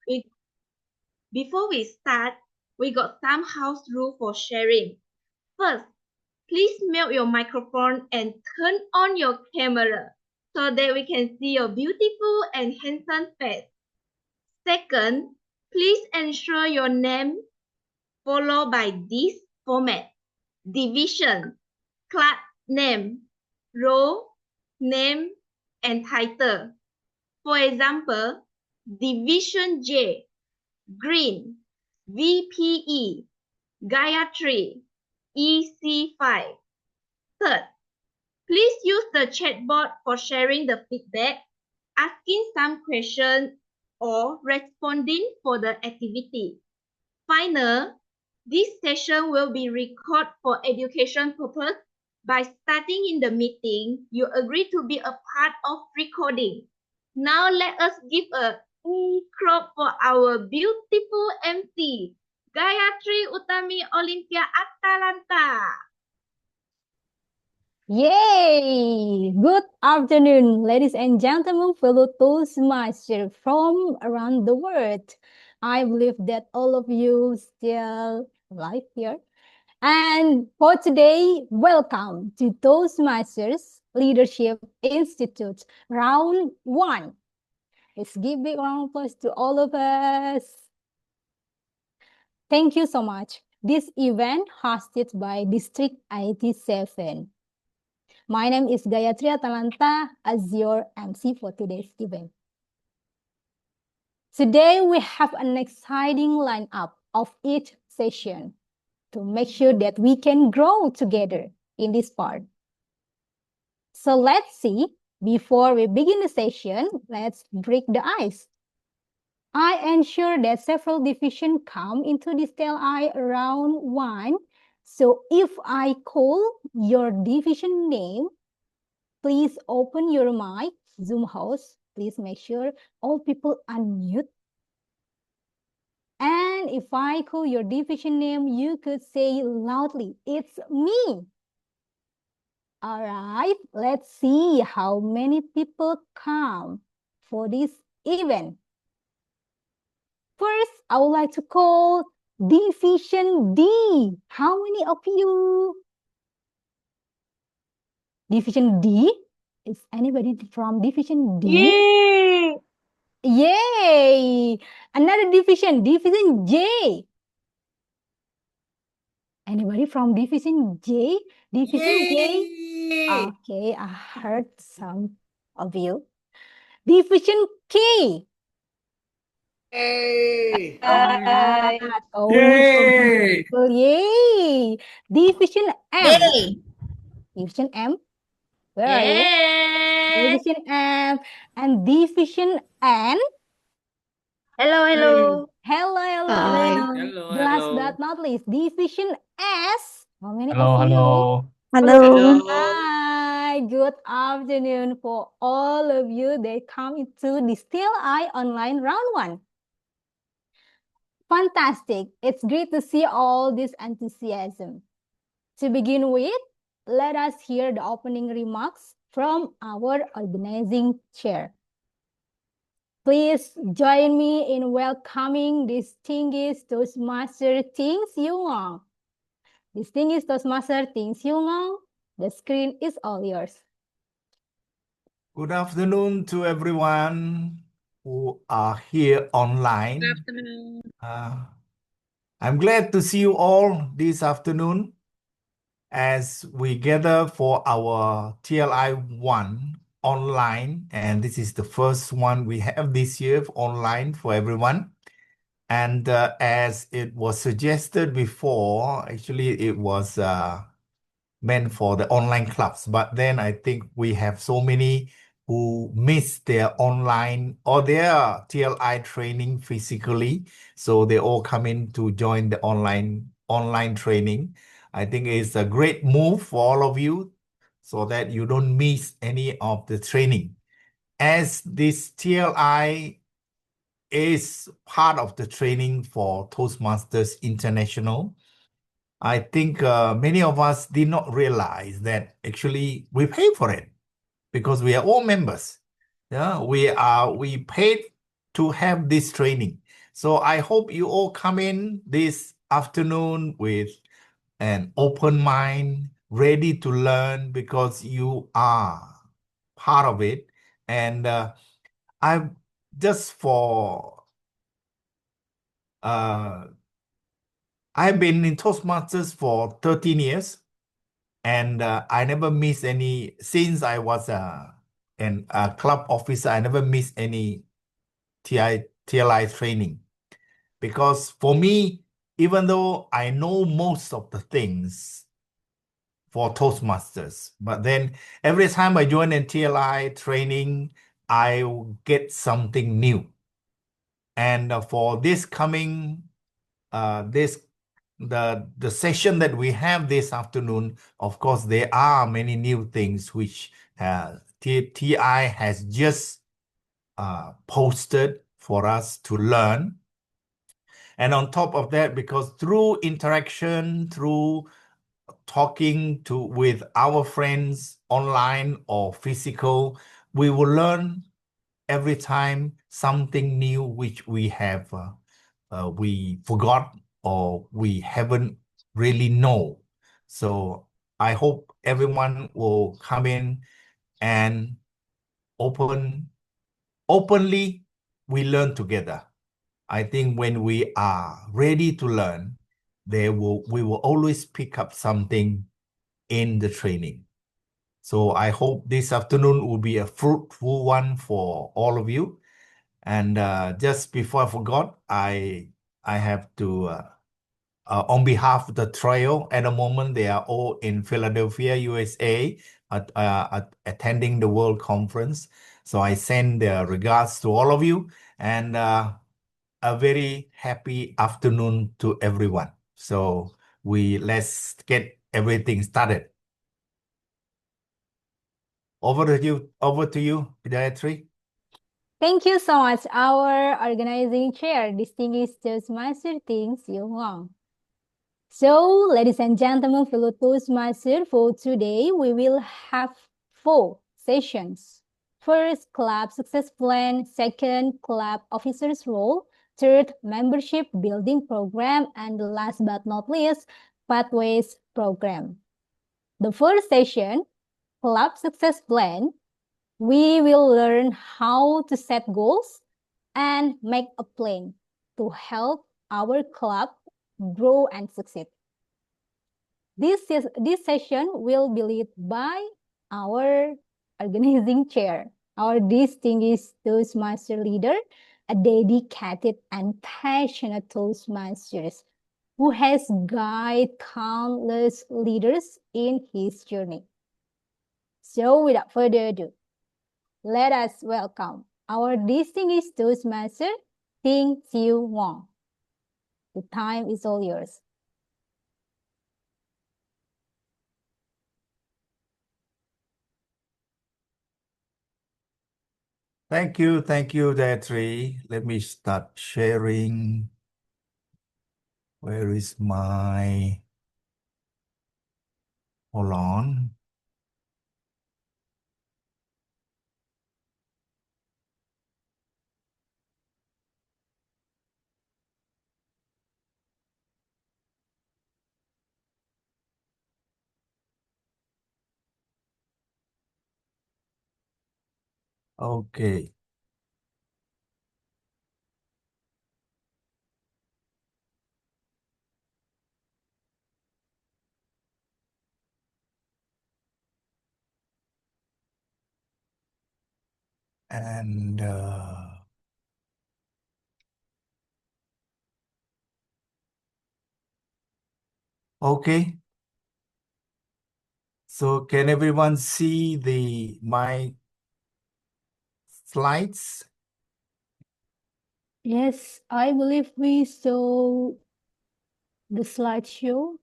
we, before we start, we got some house rule for sharing. First, please mute your microphone and turn on your camera so that we can see your beautiful and handsome face. Second, please ensure your name followed by this format: division, class name, row name, and title. For example, Division J, Green, VPE, Gayatri, EC5. Third, please use the chatbot for sharing the feedback, asking some questions, or responding for the activity. Final, this session will be recorded for education purpose. By starting in the meeting, you agree to be a part of recording. Now let us give a clap for our beautiful MC, Gayatri Utami Olympia Atalanta. Yay! Good afternoon, ladies and gentlemen, fellow Toastmasters from around the world. I believe that all of you still alive here. And for today, welcome to Toastmasters Leadership Institute, round 1. Let's give big round of applause to all of us. Thank you so much. This event hosted by District IT7. My name is Gayatri Atalanta as your MC for today's event. Today we have an exciting lineup of each session to make sure that we can grow together in this part. So let's see, before we begin the session, let's break the ice. I ensure that several divisions come into this TLI around 1. So if I call your division name, please open your mic, Zoom host. Please make sure all people unmute. And if I call your division name, you could say loudly, "It's me." All right, let's see how many people come for this event. First, I would like to call Division D. How many of you? Division D? Is anybody from Division D? Yay! Yay! Another division, Division J. Anybody from Division J? Division J? Okay, I heard some of you. Division K. Yay! Alright, Yay! people, yay! Division M. Yay! Division M. Where are you? Yay! Division M and Division N. Hello, hello. Hello, hello. Hi. Hello, Last hello. but not least, Division S. How many Hello, of you? hello. Hello. Hi, good afternoon for all of you that come into the Still I Online Round 1. Fantastic. It's great to see all this enthusiasm. To begin with, let us hear the opening remarks from our organizing chair. Please join me in welcoming distinguished Toastmaster Ting Siung. Distinguished Toastmaster Ting Siung, the screen is all yours. Good afternoon to everyone who are here online. Good afternoon. I'm glad to see you all this afternoon as we gather for our TLI 1 online. And this is the first one we have this year online for everyone. And as it was suggested before, actually it was meant for the online clubs. But then I think we have so many who miss their online or their TLI training physically. So they all come in to join the online training. I think it's a great move for all of you so that you don't miss any of the training. As this TLI is part of the training for Toastmasters International, I think many of us did not realize that actually we pay for it because we are all members. Yeah, we paid to have this training. So I hope you all come in this afternoon with an open mind, ready to learn because you are part of it. And I just for I've been in Toastmasters for 13 years, and I never miss any since I was a club officer. I never miss any TLI training because for me, even though I know most of the things for Toastmasters, but then every time I join a TLI training, I will get something new. And for this coming this the session that we have this afternoon, of course, there are many new things which TI has just posted for us to learn. And on top of that, because through interaction, through talking with our friends online or physical, we will learn every time something new which we have we forgot or we haven't really know. So I hope everyone will come in and openly we learn together. I think when we are ready to learn, we will always pick up something in the training. So I hope this afternoon will be a fruitful one for all of you. And just before I forgot, I have to on behalf of the trio, at the moment they are all in Philadelphia, USA, attending the World Conference. So I send regards to all of you and a very happy afternoon to everyone. So let's get everything started. Over to you, Gayatri. Thank you so much, our organizing chair, distinguished Toastmaster Ting Siu Wang. So, ladies and gentlemen, fellow Toastmasters, for today we will have 4 sessions. First, club success plan. Second, club officer's role. Third, membership building program. And last but not least, pathways program. The first session, club success plan, we will learn how to set goals and make a plan to help our club grow and succeed. This session will be led by our organizing chair, our distinguished Toastmaster leader, a dedicated and passionate Toastmasters who has guided countless leaders in his journey. So without further ado, let us welcome our distinguished Toastmaster, Ting Siu Wang. The time is all yours. Thank you, Gayatri. Let me start sharing. Where is my, hold on. Okay. And okay. So can everyone see my slides? Yes, I believe we saw the slideshow.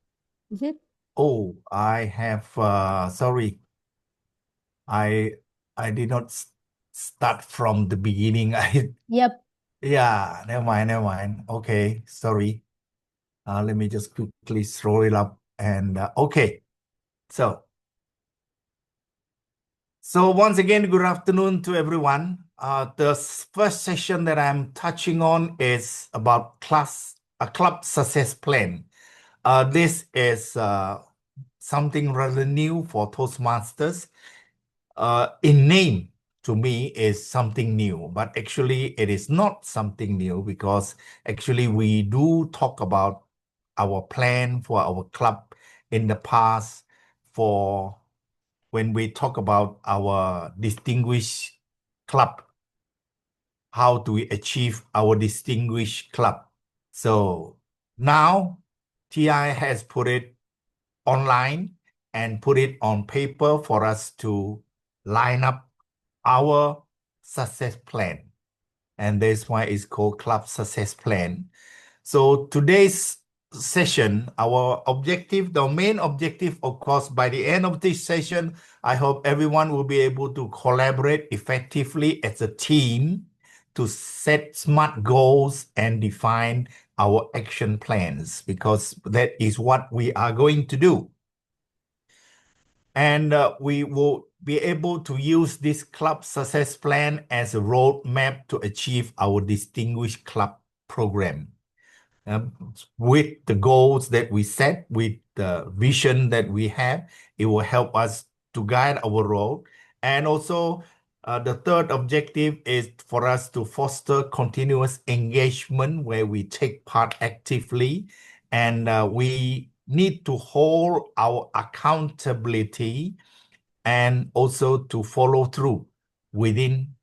Is it? Oh, I have sorry. I did not start from the beginning. Yep. Yeah, never mind. Okay, sorry. Let me just quickly throw it up and okay. So once again, good afternoon to everyone. The first session that I'm touching on is about a club success plan. This is something rather new for Toastmasters. In name, to me, is something new, but actually it is not something new because actually we do talk about our plan for our club in the past for when we talk about our distinguished club. How do we achieve our distinguished club? So now TI has put it online and put it on paper for us to line up our success plan. And that's why it's called Club Success Plan. So today's session, our objective, the main objective, of course, by the end of this session, I hope everyone will be able to collaborate effectively as a team to set smart goals and define our action plans, because that is what we are going to do. And we will be able to use this club success plan as a roadmap to achieve our distinguished club program. With the goals that we set, with the vision that we have, it will help us to guide our road. And also, the third objective is for us to foster continuous engagement where we take part actively, and we need to hold our accountability and also to follow through within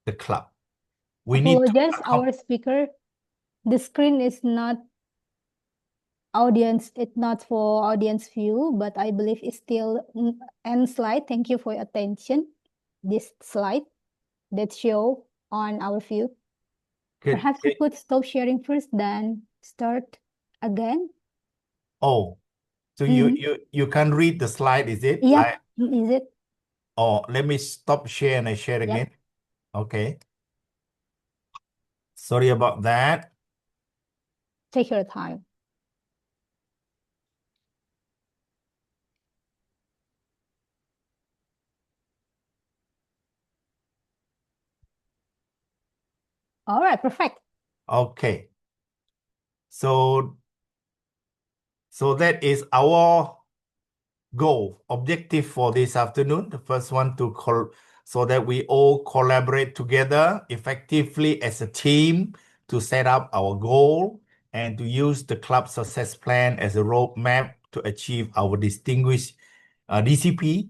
the club. We need to Apologize, our speaker. The screen is not audience, it's not for audience view, but I believe it's still end slide. Thank you for your attention. This slide that show on our view. Perhaps you could stop sharing first, then start again. Oh, so you can read the slide, is it? Yeah, is it? Oh, let me stop share and I share again. Okay. Sorry about that. Take your time. All right, perfect. Okay. So that is our goal, objective for this afternoon. The first one so that we all collaborate together effectively as a team to set up our goal and to use the club success plan as a roadmap to achieve our distinguished DCP,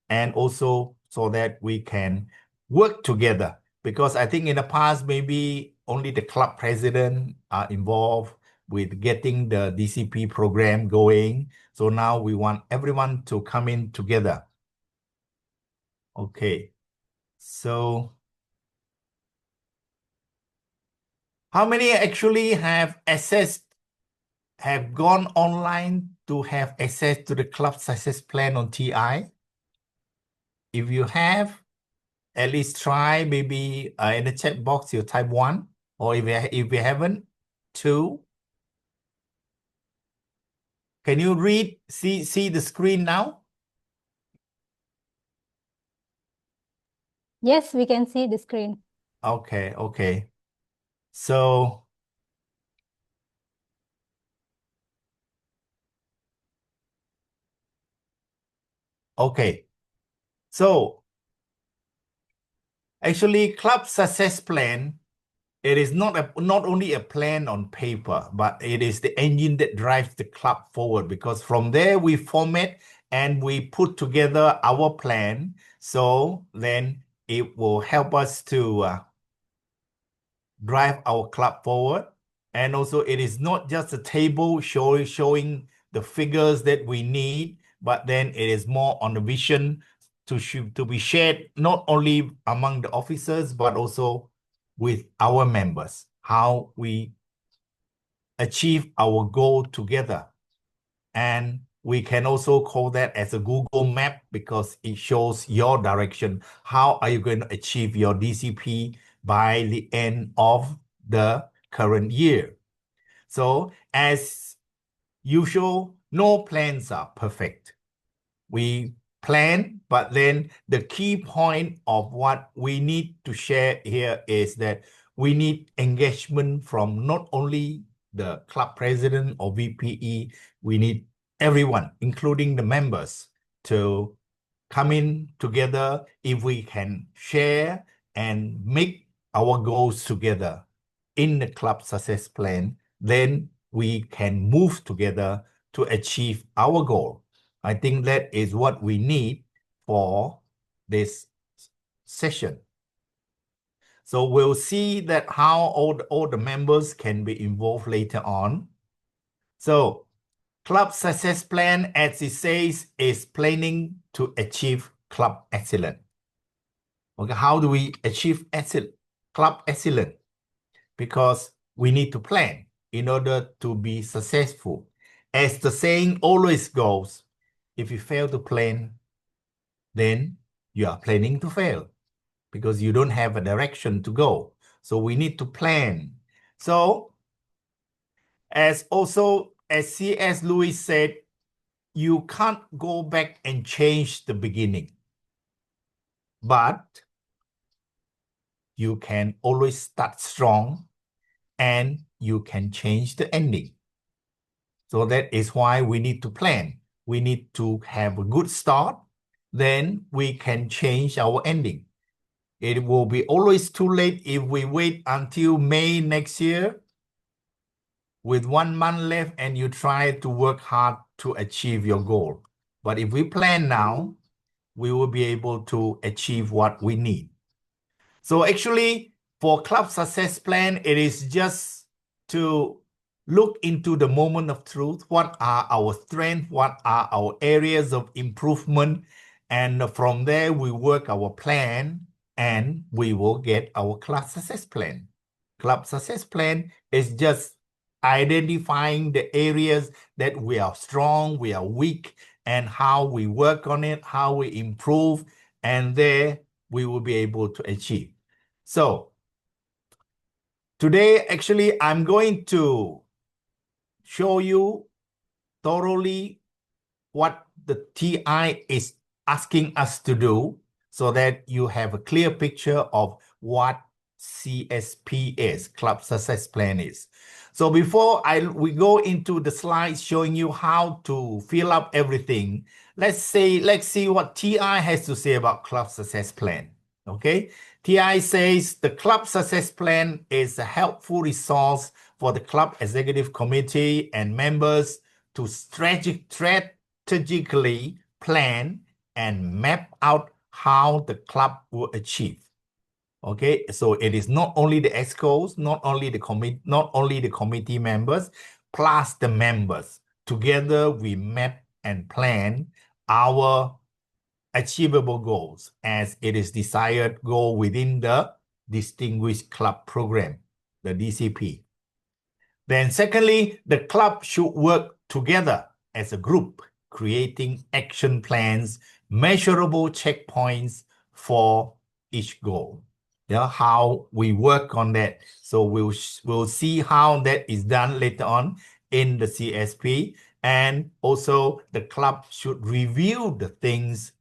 and also so that we can work together. Because I think in the past, maybe only the club president are involved with getting the DCP program going. So now we want everyone to come in together. Okay. So how many actually have gone online to have access to the club success plan on TI? If you have, at least try maybe in the chat box you type 1, or if you haven't, 2. Can you see the screen now? Yes, we can see the screen. Okay. So okay. So actually, club success plan, it is not only a plan on paper, but it is the engine that drives the club forward, because from there we format and we put together our plan. So then it will help us to drive our club forward. And also it is not just a table showing the figures that we need, but then it is more on the vision to be shared not only among the officers, but also with our members, how we achieve our goal together. And we can also call that as a Google map, because it shows your direction. How are you going to achieve your DCP by the end of the current year? So as usual, no plans are perfect. We plan, but then the key point of what we need to share here is that we need engagement from not only the club president or VPE, we need everyone, including the members, to come in together. If we can share and make our goals together in the club success plan, then we can move together to achieve our goal. I think that is what we need for this session. So we'll see that how all the members can be involved later on. So club success plan, as it says, is planning to achieve club excellence. Okay, how do we achieve club excellence? Because we need to plan in order to be successful. As the saying always goes, if you fail to plan, then you are planning to fail because you don't have a direction to go. So we need to plan. So as C.S. Lewis said, you can't go back and change the beginning, but you can always start strong and you can change the ending. So that is why we need to plan. We need to have a good start, then we can change our ending. It will be always too late if we wait until May next year with 1 month left and you try to work hard to achieve your goal. But if we plan now, we will be able to achieve what we need. So actually, for club success plan, it is just to look into the moment of truth. What are our strengths? What are our areas of improvement? And from there, we work our plan and we will get our club success plan. Club success plan is just identifying the areas that we are strong, we are weak, and how we work on it, how we improve, and there we will be able to achieve. So today, actually, I'm going to show you thoroughly what the TI is asking us to do so that you have a clear picture of what CSP is, Club Success Plan is. So before we go into the slides showing you how to fill up everything, let's see what TI has to say about Club Success Plan. Okay, TI says the Club Success Plan is a helpful resource for the club executive committee and members to strategically plan and map out how the club will achieve. Okay, so it is not only the EXCOs, not only the committee members, plus the members. Together, we map and plan our achievable goals as it is desired goal within the Distinguished Club Program, the DCP. Then secondly, the club should work together as a group, creating action plans, measurable checkpoints for each goal. Yeah, how we work on that. So we'll see how that is done later on in the CSP. And also the club should review the things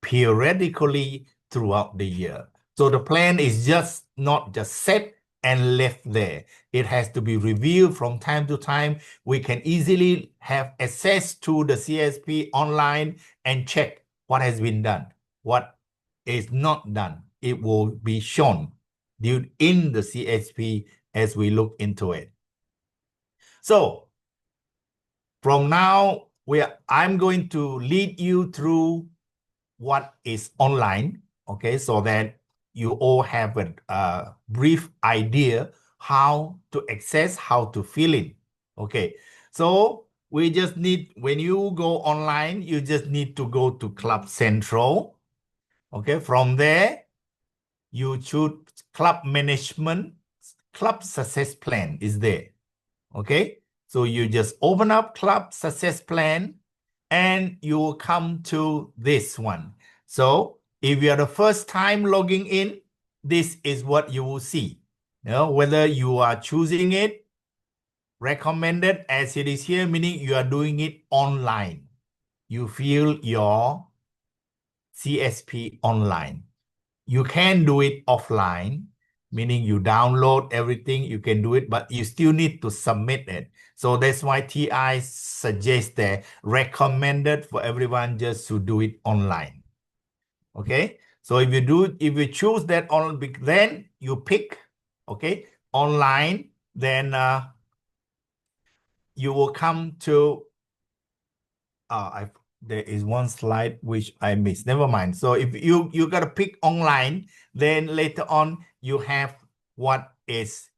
periodically throughout the year. So the plan is not just set and left there. It has to be reviewed from time to time. We can easily have access to the CSP online and check what has been done, what is not done. It will be shown in the CSP as we look into it. So from now, I'm going to lead you through what is online, okay, so that you all have a brief idea how to access, how to fill in. Okay, so we just need, when you go online, you just need to go to Club Central. Okay, from there, you choose Club Management, Club Success Plan is there. Okay, so you just open up Club Success Plan and you will come to this one. So if you are the first time logging in, this is what you will see. You know, whether you are choosing it, recommended as it is here, meaning you are doing it online. You fill your CSP online. You can do it offline, meaning you download everything, you can do it, but you still need to submit it. So that's why TI suggests that recommended for everyone just to do it online. Okay, so if you choose that on, then you pick, okay, online, then you will come to there is one slide which I missed. Never mind. So if you gotta pick online, then later on you have what is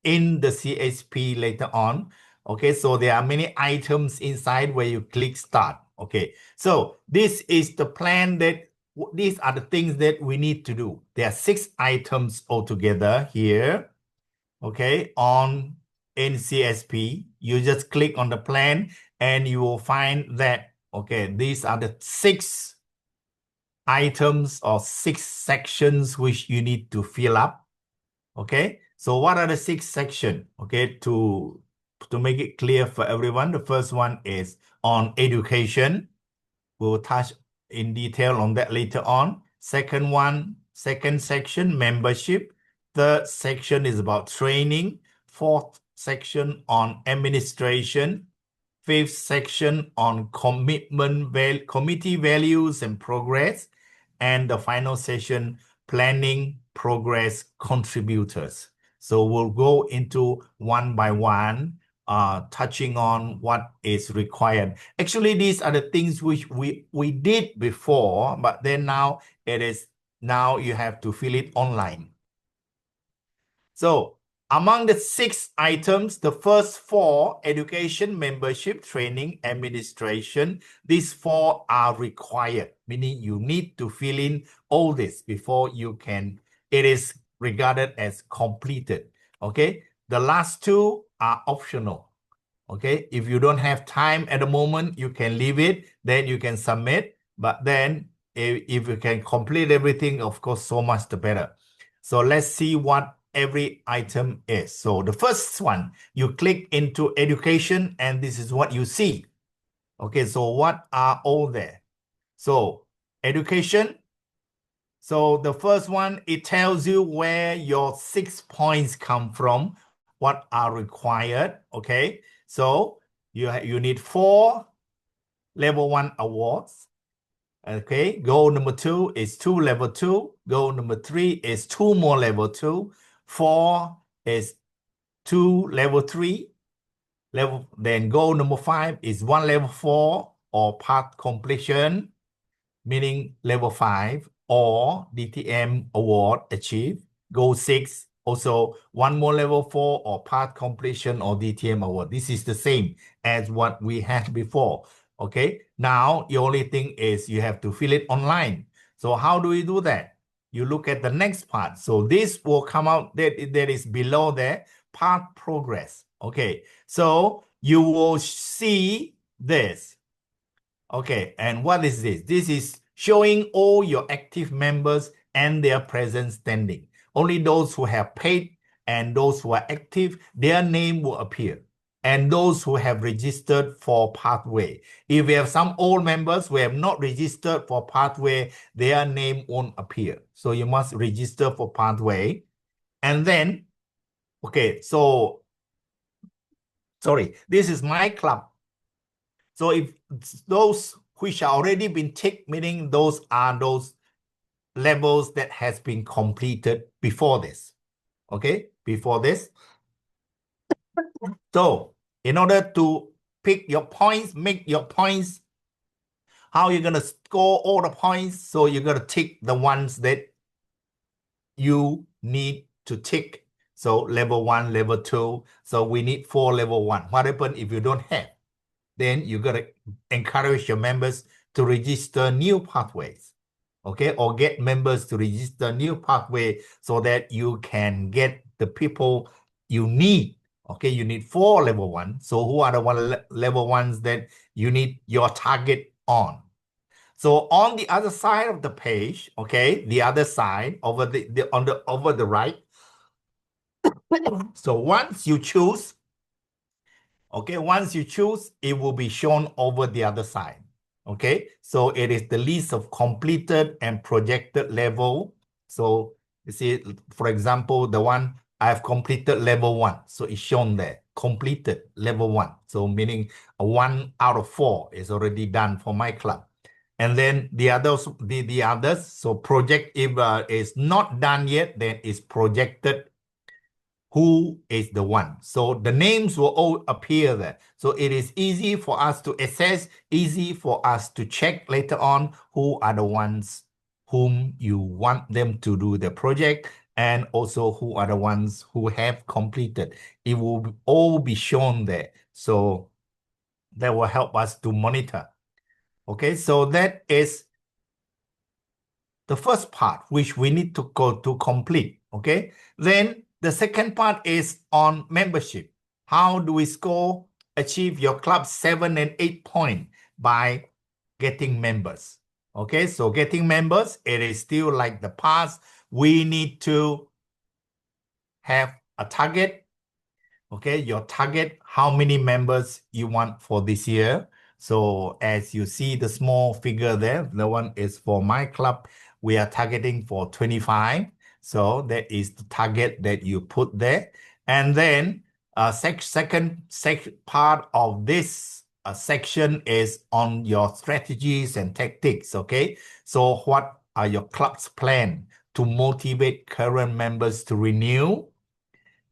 in the CSP later on. Okay, so there are many items inside where you click start. Okay, so this is the plan that these are the things that we need to do. There are 6 items altogether here. Okay, on NCSP, you just click on the plan and you will find that, okay, these are the 6 items or 6 sections which you need to fill up. Okay, so what are the 6 sections? Okay, to make it clear for everyone, the first one is on education. We'll touch in detail on that later on. Second section, membership. Third section is about training. Fourth section on administration. Fifth section on committee values and progress. And the final session, planning, progress, contributors. So we'll go into one by one, touching on what is required. Actually, these are the things which we did before, but then now you have to fill it online. So among the 6 items, the first 4, education, membership, training, administration, these 4 are required, meaning you need to fill in all this before you can, it is regarded as completed. Okay, the last 2 are optional. Okay, if you don't have time at the moment, you can leave it, then you can submit. But then if you can complete everything, of course, so much the better. So let's see what every item is. So the first one, you click into education and this is what you see. Okay, so what are all there? So education. So the first one, it tells you where your 6 points come from, what are required. Okay, so you need 4 level 1 awards. Okay, goal number 2 is 2 level 2. Goal number 3 is 2 more level 2. 4 is 2 level 3. Then goal number 5 is 1 level 4 or path completion, meaning level 5 or DTM award achieved. Goal 6, also 1 more level 4 or path completion or DTM award. This is the same as what we had before. Okay, now the only thing is you have to fill it online. So how do we do that? You look at the next part. So this will come out that is below there, path progress. Okay, so you will see this. Okay, and what is this? This is showing all your active members and their present standing. Only those who have paid and those who are active, their name will appear. And those who have registered for Pathway. If we have some old members who have not registered for Pathway, their name won't appear. So you must register for Pathway. And then, okay, so, sorry, this is my club. So if those which are already been ticked, meaning those are those levels that has been completed before this. Okay, before this. So in order to pick your points, make your points, how you're going to score all the points. So you're going to tick the ones that you need to tick. So level 1, level 2. So we need 4 level 1. What happens if you don't have? Then you got to encourage your members to register new pathways. Okay, or get members to register new pathway so that you can get the people you need. Okay, you need 4 level 1. So who are the level 1s that you need your target on? So on the other side of the page, okay, the other side over over the right. So once you choose, okay, once you choose, it will be shown over the other side. Okay, so it is the list of completed and projected level. So you see, for example, the one I've completed level 1. So it's shown there, completed level 1. So meaning 1 out of 4 is already done for my club. And then the others, so project, if is not done yet, then it's projected who is the one. So the names will all appear there. So it is easy for us to assess, easy for us to check later on who are the ones whom you want them to do the project, and also who are the ones who have completed. It will all be shown there. So that will help us to monitor. Okay, so that is the first part, which we need to go to complete. Okay, then the second part is on membership. How do we score, achieve your club 7 and 8 points by getting members? Okay, so getting members, it is still like the past. We need to have a target. Okay, your target, how many members you want for this year. So as you see the small figure there, the one is for my club. We are targeting for 25. So that is the target that you put there. And then second part of this section is on your strategies and tactics. Okay, so what are your club's plan to motivate current members to renew?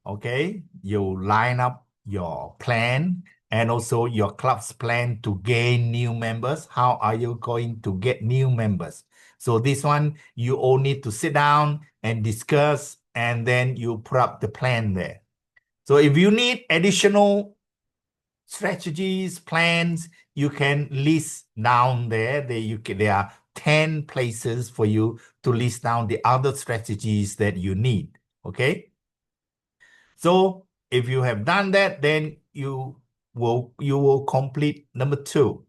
Okay, you line up your plan and also your club's plan to gain new members. How are you going to get new members? So this one, you all need to sit down and discuss, and then you put up the plan there. So if you need additional strategies, plans, you can list down there. There are 10 places for you to list down the other strategies that you need. Okay. So if you have done that, then you will complete number 2,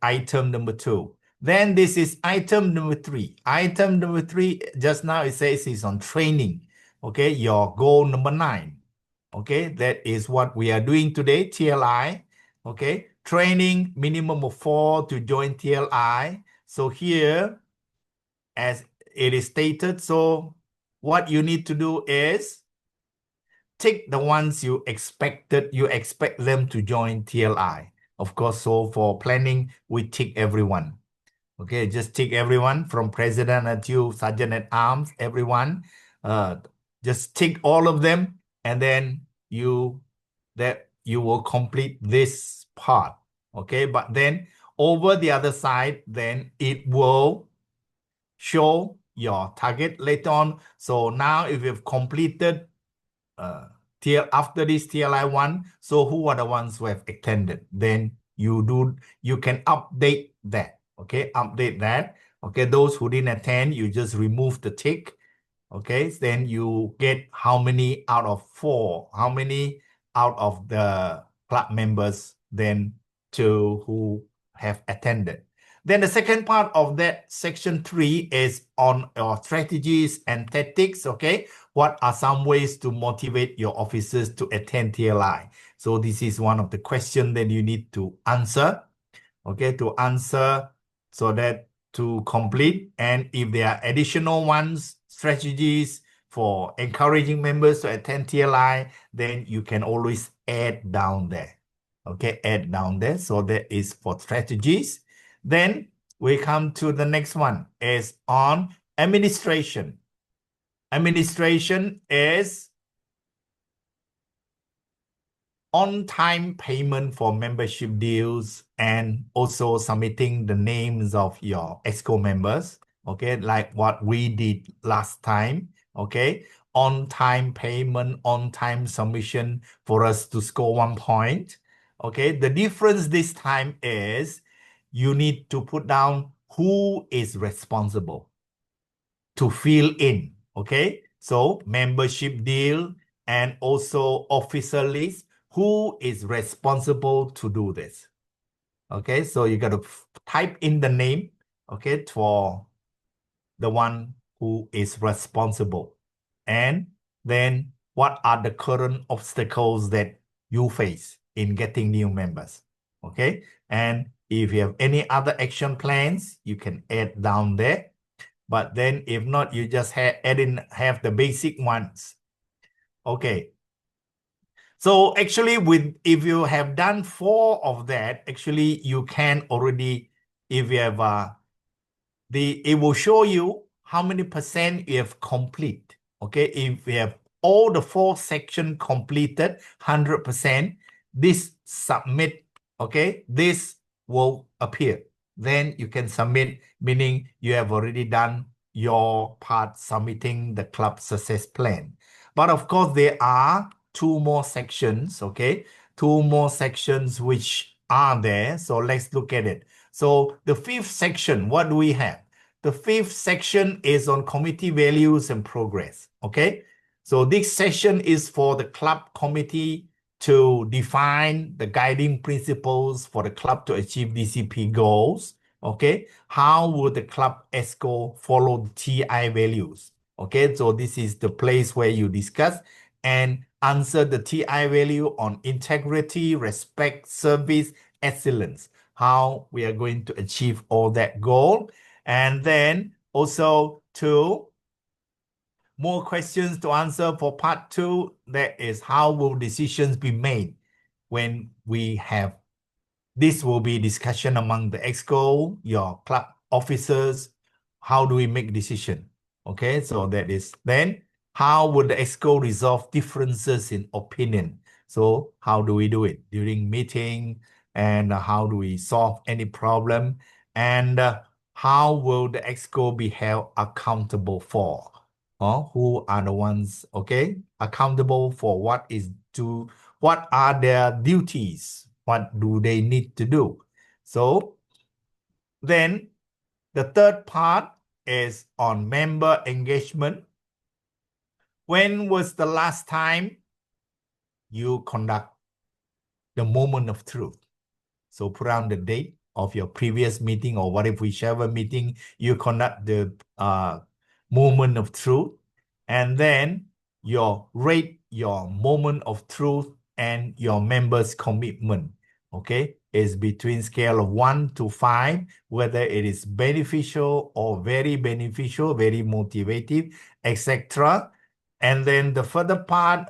item number 2. Then this is item number 3. Item number 3, just now it says it's on training. Okay, your goal number 9. Okay, that is what we are doing today, TLI. Okay, training minimum of 4 to join TLI. So here, as it is stated, so what you need to do is tick the ones you expect them to join TLI. Of course, so for planning, we tick everyone. Okay, just tick everyone from president until sergeant at arms, everyone. Just tick all of them, and then you will complete this part. Okay, but then over the other side, then it will show your target later on. So now if you've completed after this TLI 1, so who are the ones who have attended? Then you can update that. Okay, update that. Okay, those who didn't attend, you just remove the tick. Okay, then you get how many out of 4, how many out of the club members then to who have attended. Then the second part of that section 3 is on your strategies and tactics. Okay, what are some ways to motivate your officers to attend TLI? So this is one of the questions that you need to answer. Okay, to answer so that to complete. And if there are additional ones, strategies for encouraging members to attend TLI, then you can always add down there. Okay, add down there. So that is for strategies. Then we come to the next one, is on administration. Administration is on-time payment for membership deals and also submitting the names of your EXCO members, okay, like what we did last time, okay, on-time payment, on-time submission for us to score 1 point, okay. The difference this time is you need to put down who is responsible to fill in, okay. So membership deal and also officer list, who is responsible to do this? Okay, so you got to type in the name, okay, for the one who is responsible. And then what are the current obstacles that you face in getting new members? Okay, and If you have any other action plans, you can add down there. But then if not, you just have the basic ones. Okay. So actually, if you have done 4 of that, actually you can already, if you have it will show you how many percent you have complete. Okay, if you have all the 4 sections completed 100%, this submit. Okay, this will appear. Then you can submit, meaning you have already done your part submitting the club success plan. But of course, there are 2 more sections. Okay, 2 more sections which are there. So let's look at it. So the 5th section, what do we have? The 5th section is on committee values and progress. Okay, so this session is for the club committee to define the guiding principles for the club to achieve DCP goals. Okay, how would the club ESCO follow the TI values? Okay, so this is the place where you discuss and answer the TI value on integrity, respect, service, excellence. How we are going to achieve all that goal. And then also 2 more questions to answer for part 2. That is, how will decisions be made when we have, this will be discussion among the EXCO, your club officers. How do we make decision? Okay, so that is, then how would the EXCO resolve differences in opinion? So how do we do it during meeting, and how do we solve any problem, and how will the EXCO be held accountable for? Who are the ones, okay, accountable for what are their duties? What do they need to do? So then the 3rd part is on member engagement. When was the last time you conduct the moment of truth? So put down the date of your previous meeting, or whichever meeting you conduct the moment of truth, and then rate your moment of truth and your members' commitment. Okay, is between scale of 1 to 5, whether it is beneficial or very beneficial, very motivative, etc. And then the further part,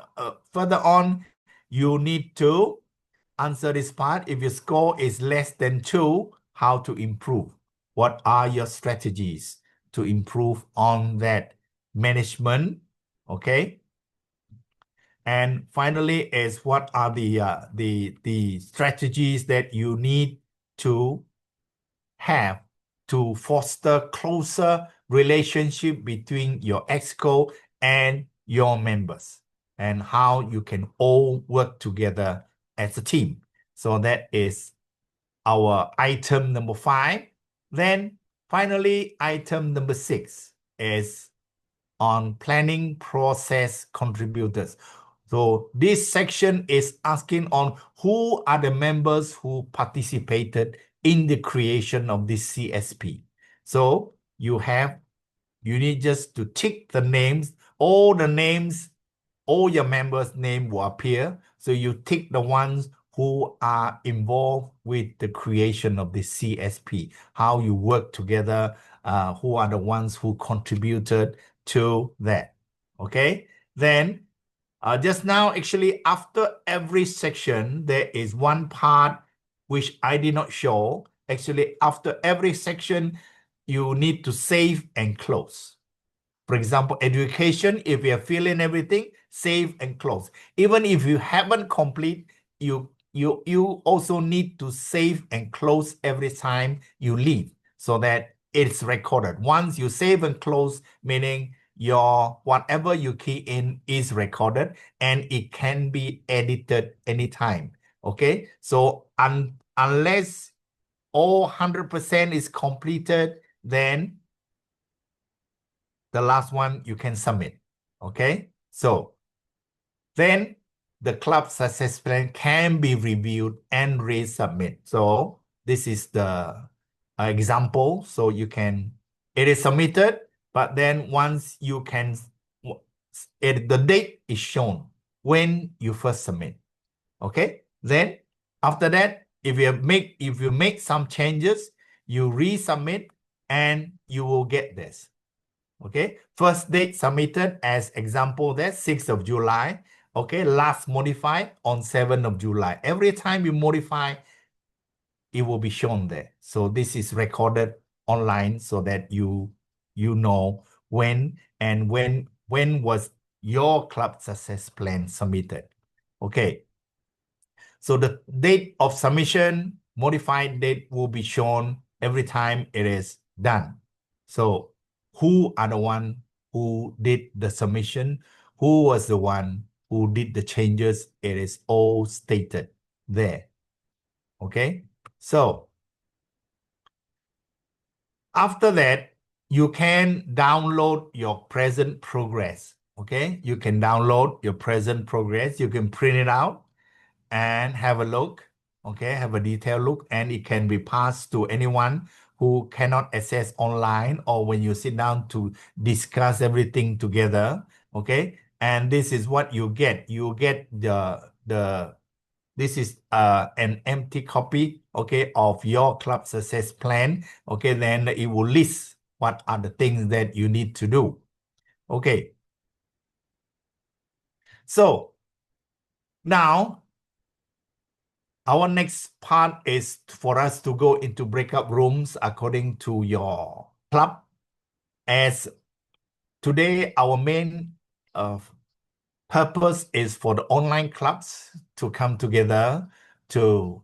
further on, you need to answer this part. If your score is less than 2, how to improve? What are your strategies to improve on that management? Okay. And finally is, what are the strategies that you need to have to foster closer relationship between your EXCO and your members, and how you can all work together as a team. So that is our item number 5. Then finally, item number 6 is on planning process contributors. So this section is asking on who are the members who participated in the creation of this CSP. So you need just to tick the names, all your members' name will appear. So you tick the ones who are involved with the creation of the CSP, how you work together, who are the ones who contributed to that. Okay, then just now, actually, after every section, there is one part which I did not show. Actually, after every section, you need to save and close. For example, education, if you are filling everything, save and close. Even if you haven't complete, you also need to save and close every time you leave, so that it's recorded. Once you save and close, meaning your whatever you key in is recorded, and it can be edited anytime. Okay, so unless all 100% is completed, then the last one you can submit. Okay, so then the club success plan can be reviewed and resubmit. So this is the example. So it is submitted, but then once the date is shown when you first submit. Okay, then after that, if you make some changes, you resubmit and you will get this. Okay, first date submitted as example there, 6th of July. Okay, last modified on 7th of July. Every time you modify, it will be shown there. So this is recorded online so that you know when was your club success plan submitted. Okay. So the date of submission, modified date will be shown every time it is done. So who are the one who did the submission? Who was the one who did the changes? It is all stated there. Okay. So after that, you can download your present progress. Okay. You can download your present progress. You can print it out and have a look. Okay. Have a detailed look, and it can be passed to anyone who cannot access online or when you sit down to discuss everything together. Okay. And this is what you get. You get this is an empty copy, okay, of your club success plan. Okay, then it will list what are the things that you need to do. Okay. So now our next part is for us to go into breakout rooms according to your club. As today, our main purpose is for the online clubs to come together to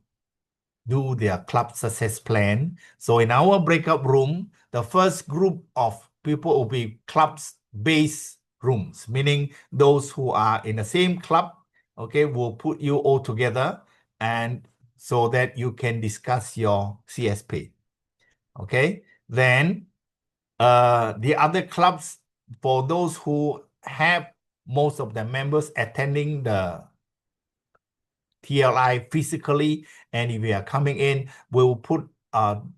do their club success plan. So in our breakout room, the first group of people will be clubs-based rooms, meaning those who are in the same club, okay, will put you all together and so that you can discuss your CSP. Okay, then the other clubs, for those who have most of the members attending the TLI physically, and if we are coming in, we'll put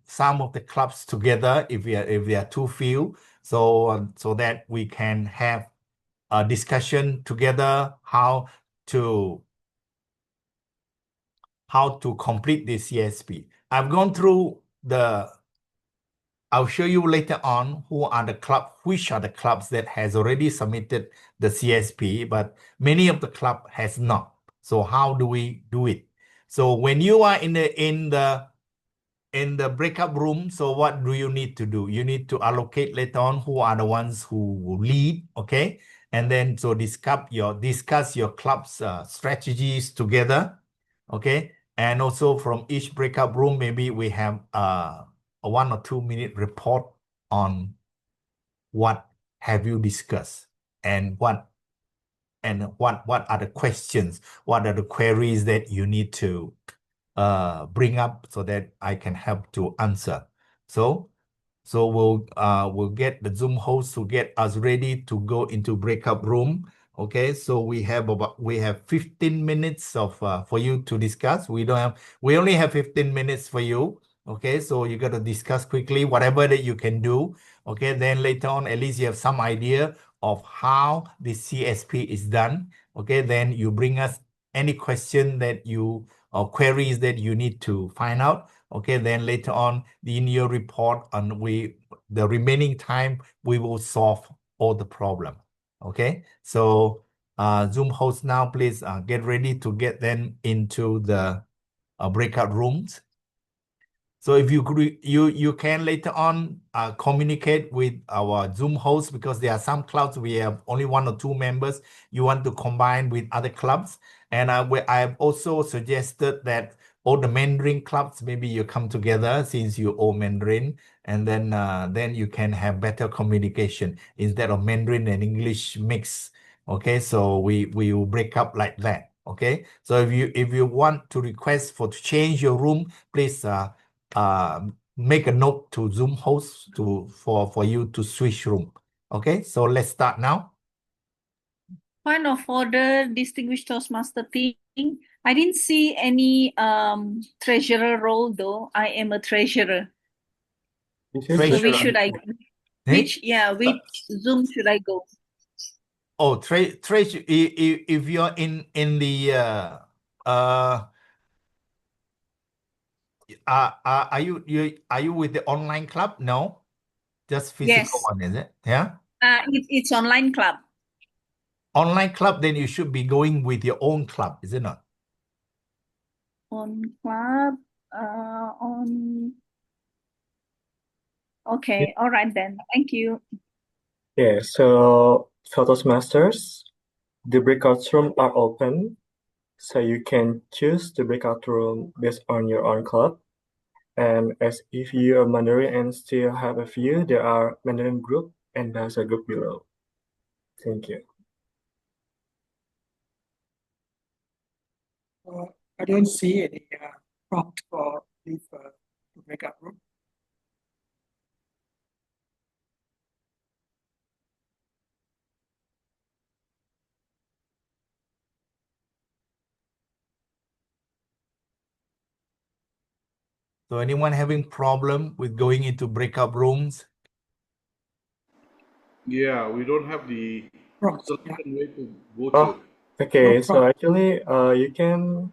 some of the clubs together if we are too few, so that we can have a discussion together how to complete the CSP. I've gone through I'll show you later on which are the clubs that has already submitted the CSP, but many of the club has not. So how do we do it? So when you are in the breakup room, so what do you need to do? You need to allocate later on who are the ones who will lead, okay? And then so discuss your club's strategies together, okay? And also from each breakup room, maybe we have a 1 or 2 minute report on what have you discussed and what are the questions, what are the queries that you need to bring up so that I can help to answer. So we'll get the Zoom host to get us ready to go into breakup room. Okay, so we have 15 minutes of for you to discuss. We only have 15 minutes for you. Okay, so you got to discuss quickly whatever that you can do. Okay, then later on, at least you have some idea of how the CSP is done. Okay, then you bring us any question that you or queries that you need to find out. Okay, then later on in your report, the remaining time we will solve all the problem. Okay, so Zoom host now, please get ready to get them into the breakout rooms. So if you can later on communicate with our Zoom host, because there are some clubs we have only 1 or 2 members. You want to combine with other clubs, and I have also suggested that all the Mandarin clubs, maybe you come together since you all Mandarin, and then you can have better communication instead of Mandarin and English mix. Okay, so we will break up like that. Okay, so if you want to request to change your room, please make a note to Zoom host for you to switch room. Okay, so let's start now. Point of order, distinguished Toastmaster team. I didn't see any treasurer role though. I am a treasurer. So which should I go? Which Zoom should I go? Oh, treasure. If you're in the are you with the online club? No, just physical Yes. one, is it? Yeah. It's online club. Online club, then you should be going with your own club, is it not? On club. On. Okay. All right then. Thank you. Yeah, so for Toastmasters, the breakout rooms are open, so you can choose the breakout room based on your own club. And as if you are Mandarin and still have a few, there are Mandarin group and Bahasa group below. Thank you. I don't see any prompt for leave to breakout room. So anyone having problem with going into breakout rooms? Yeah, we don't have the Prompt. Yeah. certain way to go Oh, to. okay, No so problem. actually, you can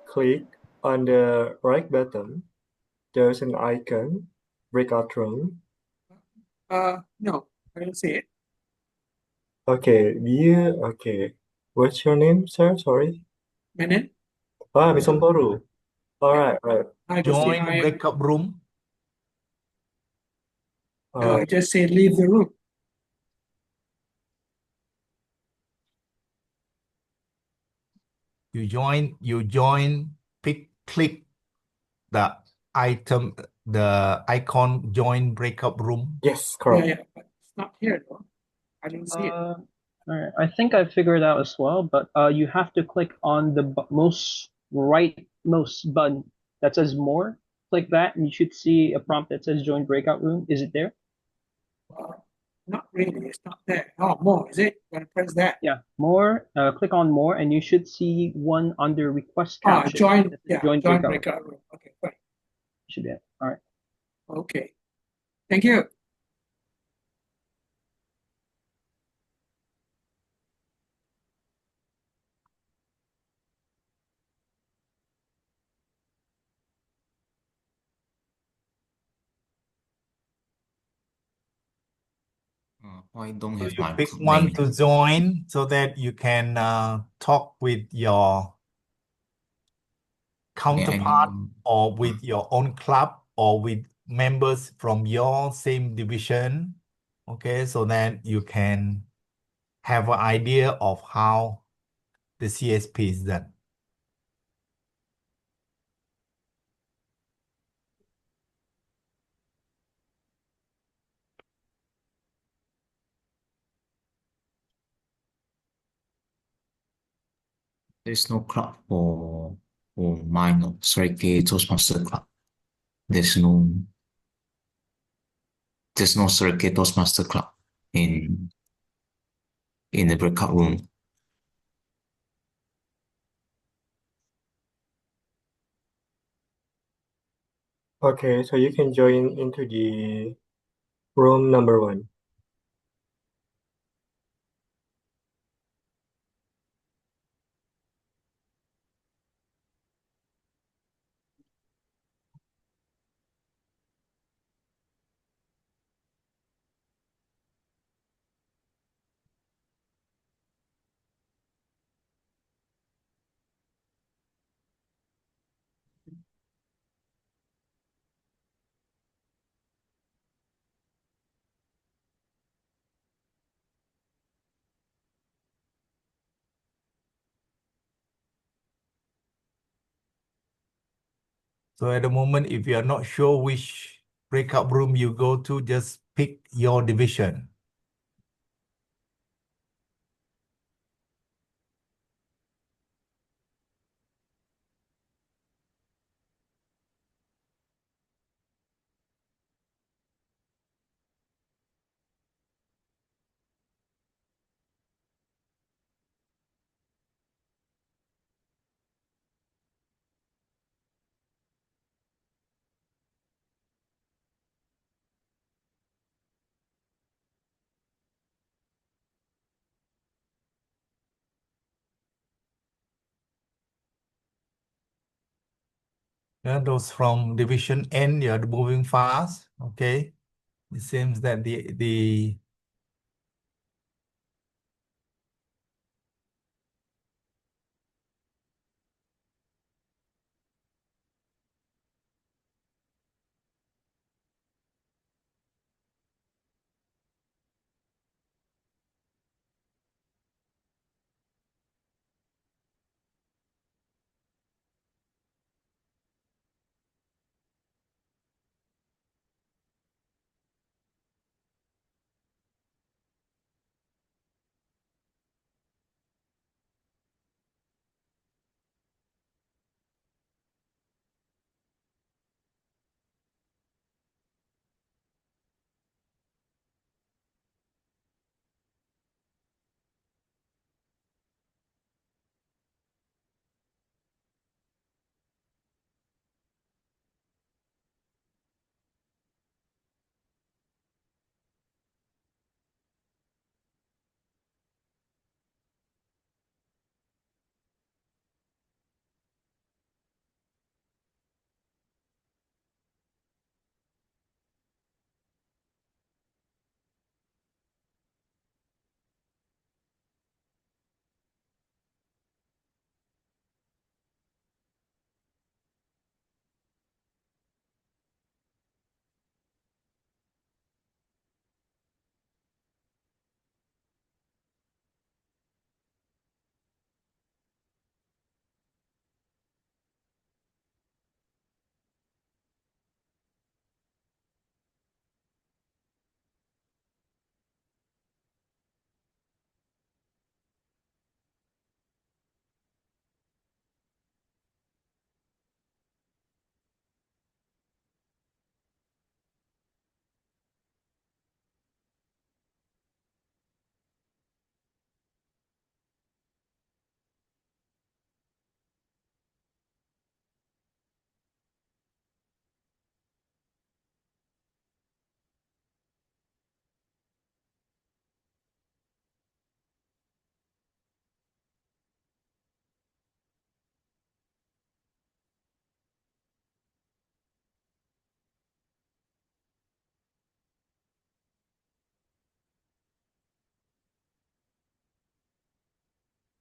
click on the right button. There's an icon, breakout room. No, I don't see it. Okay, okay. What's your name, sir? Sorry. Minute. Misomporo. All right, right. I just say Join breakout room. No, I just say leave the room. You join, click the item, the icon join breakout room. Yes, Yeah, correct. yeah, but it's not here though. I don't see it. All right. I think I figured it out as well, but you have to click on the most rightmost button that says more. Click that, and you should see a prompt that says join breakout room. Is it there? Not really. It's not there. Oh, more is it? Gonna press that. Yeah, more. Click on more, and you should see one under request caption. Join. that says Yeah, join join breakout. breakout room. Okay, fine. Should be it. All right. Okay. Thank you. I don't So have you my pick club one name. to join so that you can talk with your counterpart or with your own club or with members from your same division. Okay, so that you can have an idea of how the CSP is done. There's no club for mine, no. Sergey Toastmaster club. There's no Sergey Toastmaster club in the breakout room. Okay, so you can join into the room number 1. So at the moment, if you are not sure which breakout room you go to, just pick your division. Yeah, those from division N, you're moving fast. Okay. It seems that the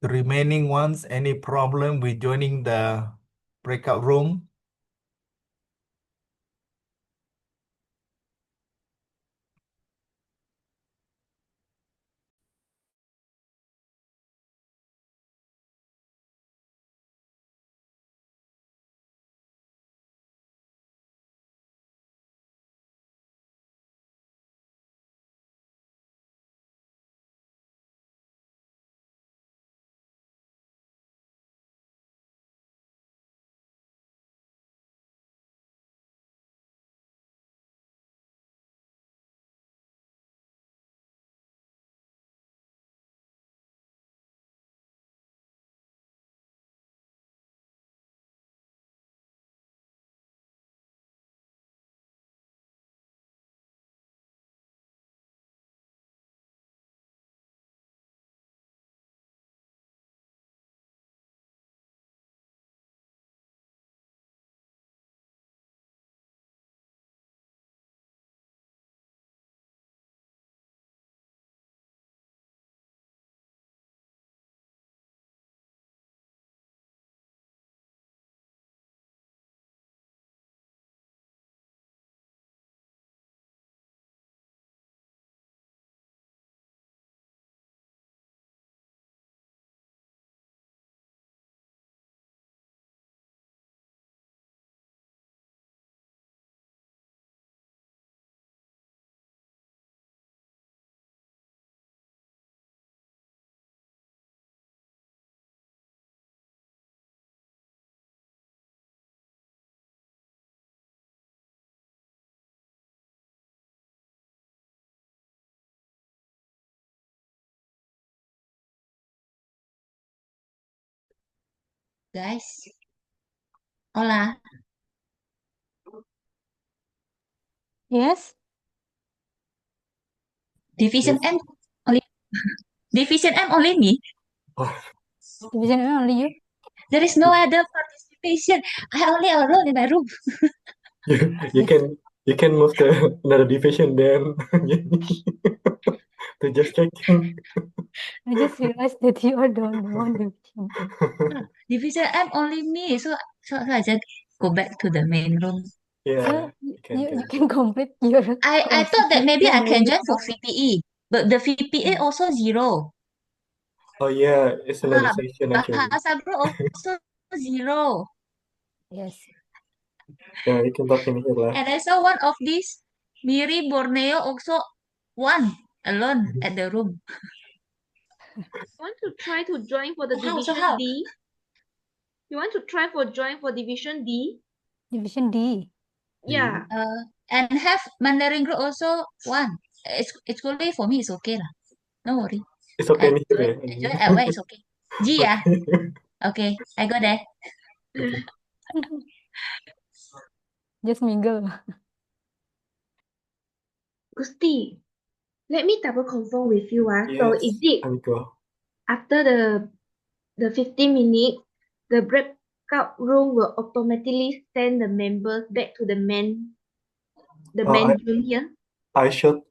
remaining ones, any problem with joining the breakout room? Guys, hola. Yes, Division Yes. M only Division M only me. Oh, division A only you. There is no other participant. patient. I only alone in my room. You can move to another division then. To just checking. I just realized that you are the only one division. Division I'm only me, so I just go back to the main room. Yeah, So you you can complete your I course thought that maybe your I can main join for job. VPE, but the VPE also 0. Oh yeah, it's another Ah, section actually. Bahasa Bro also 0. Yes. Yeah, you can talk in here lah. And I saw one of these Miri Borneo also 1 alone at the room. Want to try to join for the So how? division D? You want to try for join for division D? Division D. Yeah. And have Mandarin group also 1. It's only for me, it's okay lah. No worry. It's okay in here. I join at where it's okay. G yeah. Okay. Okay, I go there. Okay. Just mingle. Gusti, let me double confirm with you. So Yes, is it Amigo. after the 15 minutes, the breakout room will automatically send the members back to the main I room here? I should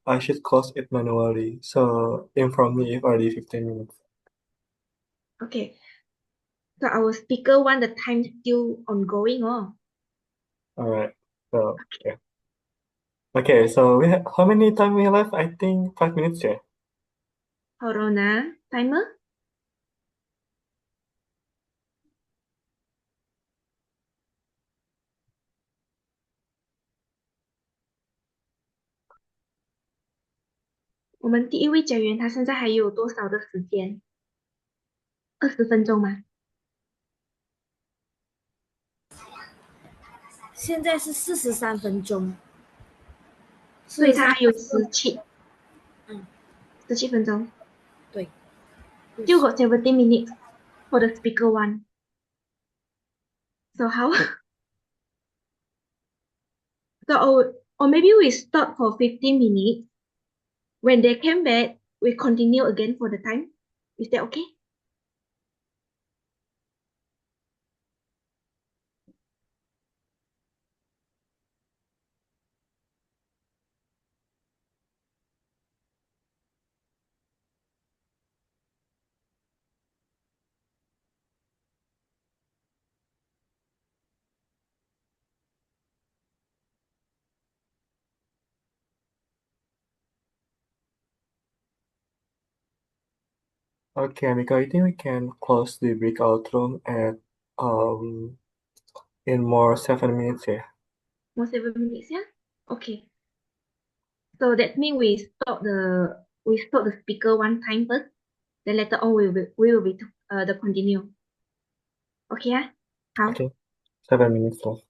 close it manually. So inform me if already 15 minutes. Okay. So our speaker one, the time still ongoing, oh. Alright. So yeah. Okay, so we have how many time we have left? I think 5 minutes, yeah. Hold on, timer.我们第一位讲员他现在还有多少的时间？20分钟吗？现在是43分钟，所以他还有17， 17分钟。对。Still got 17 minutes for the speaker one. So how? So or maybe we stop for 15 minutes. When they came back, we continue again for the time. Is that okay? Okay, Amigo, I think we can close the breakout room at in more 7 minutes, yeah. More 7 minutes, yeah? Okay. So that means we stop the speaker one time first. Then later on we will be the continue. Okay, yeah? How? Okay, 7 minutes left.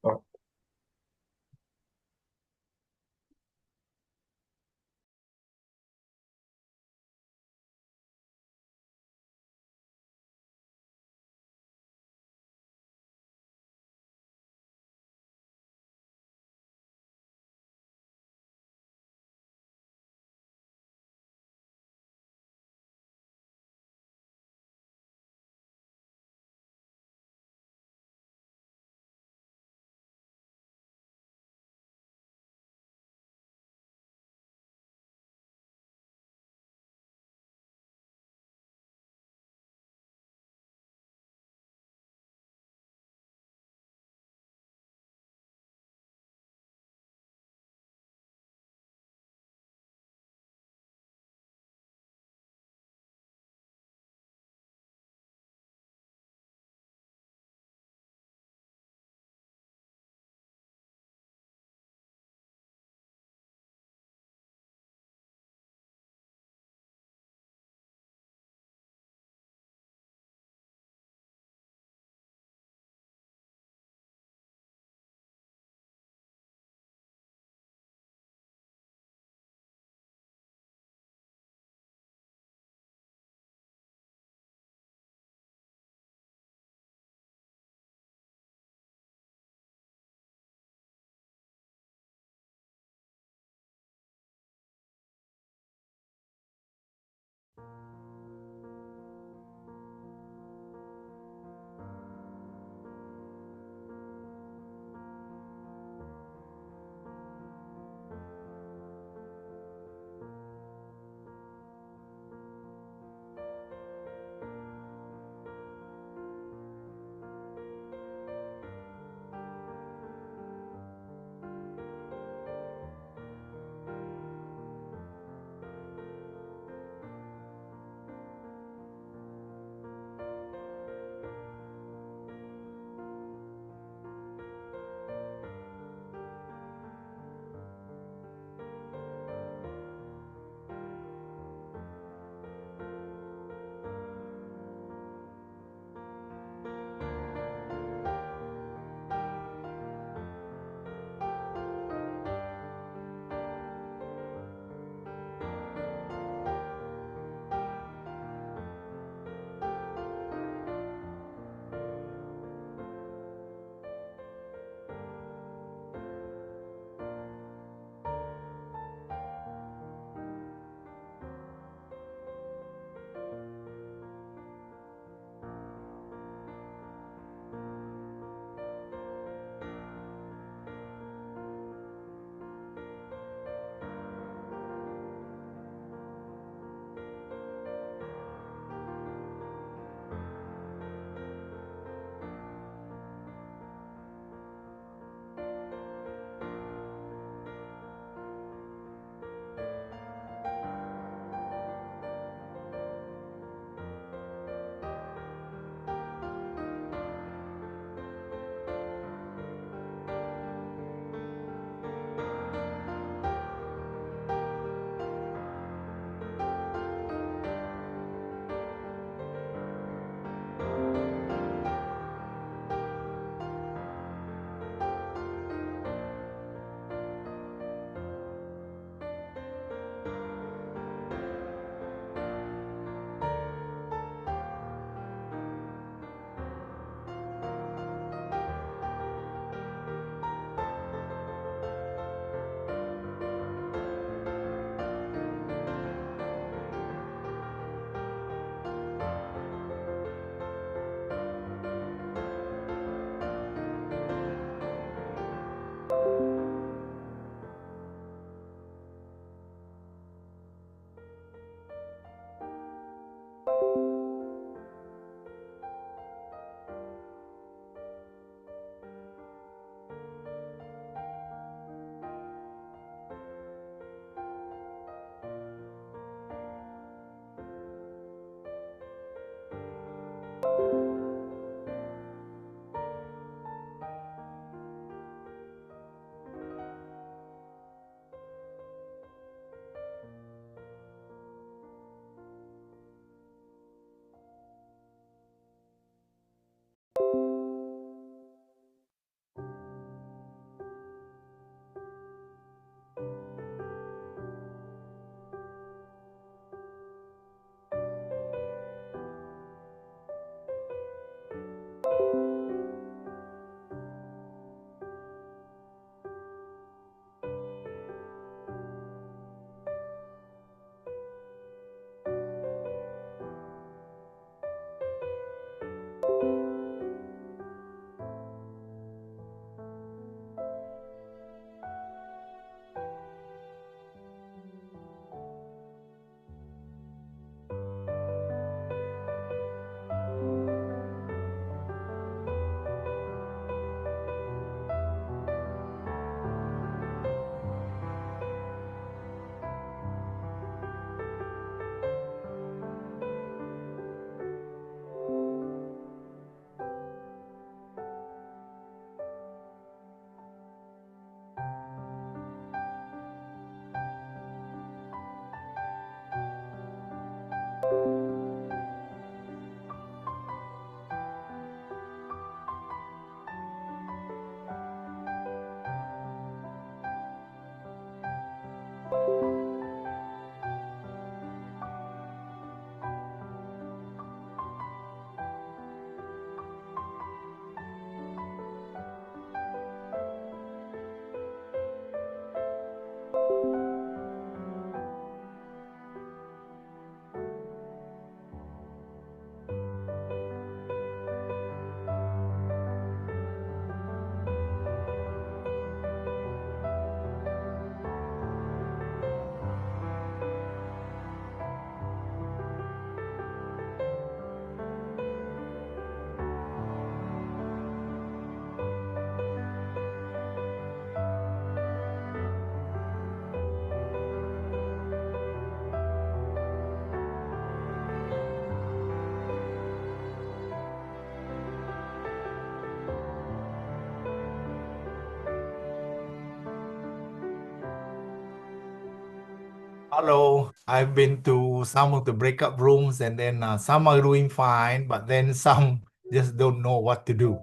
Hello, I've been to some of the breakout rooms, and then some are doing fine, but then some just don't know what to do.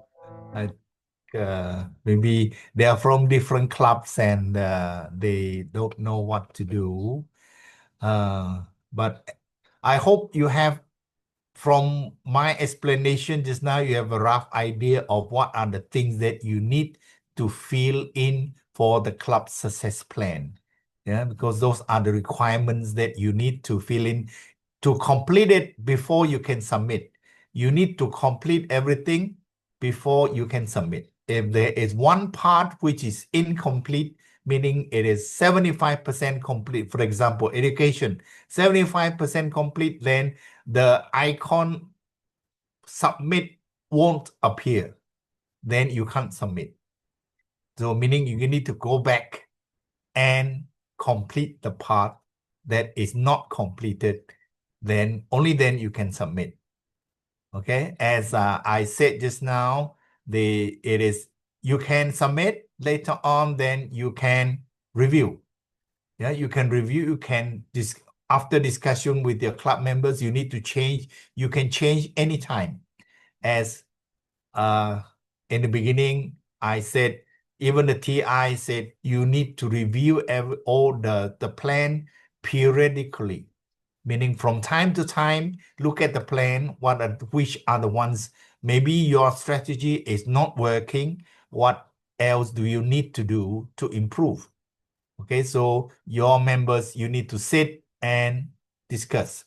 Maybe they are from different clubs and they don't know what to do. But I hope you have, from my explanation just now, you have a rough idea of what are the things that you need to fill in for the club success plan. Yeah, because those are the requirements that you need to fill in to complete it before you can submit. You need to complete everything before you can submit. If there is one part which is incomplete, meaning it is 75% complete, for example, education, 75% complete, then the icon submit won't appear. Then you can't submit. So meaning you need to go back and complete the part that is not completed, then only then you can submit. Okay, as I said just now, you can submit later on, then you can review. Yeah, you can review, you can after discussion with your club members, you need to change, you can change anytime. As in the beginning, I said, even the TI said you need to review all the plan periodically, meaning from time to time, look at the plan, which are the ones, maybe your strategy is not working, what else do you need to do to improve? Okay, so your members, you need to sit and discuss.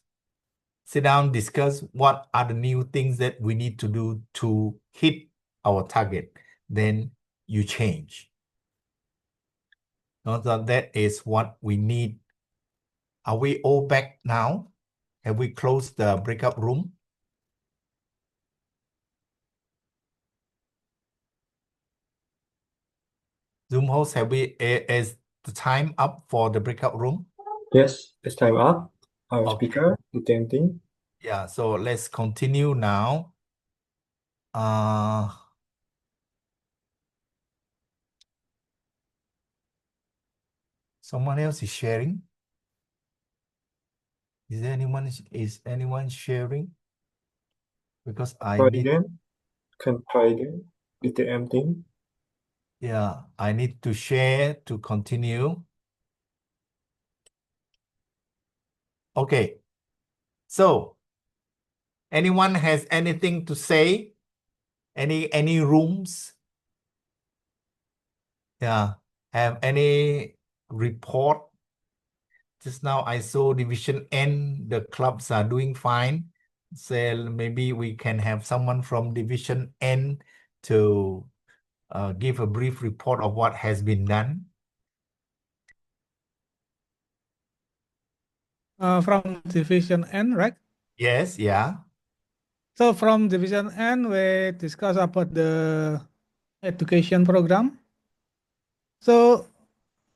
Sit down, discuss what are the new things that we need to do to hit our target. Then you change. So that is what we need. Are we all back now? Have we closed the breakout room? Zoom host, is the time up for the breakout room? Yes, it's time up. Our Okay. speaker, the same thing. Yeah, so let's continue now. Someone else is sharing. Is anyone sharing? Because I Try need, again. Can try again. The same thing. yeah, I need to share to continue. Okay. So, anyone has anything to say? Any rooms? Yeah. Have any report? Just now I saw Division N, the clubs are doing fine. So maybe we can have someone from Division N to give a brief report of what has been done. From Division N, right? Yes, yeah. So from Division N, we discuss about the education program. So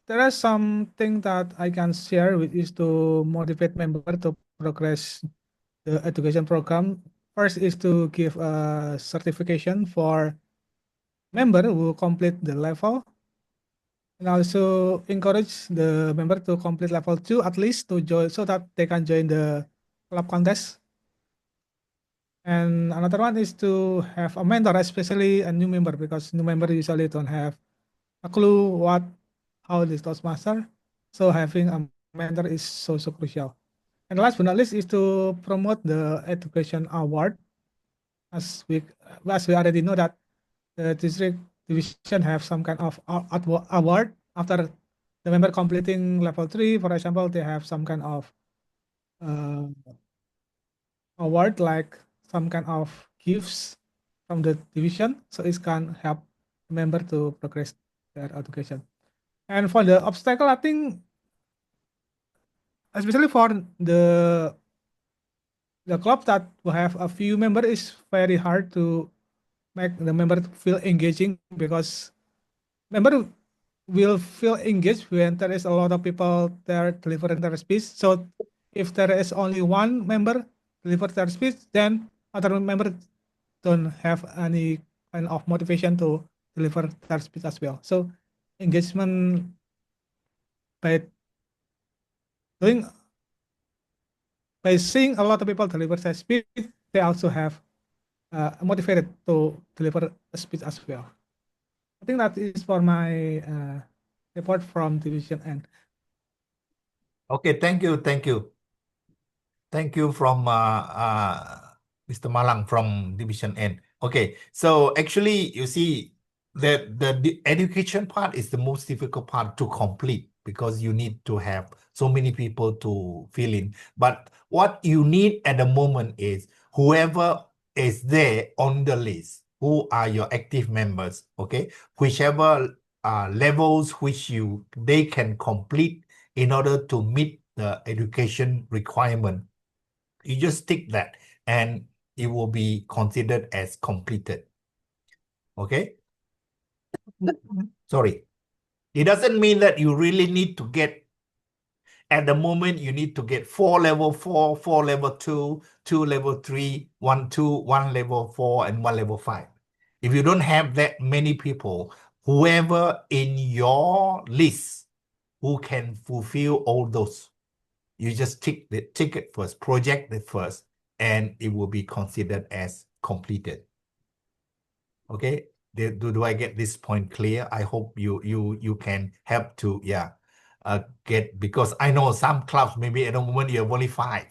there are something that I can share, which is to motivate member to progress the education program. First is to give a certification for member who complete the level, and also encourage the member to complete level 2 at least to join, so that they can join the club contest. And another one is to have a mentor, especially a new member, because new member usually don't have a clue how this Toastmaster. So having a mentor is so crucial. And last but not least is to promote the education award. As we already know that the district division have some kind of award after the member completing level 3. For example, they have some kind of award, like some kind of gifts from the division, so it can help the member to progress their education. And for the obstacle, I think especially for the club that will have a few members, is very hard to make the member feel engaging, because member will feel engaged when there is a lot of people there delivering their speech. So if there is only one member deliver their speech, then other members don't have any kind of motivation to deliver their speech as well. So engagement by doing by seeing a lot of people deliver their speech, they also have motivated to deliver a speech as well. I think that is for my report from Division N. Okay, thank you, thank you. Thank you from Mr. Malang from Division N. Okay, so actually, you see, the education part is the most difficult part to complete because you need to have so many people to fill in. But what you need at the moment is whoever is there on the list, who are your active members, okay? Whichever levels which they can complete in order to meet the education requirement. You just tick that and it will be considered as completed. Okay? Sorry. It doesn't mean that you really need to get, at the moment, you need to get 4 level 4, 4 level 2, 2 level 3, 1, 2, 1 level 4, and 1 level 5. If you don't have that many people, whoever in your list who can fulfill all those, you just tick it first, project it first, and it will be considered as completed. Okay, do I get this point clear? I hope you can help to get, because I know some clubs maybe at the moment you have only five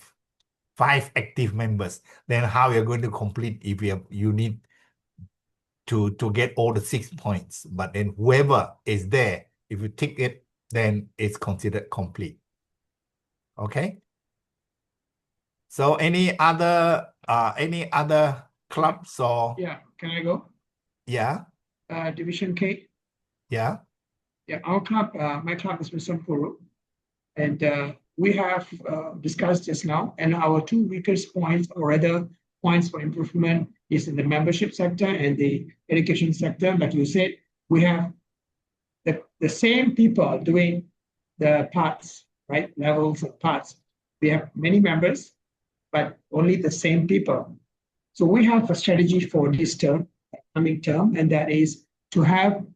active members. Then how you're going to complete if you need to get all the 6 points? But then whoever is there, if you tick it, then it's considered complete. Okay. So any other clubs or Yeah, can I go? yeah, Division K. yeah, Yeah, our club, my club is Misampuru, and we have discussed just now, and our two weakest points, or rather points for improvement, is in the membership sector and the education sector. Like you said, we have the same people doing the parts, right? Levels of parts. We have many members, but only the same people. So we have a strategy for this term, coming term, and that is to have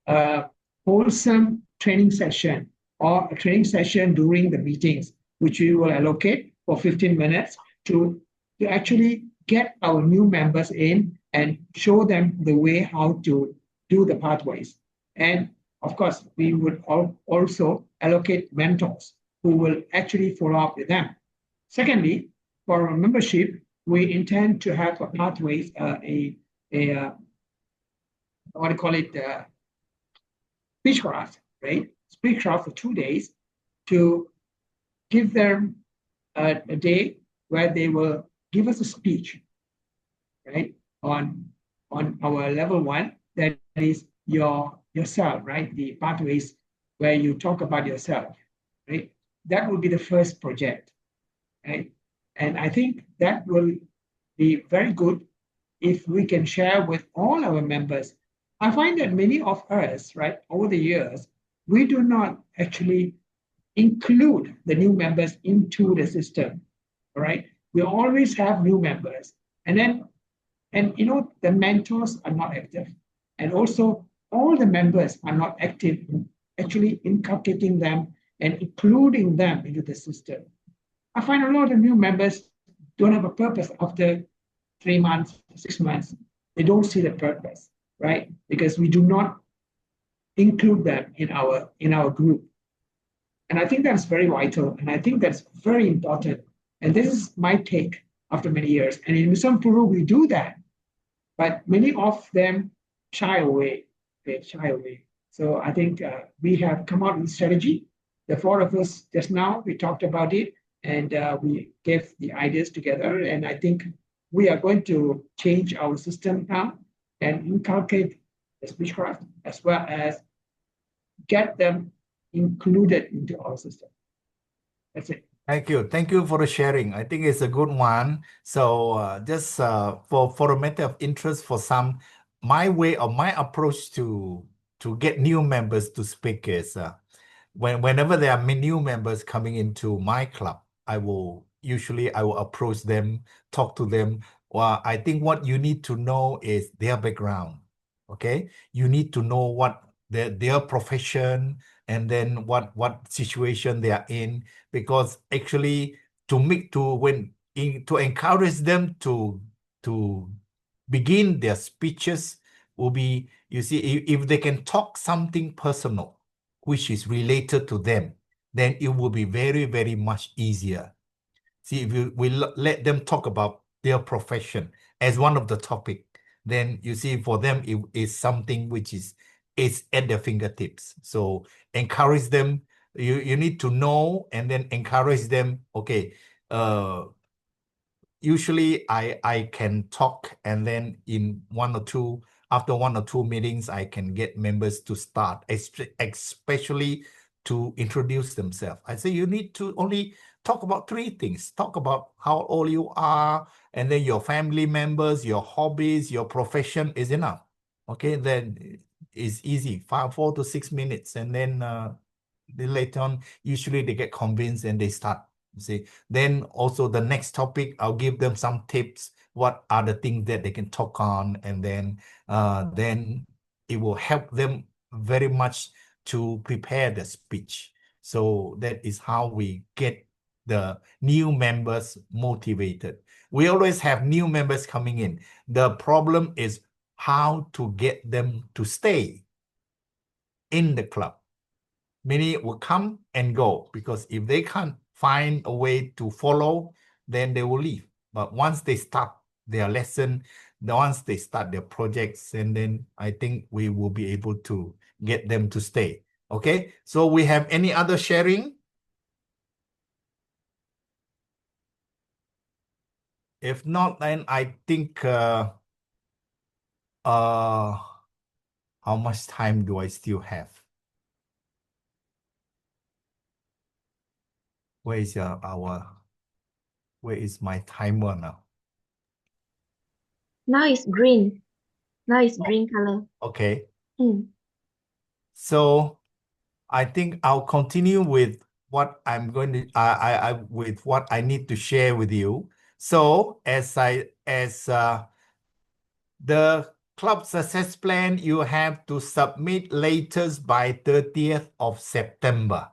a wholesome training session or a training session during the meetings, which we will allocate for 15 minutes to actually get our new members in and show them the way how to do the pathways. And of course, we would also allocate mentors who will actually follow up with them. Secondly, for our membership, we intend to have a pathways, what do you call it, speechcraft, right? Speechcraft for 2 days to give them a day where they will give us a speech, right? On our level 1, that is yourself, right? The pathways where you talk about yourself, right? That will be the first project, right? And I think that will be very good if we can share with all our members. I find that many of us, right, over the years, we do not actually include the new members into the system, right? We always have new members. And the mentors are not active. And also, all the members are not active in actually inculcating them and including them into the system. I find a lot of new members don't have a purpose after 3 months, 6 months. They don't see the purpose, right? Because we do not include them in our group. And I think that's very vital, and I think that's very important. And this is my take after many years. And in Misampuru, we do that, but many of them shy away. They shy away. So I think we have come out with a strategy. The 4 of us just now, we talked about it, and we gave the ideas together. And I think we are going to change our system now and inculcate the speechcraft as well as get them included into our system. That's it. Thank you. Thank you for the sharing. I think it's a good one. So just for a matter of interest for some, my way or my approach to get new members to speak is whenever there are new members coming into my club, I will approach them, talk to them. Well, I think what you need to know is their background. Okay, you need to know what their profession and then what situation they are in, because actually to encourage them to begin their speeches will be, you see, if they can talk something personal which is related to them, then it will be very, very much easier. See, if we let them talk about their profession as one of the topic, then you see, for them it is something which is at their fingertips. So encourage them. You need to know, and then encourage them. Okay, usually I can talk, and then after one or two meetings, I can get members to start, especially to introduce themselves. I say you need to only talk about 3 things. Talk about how old you are, and then your family members, your hobbies, your profession is enough. Okay, then it's easy, 4 to 6 minutes, and then later on, usually they get convinced and they start. See, then also the next topic, I'll give them some tips. What are the things that they can talk on, and then it will help them very much to prepare the speech. So that is how we get the new members motivated. We always have new members coming in. The problem is how to get them to stay in the club. Many will come and go, because if they can't find a way to follow, then they will leave. But once they start their lesson, once they start their projects, and then I think we will be able to get them to stay. Okay, so we have any other sharing? If not, then I think how much time do I still have? Where is where is my timer now? Now it's green. Now it's green color. Okay. Mm. So I think I'll continue with what I'm going to with what I need to share with you. So as the club success plan, you have to submit latest by 30th of September.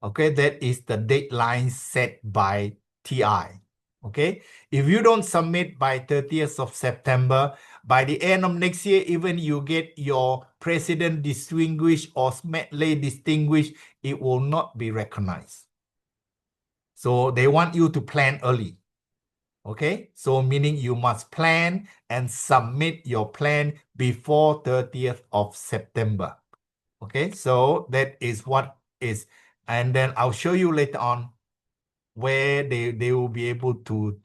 Okay, that is the deadline set by TI. Okay, if you don't submit by 30th of September, by the end of next year, even you get your president distinguished or SMETLE distinguished, it will not be recognized. So they want you to plan early. Okay, so meaning you must plan and submit your plan before 30th of September. Okay, so that is what is, and then I'll show you later on where they will be able to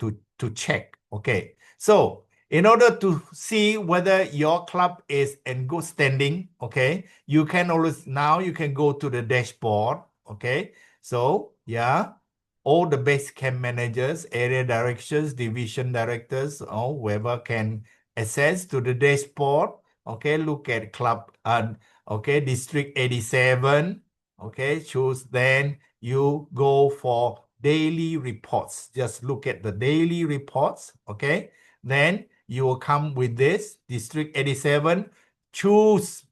check. Okay, so in order to see whether your club is in good standing, okay, you can always, now you can go to the dashboard. Okay, so yeah, all the base camp managers, area directors, division directors, or whoever can access to the dashboard. Okay, look at club and okay, district 87. Okay, choose, then you go for daily reports. Just look at the daily reports. Okay, then you will come with this district 87. Choose,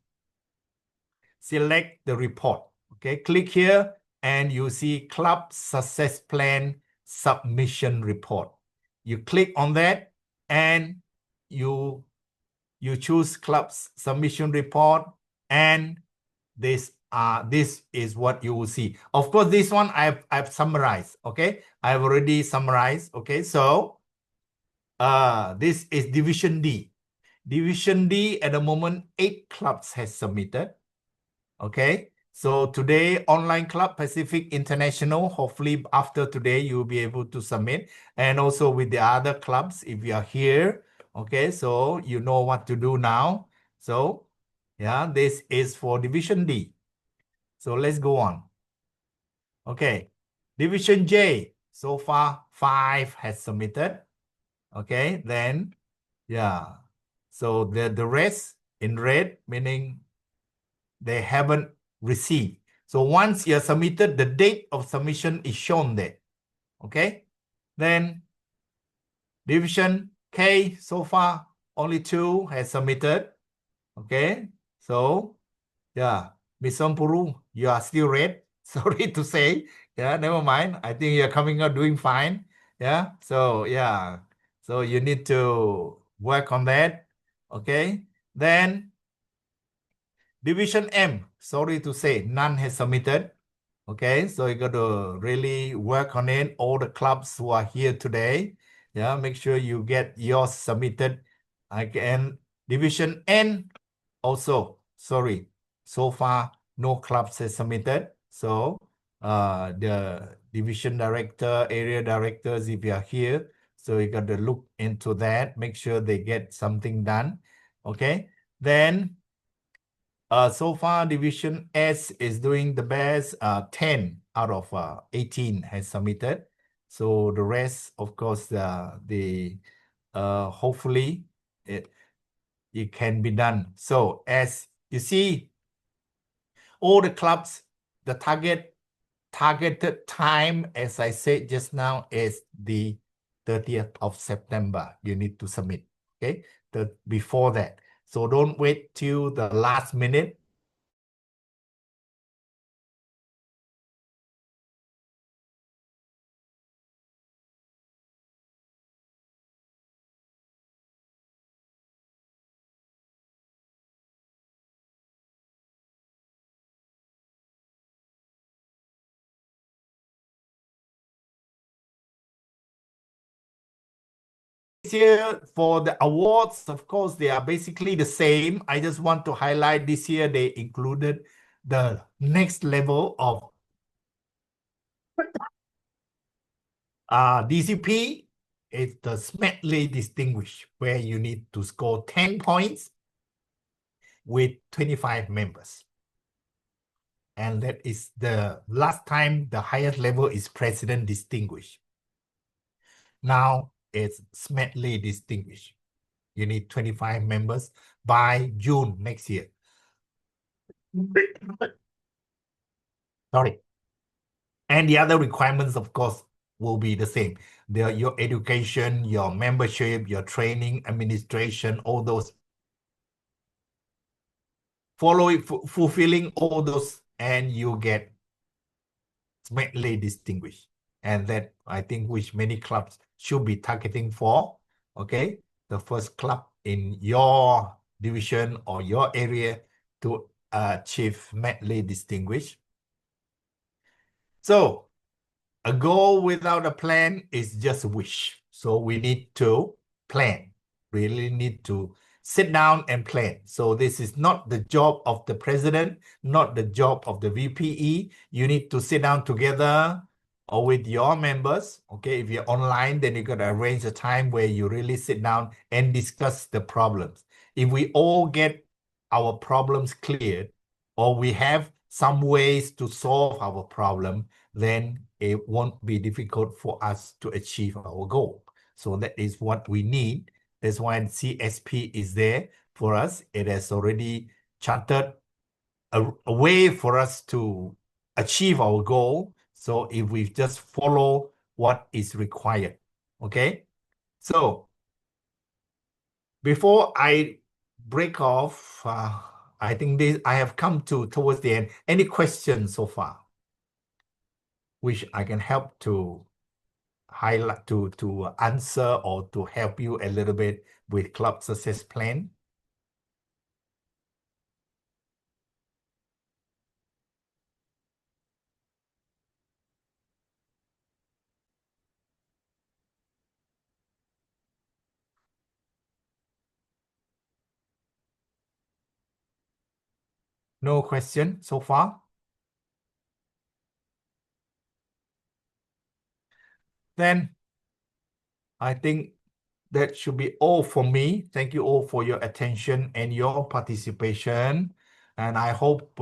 select the report. Okay, click here and you see club success plan submission report. You click on that and you choose club's submission report, and this is what you will see. Of course, this one I've summarized. Okay, I've already summarized. Okay, so this is division D. Division D, at the moment 8 clubs has submitted. Okay, so today online club Pacific International, hopefully after today you'll be able to submit, and also with the other clubs if you are here. Okay, so you know what to do now. So yeah, this is for division D. So let's go on. Okay, division J, so far 5 has submitted. Okay, then yeah, so the rest in red, meaning they haven't received. So once you submitted, the date of submission is shown there. Okay, then division K, so far only 2 has submitted. Okay, so yeah, Misompuru you are still red. Sorry to say. Yeah, never mind. I think you're coming out doing fine. Yeah. So yeah. So you need to work on that. Okay. Then Division M, sorry to say, none has submitted. Okay, so you got to really work on it. All the clubs who are here today, yeah, make sure you get yours submitted. Again, Division N, also, sorry, so far no clubs has submitted. So the division director, area directors, if you are here, so you got to look into that, make sure they get something done. Okay, then so far, Division S is doing the best. 10 out of 18 has submitted. So the rest, of course, hopefully it can be done. So as you see, all the clubs, the targeted time, as I said just now, is the 30th of September. You need to submit. Okay, before that. So don't wait till the last minute. Year for the awards, of course, they are basically the same. I just want to highlight this year they included the next level of DCP. It's the smartly distinguished, where you need to score 10 points with 25 members. And that is the last time the highest level is president distinguished. Now it's smartly distinguished. You need 25 members by June next year. Sorry. And the other requirements, of course, will be the same. Your education, your membership, your training, administration, all those. Fulfilling all those, and you get smartly distinguished. And that, I think, which many clubs should be targeting for. Okay, the first club in your division or your area to achieve smartly distinguished. So a goal without a plan is just a wish. So we need to plan. Really need to sit down and plan. So this is not the job of the president, not the job of the VPE. You need to sit down together or with your members. Okay, if you're online, then you got to arrange a time where you really sit down and discuss the problems. If we all get our problems cleared, or we have some ways to solve our problem, then it won't be difficult for us to achieve our goal. So that is what we need. That's why CSP is there for us. It has already charted a way for us to achieve our goal. So if we just follow what is required, okay? So before I break off, I think I have come towards the end. Any questions so far, which I can help to highlight, to answer, or to help you a little bit with club success plan? No question so far? Then I think that should be all for me. Thank you all for your attention and your participation. And I hope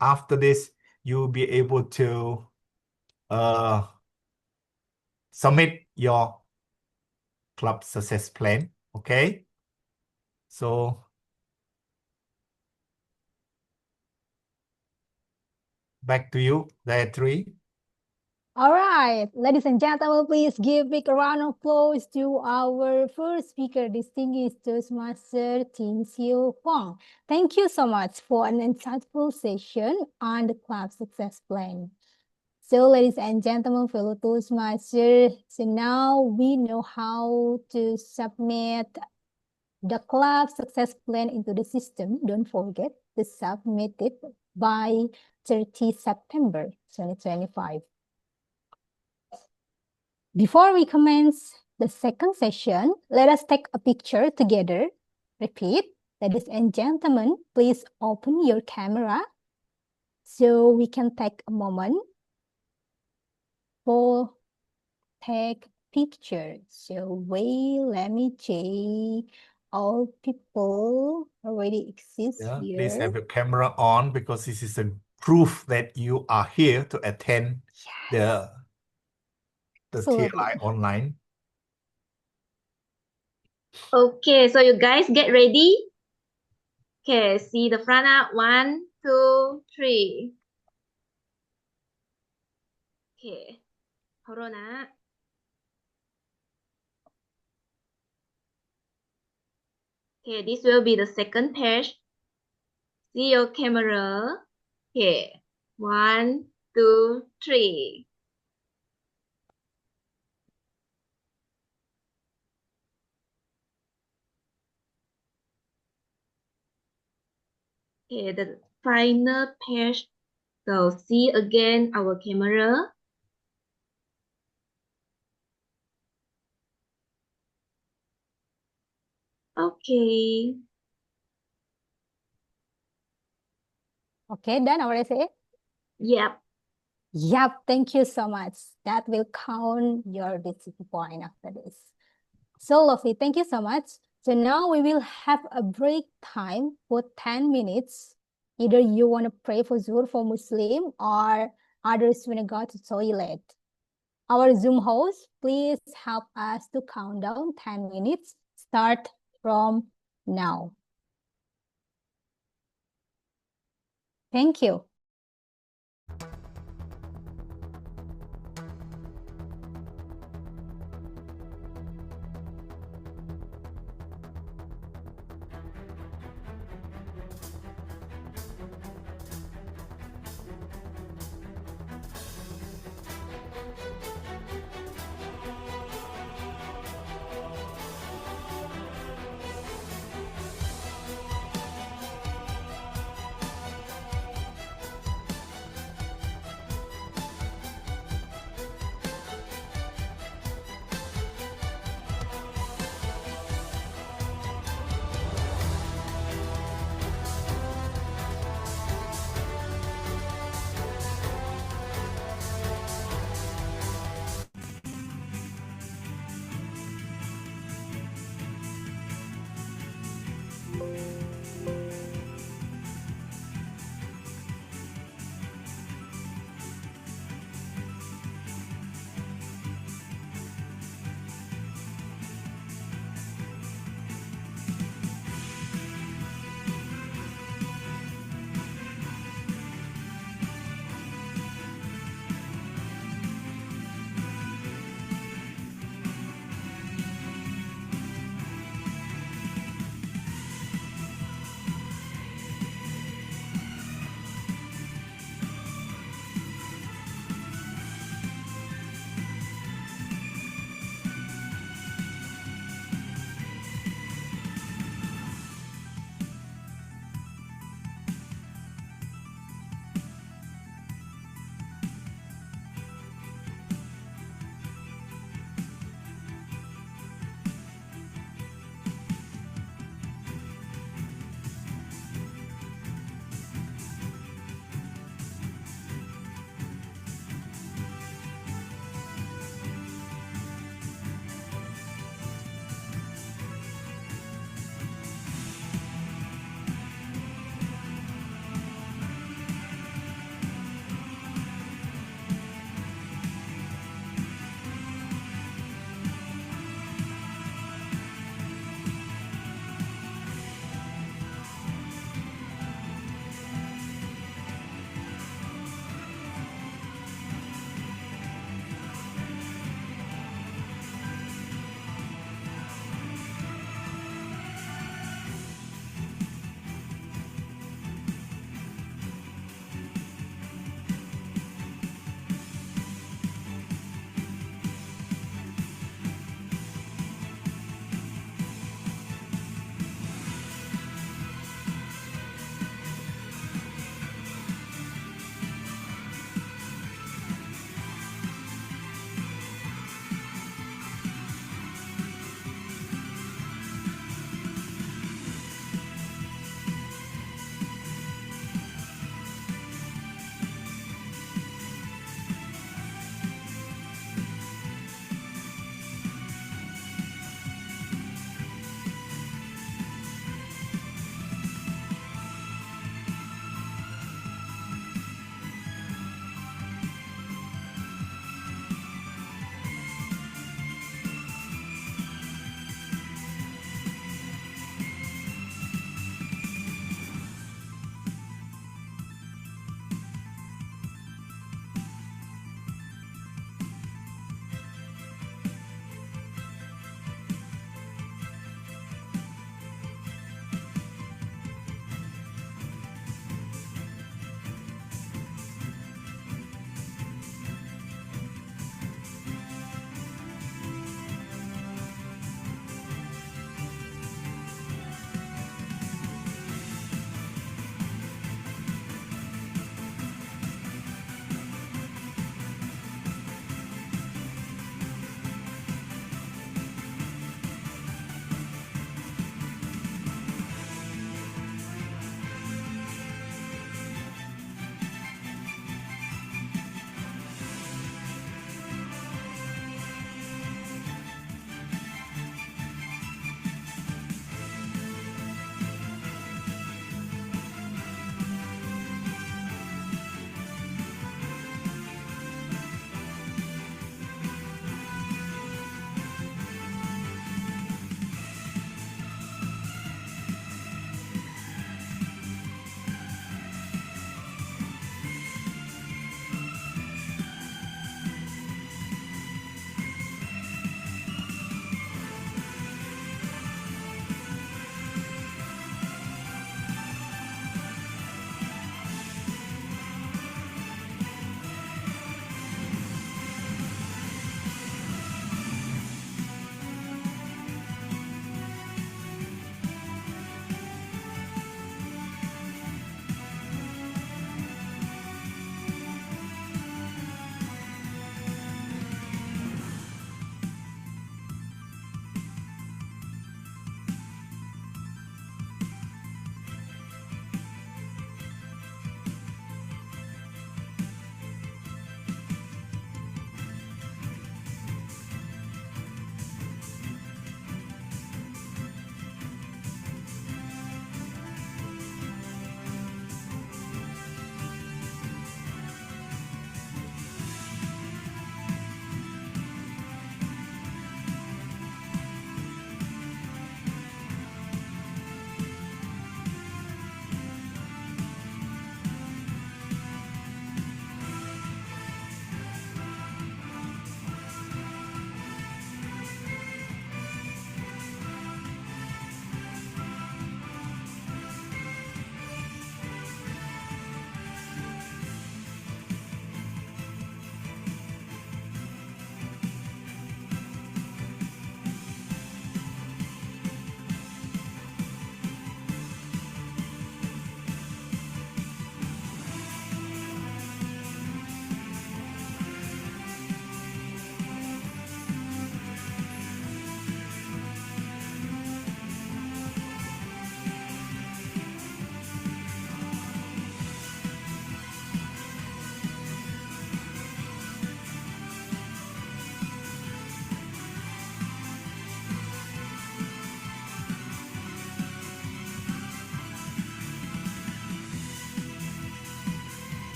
after this, you'll be able to submit your club success plan. Okay? So back to you, Gayatri. All right, ladies and gentlemen, please give big round of applause to our first speaker, distinguished Toastmaster Tin Siu Huang. Thank you so much for an insightful session on the club success plan. So, ladies and gentlemen, fellow Toastmasters, so now we know how to submit the club success plan into the system. Don't forget to submit it by 30 September 2025. Before we commence the second session, let us take a picture together. Repeat, ladies and gentlemen, please open your camera so we can take a moment for take picture. So wait, let me check. All people already exist Yeah, here. please have your camera on because this is a proof that you are here to attend the So lovely. TLI online. Okay, so you guys get ready? Okay, see the front up. 1, 2, 3. Okay, hold on. Okay, this will be the second page. See your camera. Okay, 1, 2, 3. Okay, the final page. So see again our camera. Okay. Okay, done already? Yep. Yep, thank you so much. That will count your DCP point after this. So lovely, thank you so much. So now we will have a break time for 10 minutes. Either you want to pray for Zuhr for Muslim or others want to go to toilet. Our Zoom host, please help us to count down 10 minutes. Start from now. Thank you.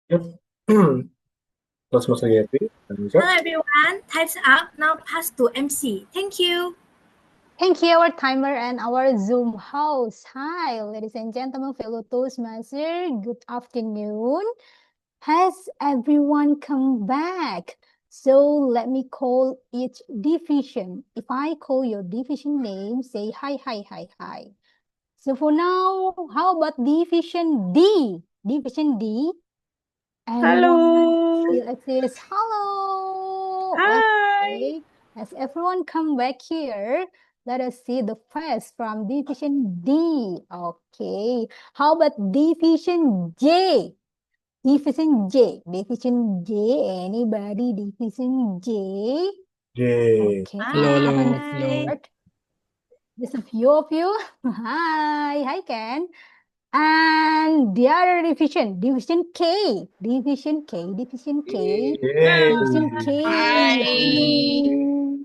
Yep. Toastmaster Yeti, Hello everyone, time's up. Now pass to MC. Thank you. Thank you, our timer and our Zoom host. Hi, ladies and gentlemen, fellow Toastmasters. Good afternoon. Has everyone come back? So let me call each division. If I call your division name, say hi, hi, hi, hi. So for now, how about division D? Division D. Hello. It says hello. Hi. Okay. Has everyone come back here? Let us see the face from division D. Okay. How about division J? Division J. Division J. Anybody? Division J. Yay. Okay. Hello, Open hello, hello. start. Just a few of you. Hi. Hi, Ken. And the other division, division K, division K, division K, Yay. division K. Hi.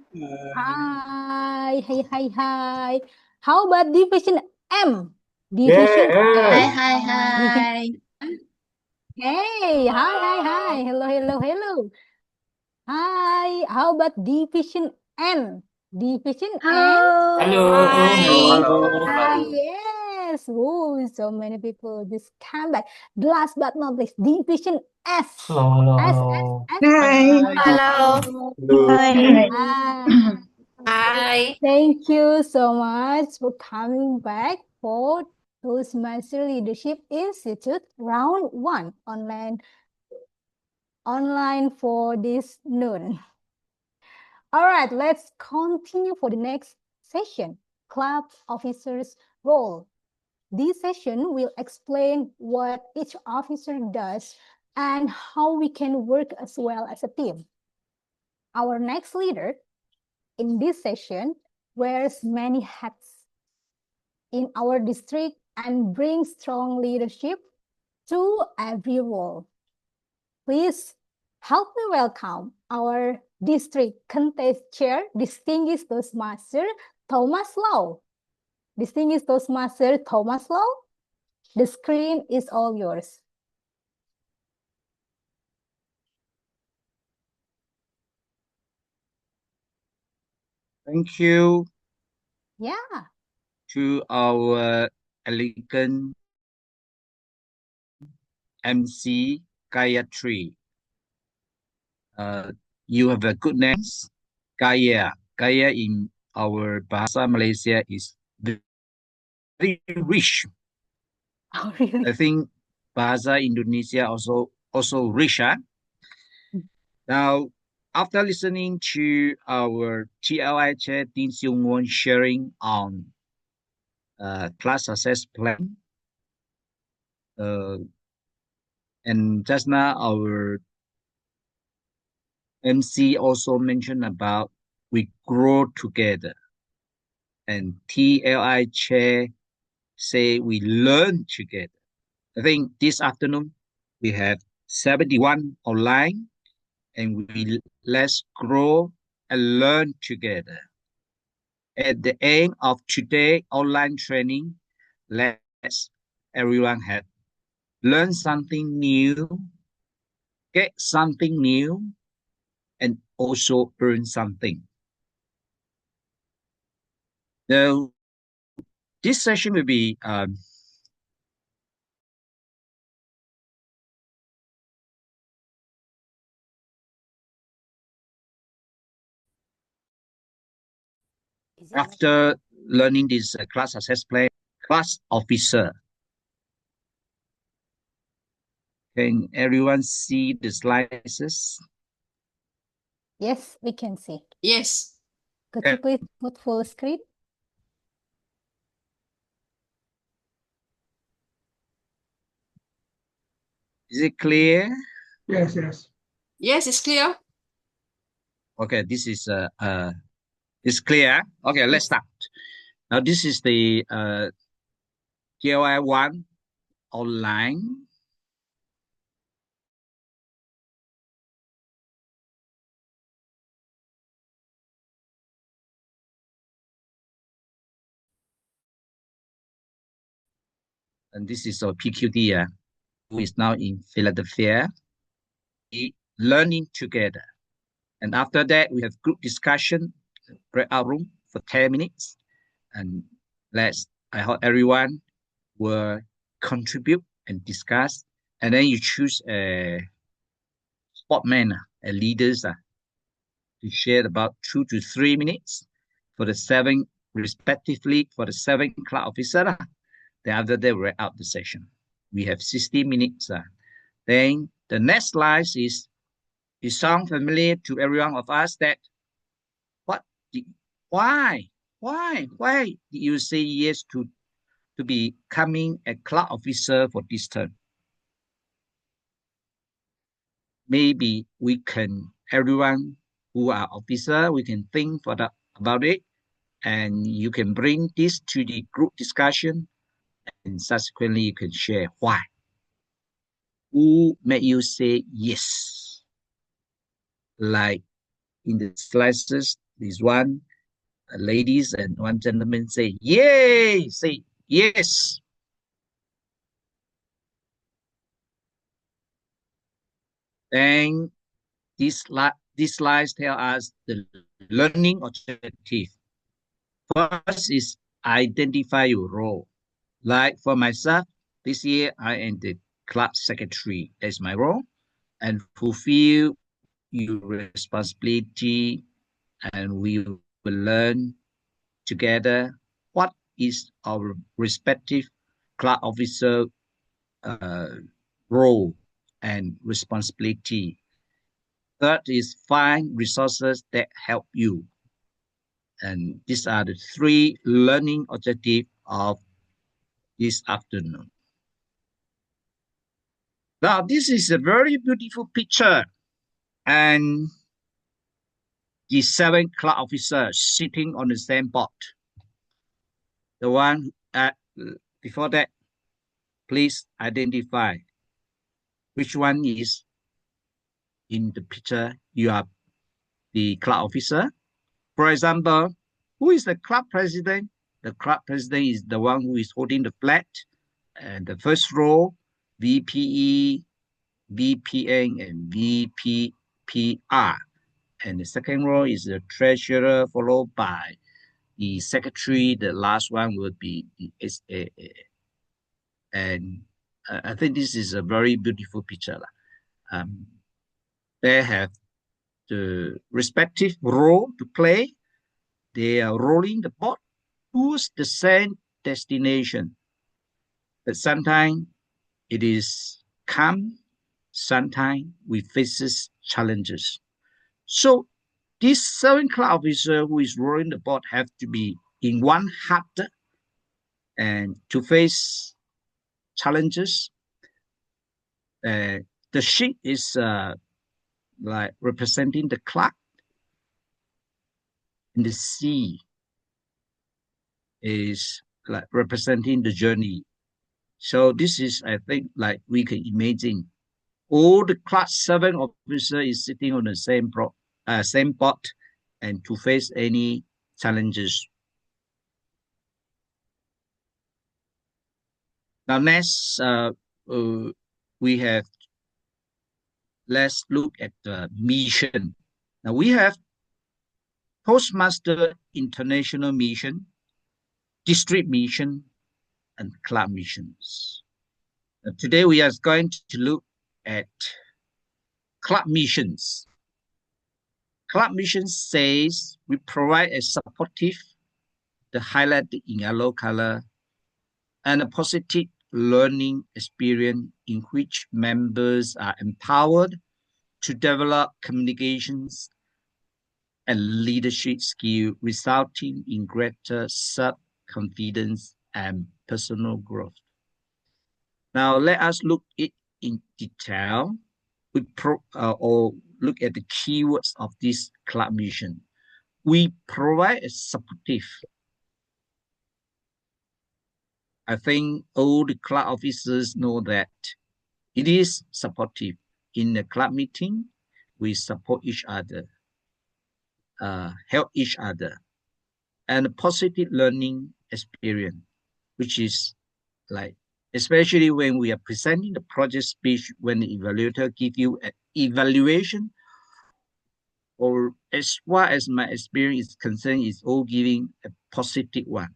Hello. Hi, hi, hi, hi. How about division M? Division Yeah. Hi, M. hi, Division hi. M. Hey, hi, hi, hi. Hello, hello, hello. Hi. How about division N? Division N. Hello, Hi. Hi, yes. Oh, so many people just come back. Last but not least, division S. hello, S, S, hello. S. Hi. Hello. Hello. Hi. Hi. Thank you so much for coming back for Toastmaster Leadership Institute Round 1 online for this noon. All right, let's continue for the next session, club officer's role. This session will explain what each officer does and how we can work as well as a team. Our next leader in this session wears many hats in our district and brings strong leadership to every role. Please help me welcome our district contest chair, Distinguished Toastmaster Thomas Lau. Distinguished Toastmaster Thomas Lau, the screen is all yours. Thank you Yeah. to our elegant MC Gayatri. You have a good name, Gaya. Gaya in our Bahasa Malaysia is very rich. Oh, really? I think Bahasa Indonesia also rich. Huh? Now, after listening to our TLI chair Tin Seung Won sharing on class success plan, and just now our MC also mentioned about we grow together, and TLI chair say we learn together. I think this afternoon we have 71 online, and let's grow and learn together. At the end of today online training, let's everyone have learn something new, get something new, and also earn something. Now, this session will be after learning this class success plan, class officer. Can everyone see the slides? Yes, we can see. Yes. Could you please put full screen? Is it clear? Yes, yes. Yes, it's clear. Okay, this is it's clear. Okay, let's start. Now this is the TLI 1 online. And this is our PQD. who is now in Philadelphia, learning together. And after that, we have group discussion, breakout room for 10 minutes. And I hope everyone will contribute and discuss. And then you choose a sportman, a leaders to share about 2 to 3 minutes for the 7, respectively, for the 7 club officer. Then after that, we're out the session. We have 60 minutes. Then the next slide is, it sounds familiar to every one of us that why did you say yes to becoming a club officer for this term? Maybe we can, everyone who are officer, we can think about it, and you can bring this to the group discussion, and subsequently you can share why. Who made you say yes? Like in the slides, this one ladies and one gentleman say yay, say yes. And these slides tell us the learning objective. First is identify your role. Like for myself, this year I am the club secretary as my role, and fulfill your responsibility, and we will learn together what is our respective club officer role and responsibility. Third is find resources that help you. And these are the 3 learning objectives of this afternoon. Now, this is a very beautiful picture. And the 7 club officers sitting on the same board. The one before that, please identify which one is in the picture. You are the club officer. For example, who is the club president? The club president is the one who is holding the flag. And the first row, VPE, VPN, and VPPR. And the second row is the treasurer, followed by the secretary. The last one would be the SAA. And I think this is a very beautiful picture. They have the respective role to play. They are rolling the boat towards the same destination. But sometimes it is calm, sometimes we faces challenges. So this 7 club officer who is rolling the boat have to be in one heart and to face challenges. The ship is like representing the club, and the sea is like representing the journey. So this is, I think, like we can imagine all the class 7 officer is sitting on the same boat and to face any challenges. Now next, let's look at the mission. Now we have Toastmaster International Mission, District Mission, and Club Missions. Today we are going to look at Club Missions. Club Missions says we provide a supportive, the highlighted in yellow color, and a positive learning experience in which members are empowered to develop communications and leadership skills, resulting in greater self-confidence and personal growth. Now, let us look at it in detail. Or look at the keywords of this club mission. We provide a supportive. I think all the club officers know that it is supportive. In the club meeting, we support each other, help each other, and a positive learning experience, which is like especially when we are presenting the project speech, when the evaluator give you an evaluation, or as far as my experience is concerned, is all giving a positive one,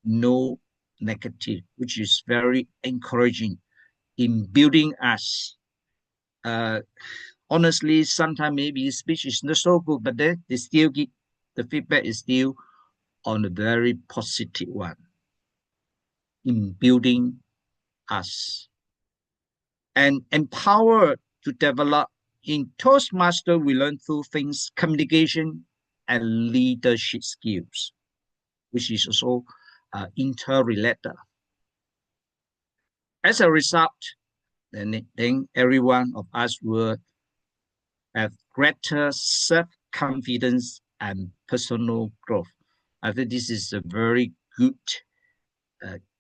no negative, which is very encouraging in building us. Honestly, sometimes maybe speech is not so good, but then they still give the feedback is still on a very positive one in building us and empower to develop. In Toastmaster, we learn two things: communication and leadership skills, which is also interrelated. As a result, then every one of us will have greater self-confidence and personal growth. I think this is a very good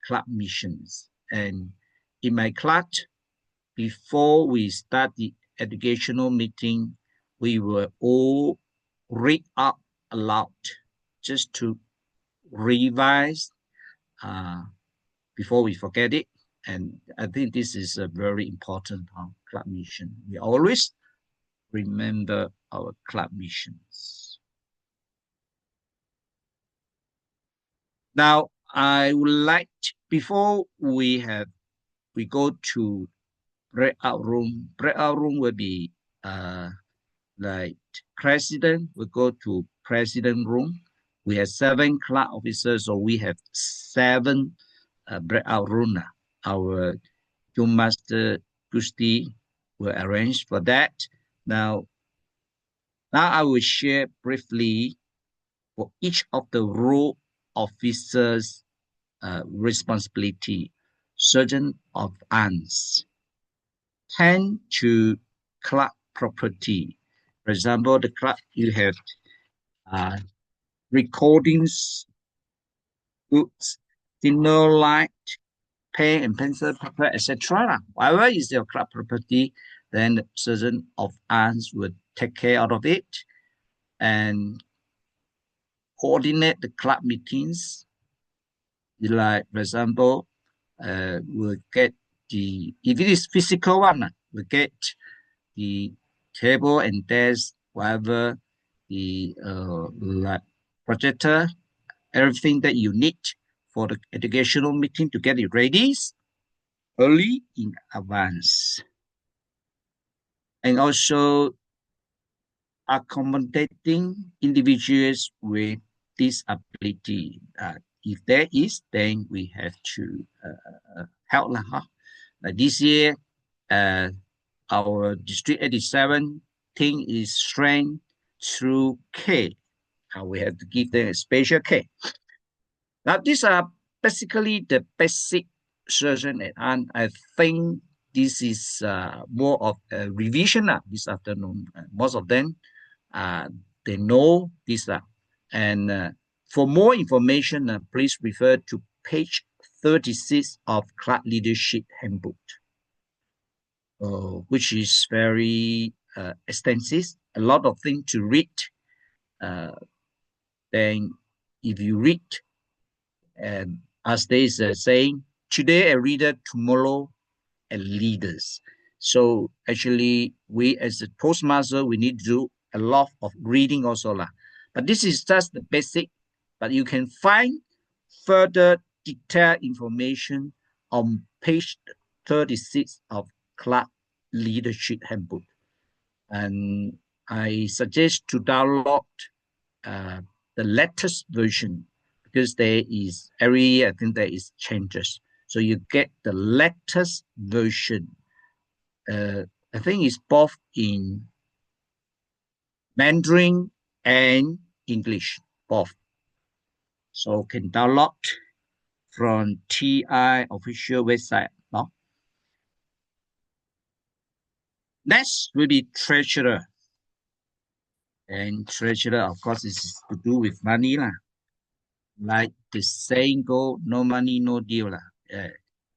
club missions. And in my club, before we start the educational meeting, we will all read out aloud just to revise before we forget it. And I think this is a very important club mission. We always remember our club missions. Now, I would like to, before we go to breakout room. Breakout room will be like president will go to president room. We have 7 club officers, so we have 7 breakout room. Our Master Gusti will arrange for that. Now I will share briefly for each of the role officers' responsibility. Sergeant of arms tend to club property. For example, the club you have recordings, books, thinner light, pen and pencil, paper, etc. Whatever is your club property, then the sergeant of arms will take care of it and coordinate the club meetings. Like, for example, we'll get if it is physical one, we'll get the table and desk, whatever, the like projector, everything that you need for the educational meeting to get it ready early in advance. And also accommodating individuals with disability. If there is, then we have to help. Like this year, our District 87 team is trained through K. We have to give them a special care. Now, these are basically the basic session, and I think this is more of a revision this afternoon. Most of them, they know this. And for more information, please refer to page 36 of Club Leadership Handbook, which is very extensive, a lot of things to read. Then if you read, and as they are saying, today a reader, tomorrow a leaders. So actually, we as a Toastmaster, we need to do a lot of reading also. But this is just the basic, but you can find further detailed information on page 36 of Club Leadership Handbook. And I suggest to download the latest version, because there is every year I think there is changes, so you get the latest version. I think it's both in Mandarin and English, both. So can download from TI official website. No? Next will be treasurer. And treasurer, of course, is to do with money. Like the saying go, no money, no deal.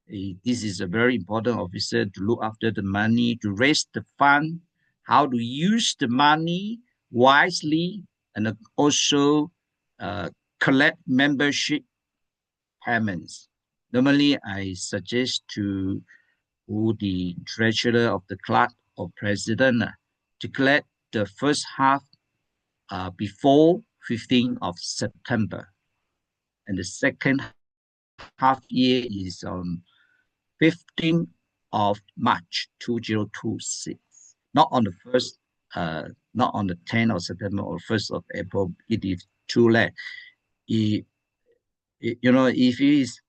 This is a very important officer to look after the money, to raise the fund, how to use the money wisely, and also collect membership payments. Normally, I suggest to who the treasurer of the club or president to collect the first half before 15th of September. And the second half year is on 15th of March 2026. Not on the first, not on the 10th of September or 1st of April. It is too late. If it is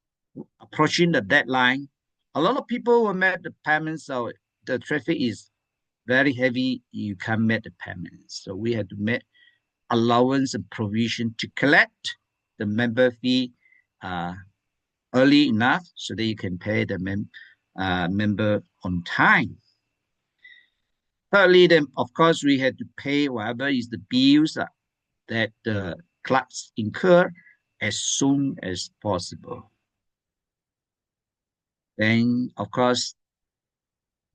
approaching the deadline, a lot of people will make the payments, so the traffic is very heavy, you can't make the payments. So we had to make allowance and provision to collect the member fee early enough so that you can pay the member on time. Thirdly, then of course we had to pay whatever is the bills that the clubs incur as soon as possible. Then of course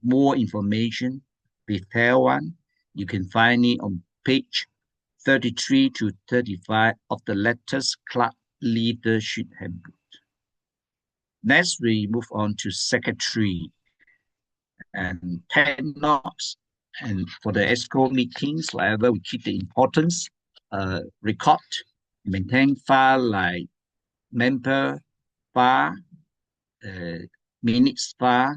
more information, detailed one, you can find it on page 33 to 35 of the latest club leadership handbook. Next, we move on to secretary and take notes. And for the ESCO meetings, wherever we keep the importance, record, maintain file like member file, minutes file,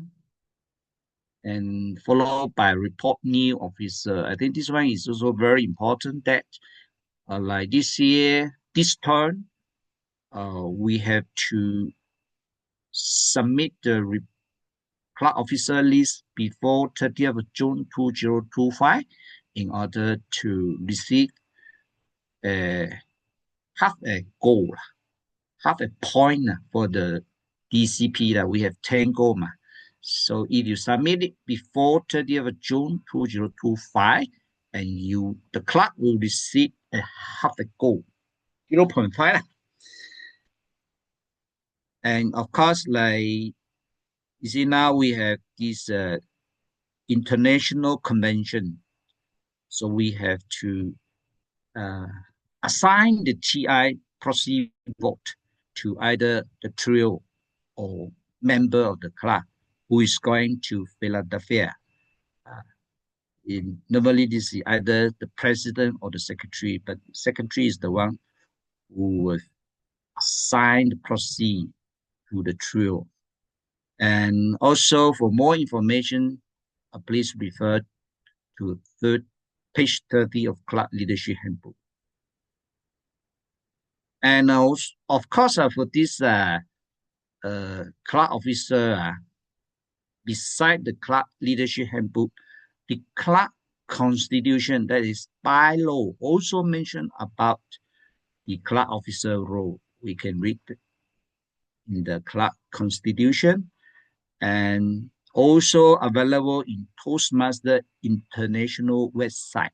and followed by report new officer. I think this one is also very important that like this year, this turn, we have to submit the club officer list before 30th of June 2025 in order to receive half a goal, half a point for the DCP that we have 10 goal. So if you submit it before 30th of June 2025, and the club will receive a half a goal, 0.5. And of course, like you see now we have this international convention. So we have to assign the TI proxy vote to either the trio or member of the club who is going to Philadelphia. Normally, this is either the president or the secretary, but the secretary is the one who will assign the proxy to the trio. And also, for more information, please refer to page 30 of Club Leadership Handbook. And also, of course, for this club officer, beside the Club Leadership Handbook, the club constitution, that is by law, also mentioned about the club officer role. We can read in the club constitution, and also available in Toastmasters International website.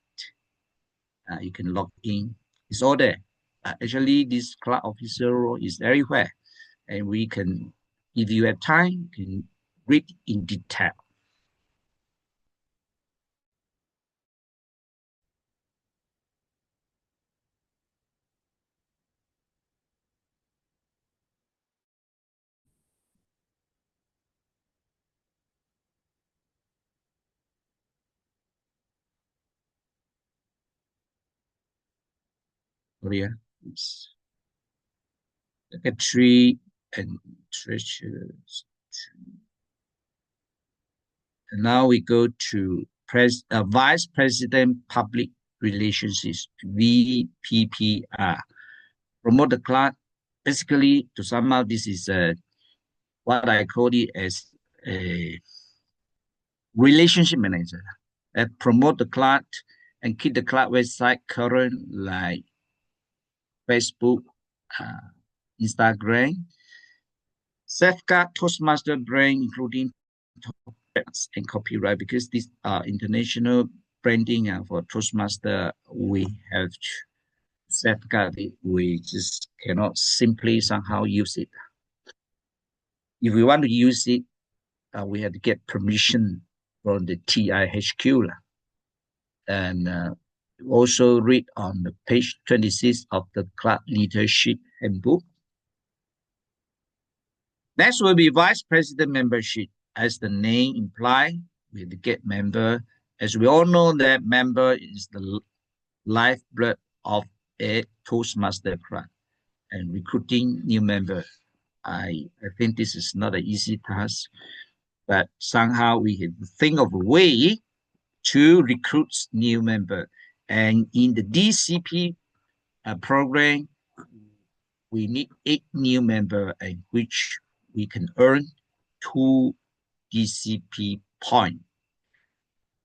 You can log in. It's all there. Actually, this club officer role is everywhere, and we can, if you have time, can read in detail. Korea, secretary and treasurer. And now we go to Vice President Public Relationships, VPPR. Promote the club. Basically, to sum up, this is what I call it as a relationship manager. Promote the club and keep the club website current, like Facebook, Instagram. Safeguard Toastmaster brand, including and copyright, because these are international branding for Toastmaster. We have to safeguard it. We just cannot simply somehow use it. If we want to use it, we have to get permission from the TIHQ. And also read on the page 26 of the Club Leadership Handbook. Next will be Vice President membership. As the name implies, we get member. As we all know, that member is the lifeblood of a Toastmaster club, and recruiting new member. I think this is not an easy task, but somehow we have to think of a way to recruit new member. And in the DCP program, we need 8 new member, in which we can earn 2 DCP point,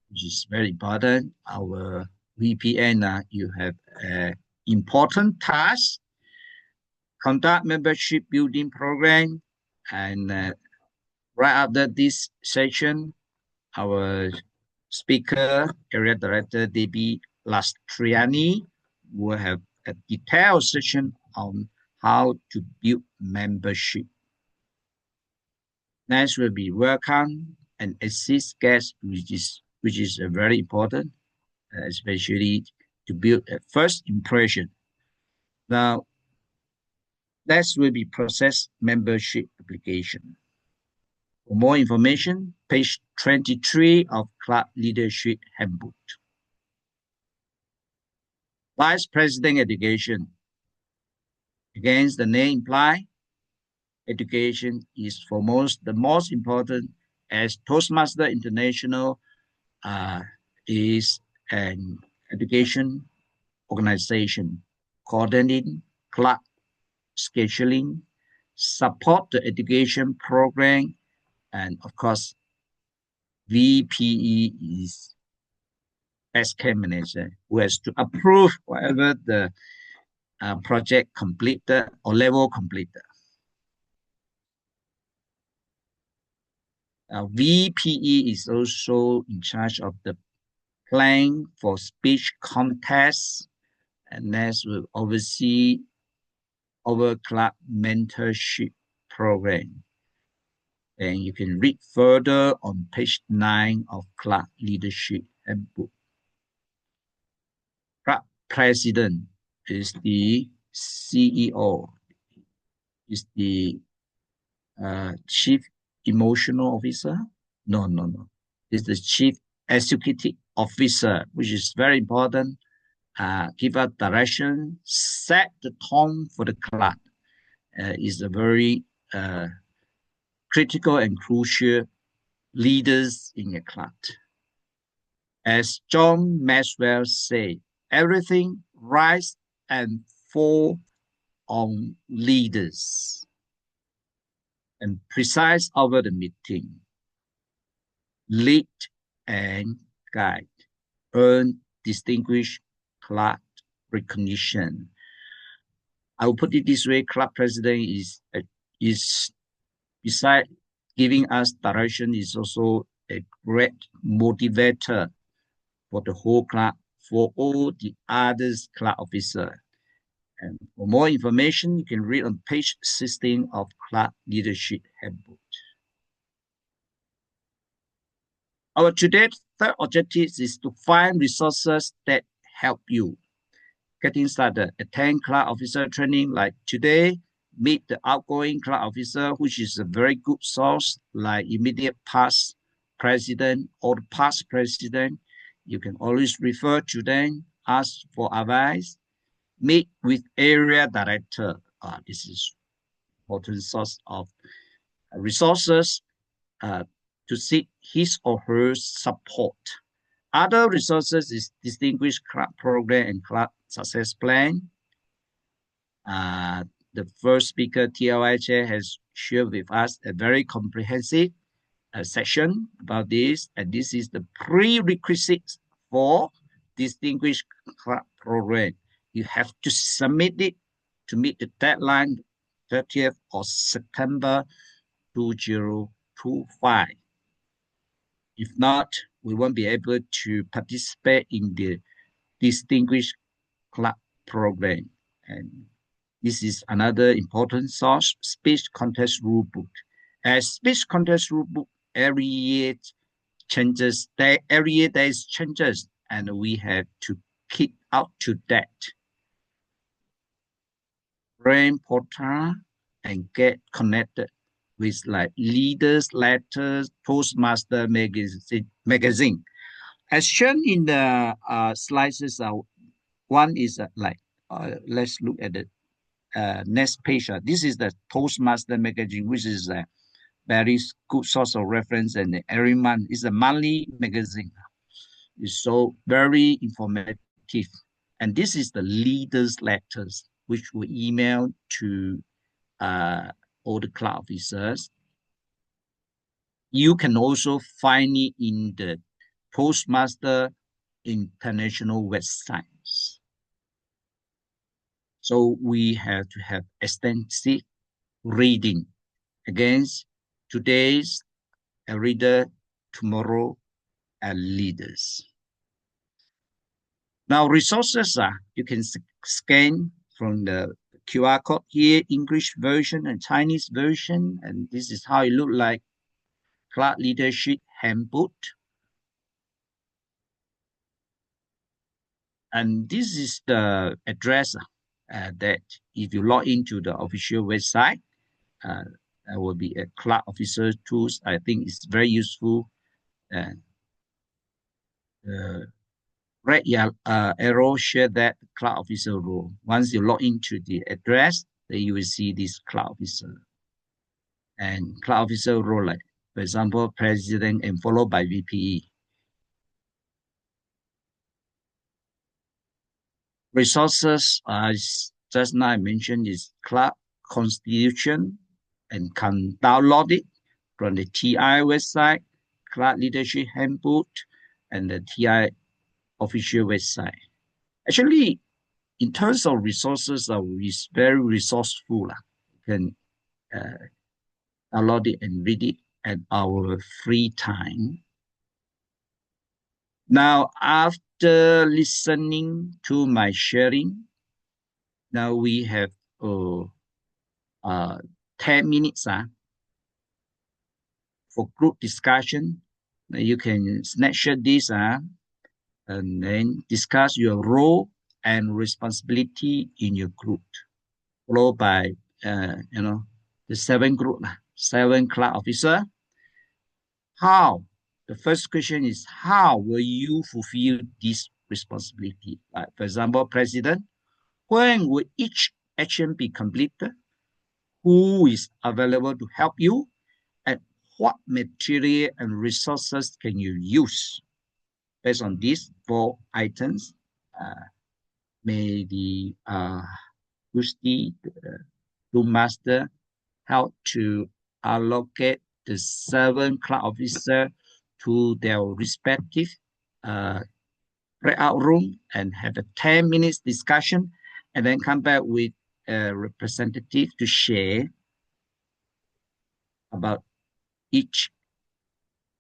which is very important. Our VPN, you have an important task, conduct membership building program, and right after this session, our speaker, area director Debbie Lastriani, will have a detailed session on how to build membership. Next will be welcome and assist guests, which is very important, especially to build a first impression. Now, next will be process membership application. For more information, page 23 of Club Leadership Handbook. Vice President Education. Again, the name implies, education is the most important, as Toastmaster International is an education organization coordinating club scheduling, support the education program, and of course, VPE is SK manager who has to approve whatever the project completed or level completed. VPE is also in charge of the plan for speech contests, and next will oversee our club mentorship program. And you can read further on page 9 of Club Leadership Handbook. Club President is the CEO, is the Chief Emotional Officer. No. It's the Chief Executive Officer, which is very important. Give us direction, set the tone for the club. Is a very critical and crucial leaders in a club. As John Maxwell said, everything rise and fall on leaders. And precise over the meeting. Lead and guide. Earn distinguished club recognition. I will put it this way: club president is besides giving us direction, is also a great motivator for the whole club, for all the others club officers. And for more information, you can read on page 16 of Club Leadership Handbook. Our today's third objective is to find resources that help you. Getting started, attend club officer training like today, meet the outgoing club officer, which is a very good source, like immediate past president or the past president. You can always refer to them, ask for advice. Meet with area director. This is important source of resources to seek his or her support. Other resources is distinguished club program and club success plan. The first speaker, TLI Chair, has shared with us a very comprehensive section about this, and this is the prerequisites for distinguished club program. You have to submit it to meet the deadline, 30th of September 2025. If not, we won't be able to participate in the distinguished club program. And this is another important source, speech contest rulebook. As speech contest rulebook every year changes, every year there is changes, and we have to keep up to date. Brain portal and get connected with like leaders letters, Toastmaster magazine. As shown in the slides, one is let's look at the next page. This is the Toastmaster magazine, which is a very good source of reference, and every month is a monthly magazine. It's so very informative. And this is the leaders letters, which were emailed to all the club officers. You can also find it in the Toastmaster International websites. So we have to have extensive reading. Against today's a reader, tomorrow a leaders. Now resources you can scan from the QR code here, English version and Chinese version, and this is how it look like. Club Leadership Handbook. And this is the address that if you log into the official website, there will be a club officer tools. I think it's very useful. Red arrow share that club officer role. Once you log into the address, then you will see this club officer. And club officer role, like for example, president and followed by VPE. Resources, just now I mentioned, is club constitution, and can download it from the TI website, Club Leadership Handbook, and the TI official website. Actually, in terms of resources, is very resourceful. You can download it and read it at our free time. Now, after listening to my sharing, now we have 10 minutes for group discussion. You can snapshot this and then discuss your role and responsibility in your group, followed by the 7 club officer. How? The first question is, how will you fulfill this responsibility? For example, president, when will each action be completed? Who is available to help you? And what material and resources can you use? Based on these 4 items, may the Gusti, the master, help to allocate the 7 club officers to their respective breakout room and have a 10 minutes discussion, and then come back with a representative to share about each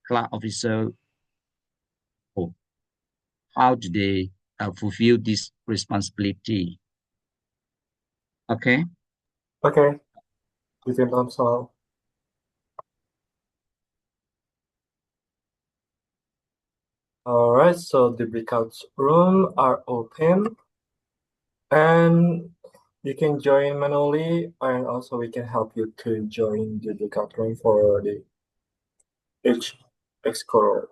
club officer. How do they fulfill this responsibility? Okay. Okay. You can answer. All right, so the breakout room are open, and you can join manually, and also we can help you to join the breakout room for the each exco.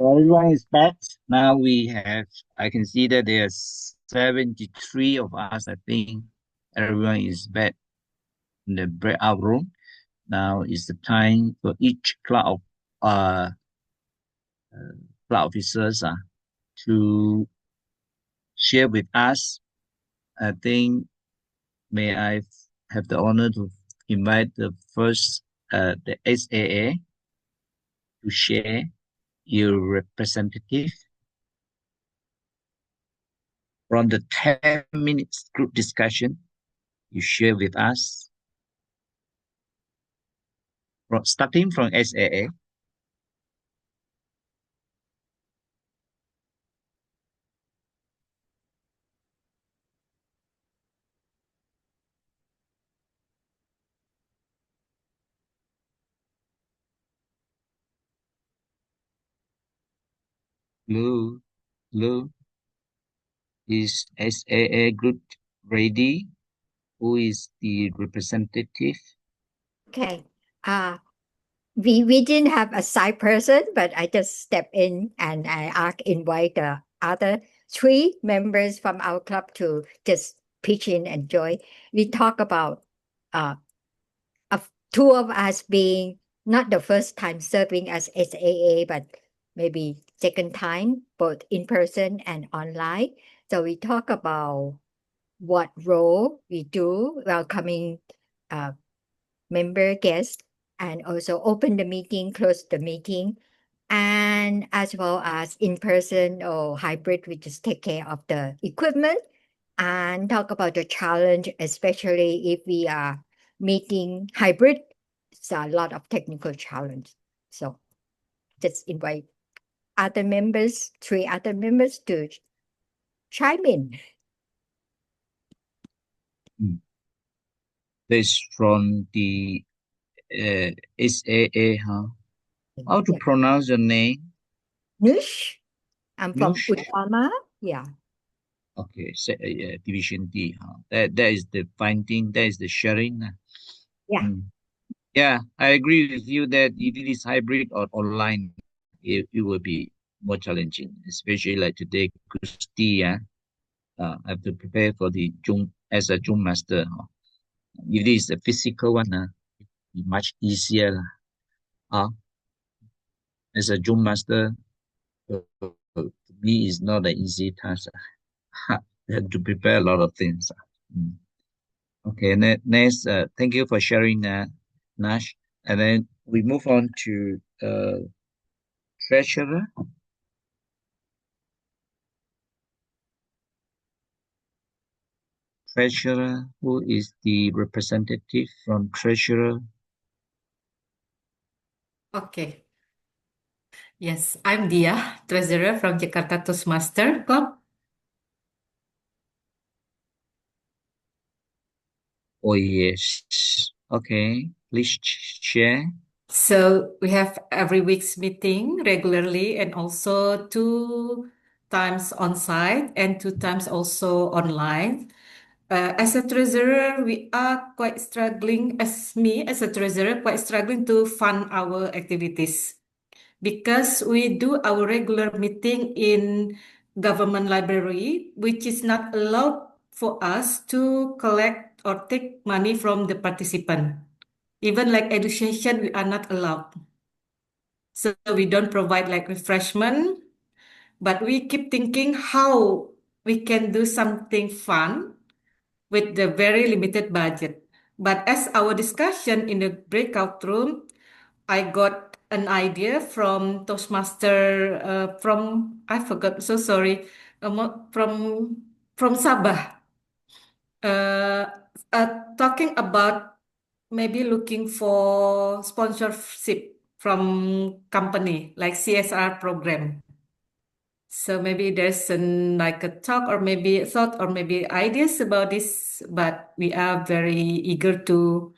So everyone is back. Now I can see that there's 73 of us. I think everyone is back in the breakout room. Now is the time for each cloud officers to share with us. I think may I have the honor to invite the first the SAA to share your representative from the 10 minutes group discussion you share with us starting from SAA. Lou, is SAA group ready? Who is the representative? Okay. We didn't have a side person, but I just step in and I invite the other 3 members from our club to just pitch in and join. We talk about of 2 of us being not the first time serving as SAA, but maybe second time, both in person and online. So we talk about what role we do welcoming member guests, and also open the meeting, close the meeting, and as well as in person or hybrid, we just take care of the equipment and talk about the challenge, especially if we are meeting hybrid. It's a lot of technical challenge. So just invite other members, 3 other members to chime in. This from the SAA, huh? How to pronounce your name? Nush. I'm from Nush? Utama. Yeah. Okay, so, Division D, huh? That is the finding, that is the sharing. Yeah. Yeah, I agree with you that if it is hybrid or online, it will be more challenging, especially like today, Christy, I have to prepare for the Zoom as a Zoom master. If it is a physical one, be much easier. As a Zoom master, to me is not an easy task. You have to prepare a lot of things. Okay, next, thank you for sharing that, Nash. And then we move on to treasurer. Treasurer, who is the representative from treasurer? Okay. Yes, I'm Dia, treasurer from Jakarta Toastmaster Club. Oh, yes. Okay, please share. So we have every week's meeting regularly and also 2 times on site and 2 times also online. As a treasurer, we are quite struggling, as a treasurer, quite struggling to fund our activities because we do our regular meeting in government library, which is not allowed for us to collect or take money from the participant. Even like education, we are not allowed. So we don't provide like refreshment, but we keep thinking how we can do something fun with the very limited budget. But as our discussion in the breakout room, I got an idea from Toastmaster from I forgot, so sorry, from Sabah. Talking about maybe looking for sponsorship from company like CSR program. So maybe there's like a talk or maybe a thought or maybe ideas about this, but we are very eager to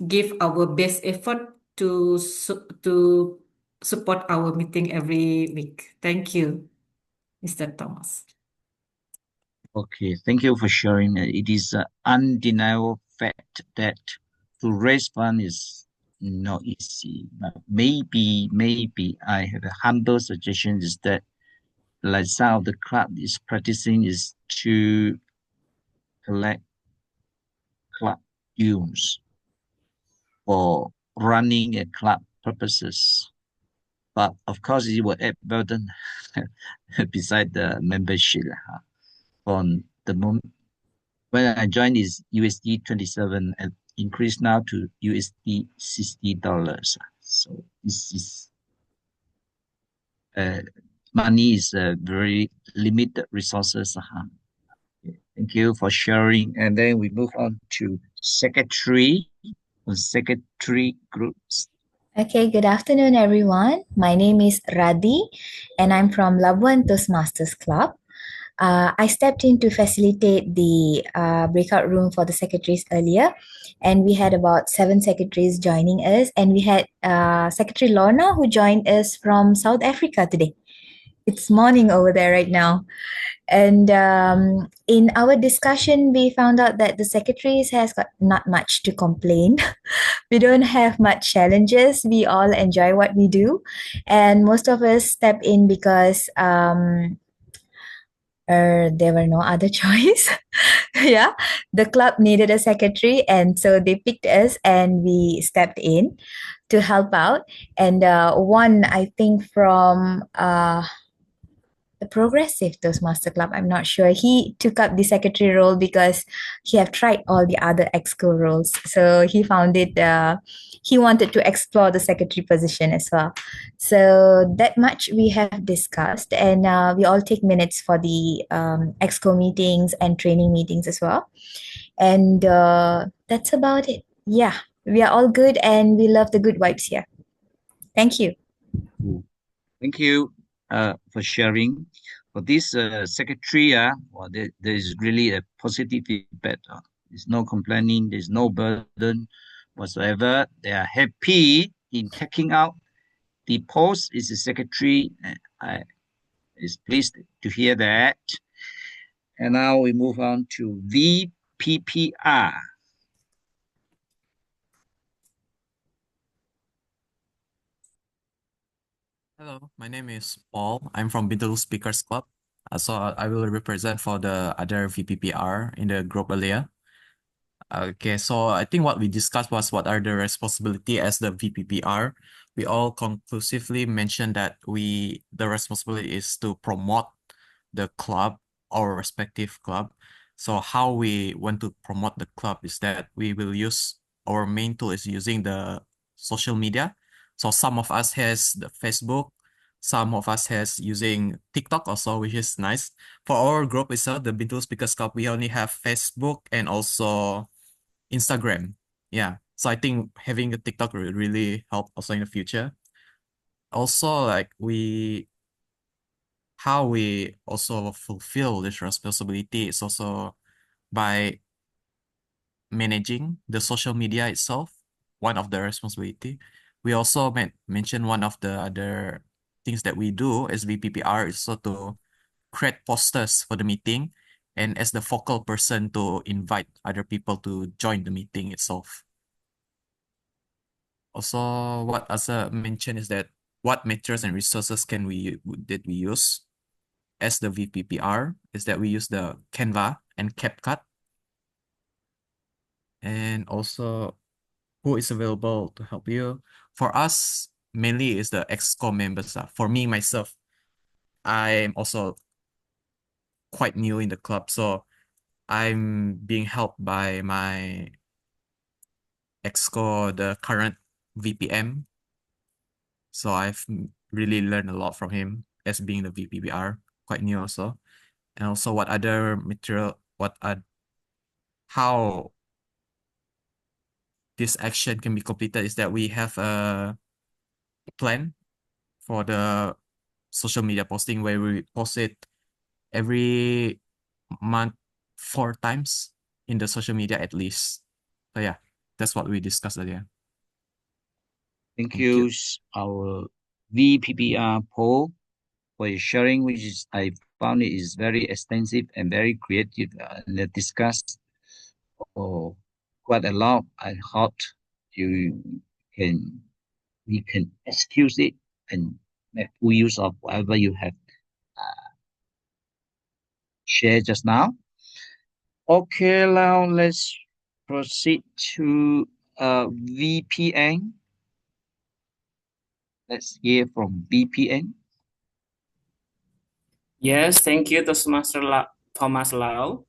give our best effort to support our meeting every week. Thank you, Mr. Thomas. Okay, thank you for sharing. It is an undeniable fact that to raise fund is not easy. But maybe I have a humble suggestion is that like some of the club is practicing is to collect club dues for running a club purposes. But of course, it will add burden beside the membership. On the moment when I joined is USD 27 and increased now to USD $60. So this is money is very limited resources. Thank you for sharing. And then we move on to secretary groups. Okay, good afternoon, everyone. My name is Radhi, and I'm from Labuan Toastmasters Club. I stepped in to facilitate the breakout room for the secretaries earlier, and we had about 7 secretaries joining us, and we had Secretary Lorna who joined us from South Africa today. It's morning over there right now. And in our discussion, we found out that the secretaries has got not much to complain. We don't have much challenges. We all enjoy what we do, and most of us step in because there were no other choice. Yeah, the club needed a secretary, and so they picked us, and we stepped in to help out. And one, I think, from the Progressive Toastmaster Club, I'm not sure. He took up the secretary role because he have tried all the other exco roles. So he found it, he wanted to explore the secretary position as well. So that much we have discussed, and we all take minutes for the exco meetings and training meetings as well. And that's about it. Yeah, we are all good and we love the good vibes here. Thank you. Thank you for sharing. For this secretary, well, there is really a positive feedback. There's no complaining, there's no burden whatsoever. They are happy in taking out the post as a secretary. I is pleased to hear that. And now we move on to VPPR. Hello, my name is Paul. I'm from Bintulu Speakers Club. So I will represent for the other VPPR in the group earlier. Okay, so I think what we discussed was what are the responsibility as the VPPR. We all conclusively mentioned that the responsibility is to promote the club, our respective club. So how we want to promote the club is that we will use our main tool is using the social media. So some of us has the Facebook, some of us has using TikTok also, which is nice. For our group itself, the Bintulu Speakers Club, we only have Facebook and also Instagram. Yeah. So I think having a TikTok will really help also in the future. Also, like how we also fulfill this responsibility is also by managing the social media itself, one of the responsibility. We also mention one of the other things that we do as VPPR is also to create posters for the meeting and as the focal person to invite other people to join the meeting itself. Also, what Asa mentioned is that what materials and resources did we use as the VPPR is that we use the Canva and CapCut, and also who is available to help you. For us, mainly is the ExCo members. For me, myself, I'm also quite new in the club, so I'm being helped by my ExCo, the current VPM. So I've really learned a lot from him as being the VPBR, quite new also. And also what other material, how this action can be completed is that we have a plan for the social media posting where we post it every month 4 times in the social media at least. So yeah, that's what we discussed earlier. Thank you, our VPPR poll for your sharing, which is I found it is very extensive and very creative and discussed quite a lot. I hope you we can excuse it and make full use of whatever you have shared just now. Okay, now let's proceed to VPN. Let's hear from VPN. Yes, thank you, Thomas Lau.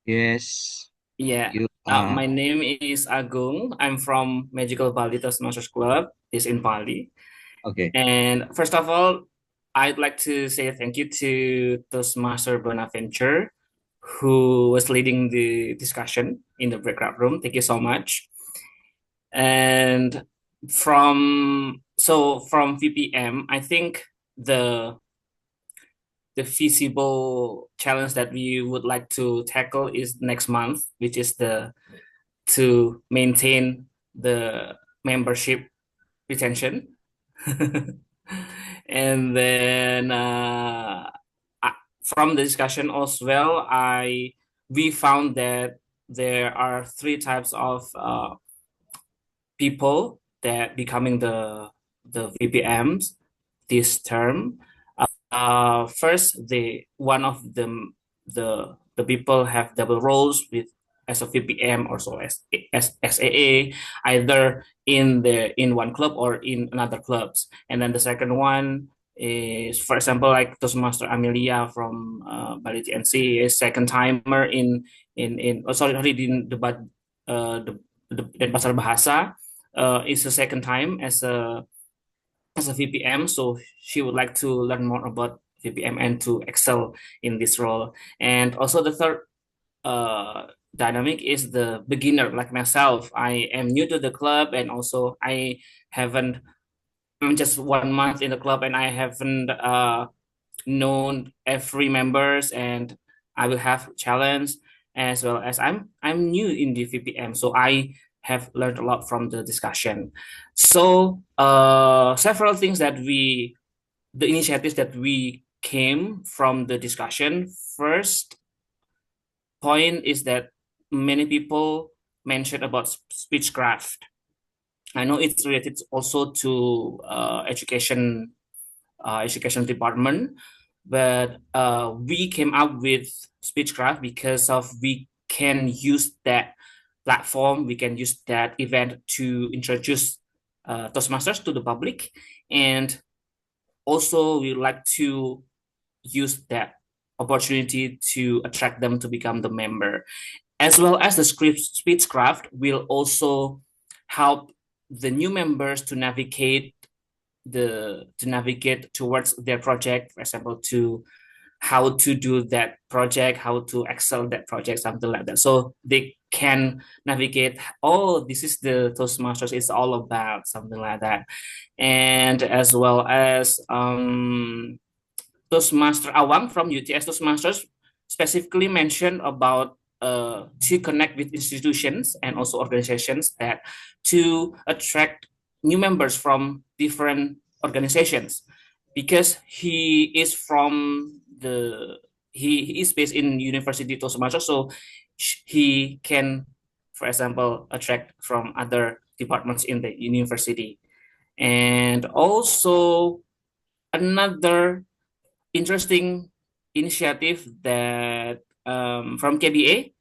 Yes. Yeah. You My name is Agung. I'm from Magical Bali Toastmasters Club. It's in Bali. Okay. And first of all, I'd like to say thank you to Toastmaster Bonaventure, who was leading the discussion in the breakout room. Thank you so much. And from VPM, I think the feasible challenge that we would like to tackle is next month, which is to maintain the membership retention. And then from the discussion as well, we found that there are three types of people that becoming the VPMs this term. First, one of them the people have double roles with as a VPM or so as SAA, either in one club or in another clubs. And then the second one is, for example, like Toastmaster Amelia from Bali TNC, is second timer in debat the Denpasar Bahasa, is a second time as a VPM, so she would like to learn more about VPM and to excel in this role. And also the third dynamic is the beginner, like myself. I am new to the club, and also I'm just 1 month in the club, and I haven't known every members, and I will have challenge, as well as I'm new in the VPM, so I have learned a lot from the discussion. So several things the initiatives that we came from the discussion. First point is that many people mentioned about speechcraft. I know it's related also to education department, but we came up with speechcraft because of we can use that platform, we can use that event to introduce Toastmasters to the public, and also we like to use that opportunity to attract them to become the member, as well as the speechcraft will also help the new members to navigate towards their project, for example, to how to do that project, how to excel that project, something like that. So they can navigate, oh, this is the Toastmasters is all about, something like that. And as well as Toastmaster Awang from UTS Toastmasters specifically mentioned about to connect with institutions and also organizations that to attract new members from different organizations, because he is based in University Toastmasters, so he can, for example, attract from other departments in the university. And also another interesting initiative that from KBA,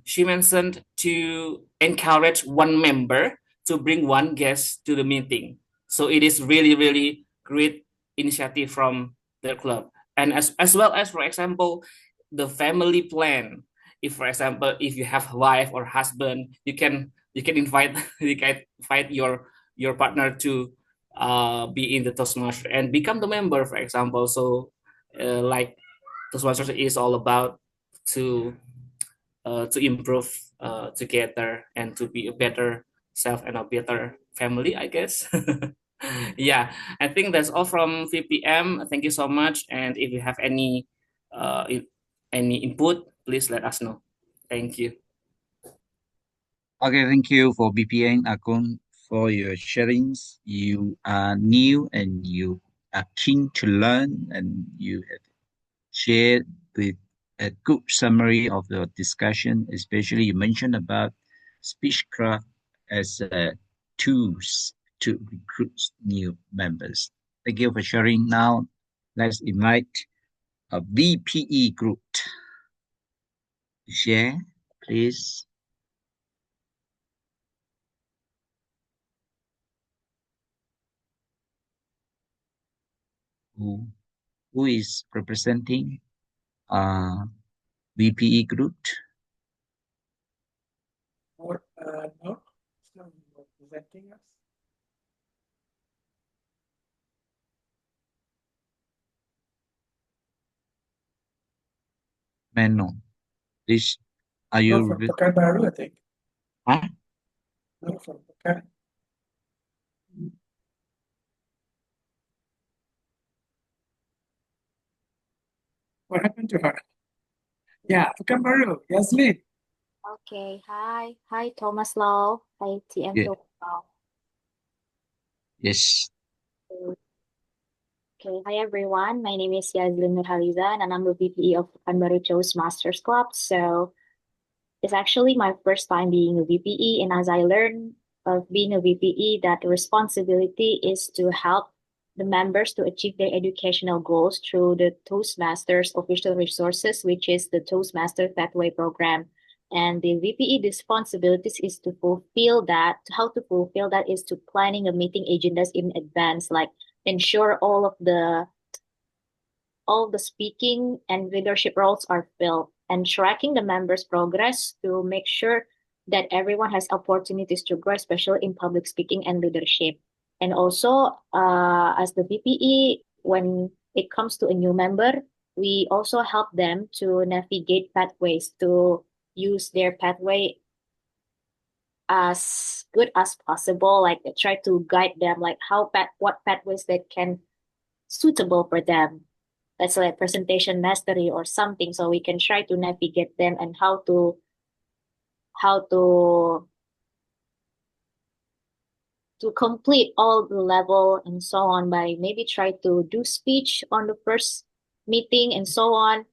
she mentioned to encourage one member to bring one guest to the meeting. So it is really, really great initiative from the club. And as well as, for example, the family plan. If, for example, if you have wife or husband, you can invite your partner to be in the Toastmaster and become the member, for example. So like Toastmasters is all about to improve together and to be a better self and a better family, I guess. Yeah, I think that's all from VPM. Thank you so much. And if you have any input, please let us know. Thank you. Okay, thank you for BPN Akun for your sharings. You are new and you are keen to learn, and you have shared with a good summary of the discussion. Especially you mentioned about speechcraft as tools to recruit new members. Thank you for sharing. Now, let's invite a VPE group to share, please. Who is representing VPE group? No, it's not representing us. Mano, please, are No, you? from Pekanbaru, I think. Huh? No, from Pekan. What happened to her? Yeah, Pekanbaru, Yasmin. Okay, hi Thomas Lau, hi TM Yeah. Thomas Lau. Yes. Okay, hi everyone. My name is Yazlin Nurhalizan and I'm the VP of Pekanbaru Toastmasters Club. So it's actually my first time being a VPE, and as I learned of being a VPE, that the responsibility is to help the members to achieve their educational goals through the Toastmasters official resources, which is the Toastmaster Pathway program. And the VPE responsibilities is to fulfill that. How to fulfill that is to planning a meeting agendas in advance, like ensure all the speaking and leadership roles are filled, and tracking the members' progress to make sure that everyone has opportunities to grow, especially in public speaking and leadership. And also, as the VPE, when it comes to a new member, we also help them to navigate pathways to use their pathway as good as possible. Like try to guide them, like what pathways that can suitable for them. Let's say presentation mastery or something, so we can try to navigate them and how to complete all the level and so on, by maybe try to do speech on the first meeting and so on.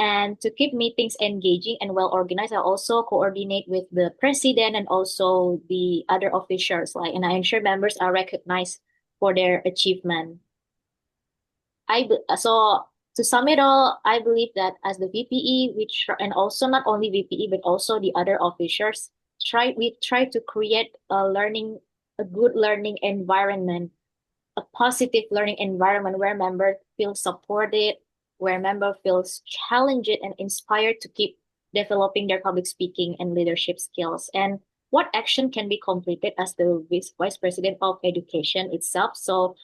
And to keep meetings engaging and well organized, I also coordinate with the president and also the other officials, and I ensure members are recognized for their achievement. So to sum it all, I believe that as the VPE, and also not only VPE but also the other officers, we try to create a good learning environment, a positive learning environment where members feel supported, where member feels challenged and inspired to keep developing their public speaking and leadership skills. And what action can be completed as the Vice President of Education itself. So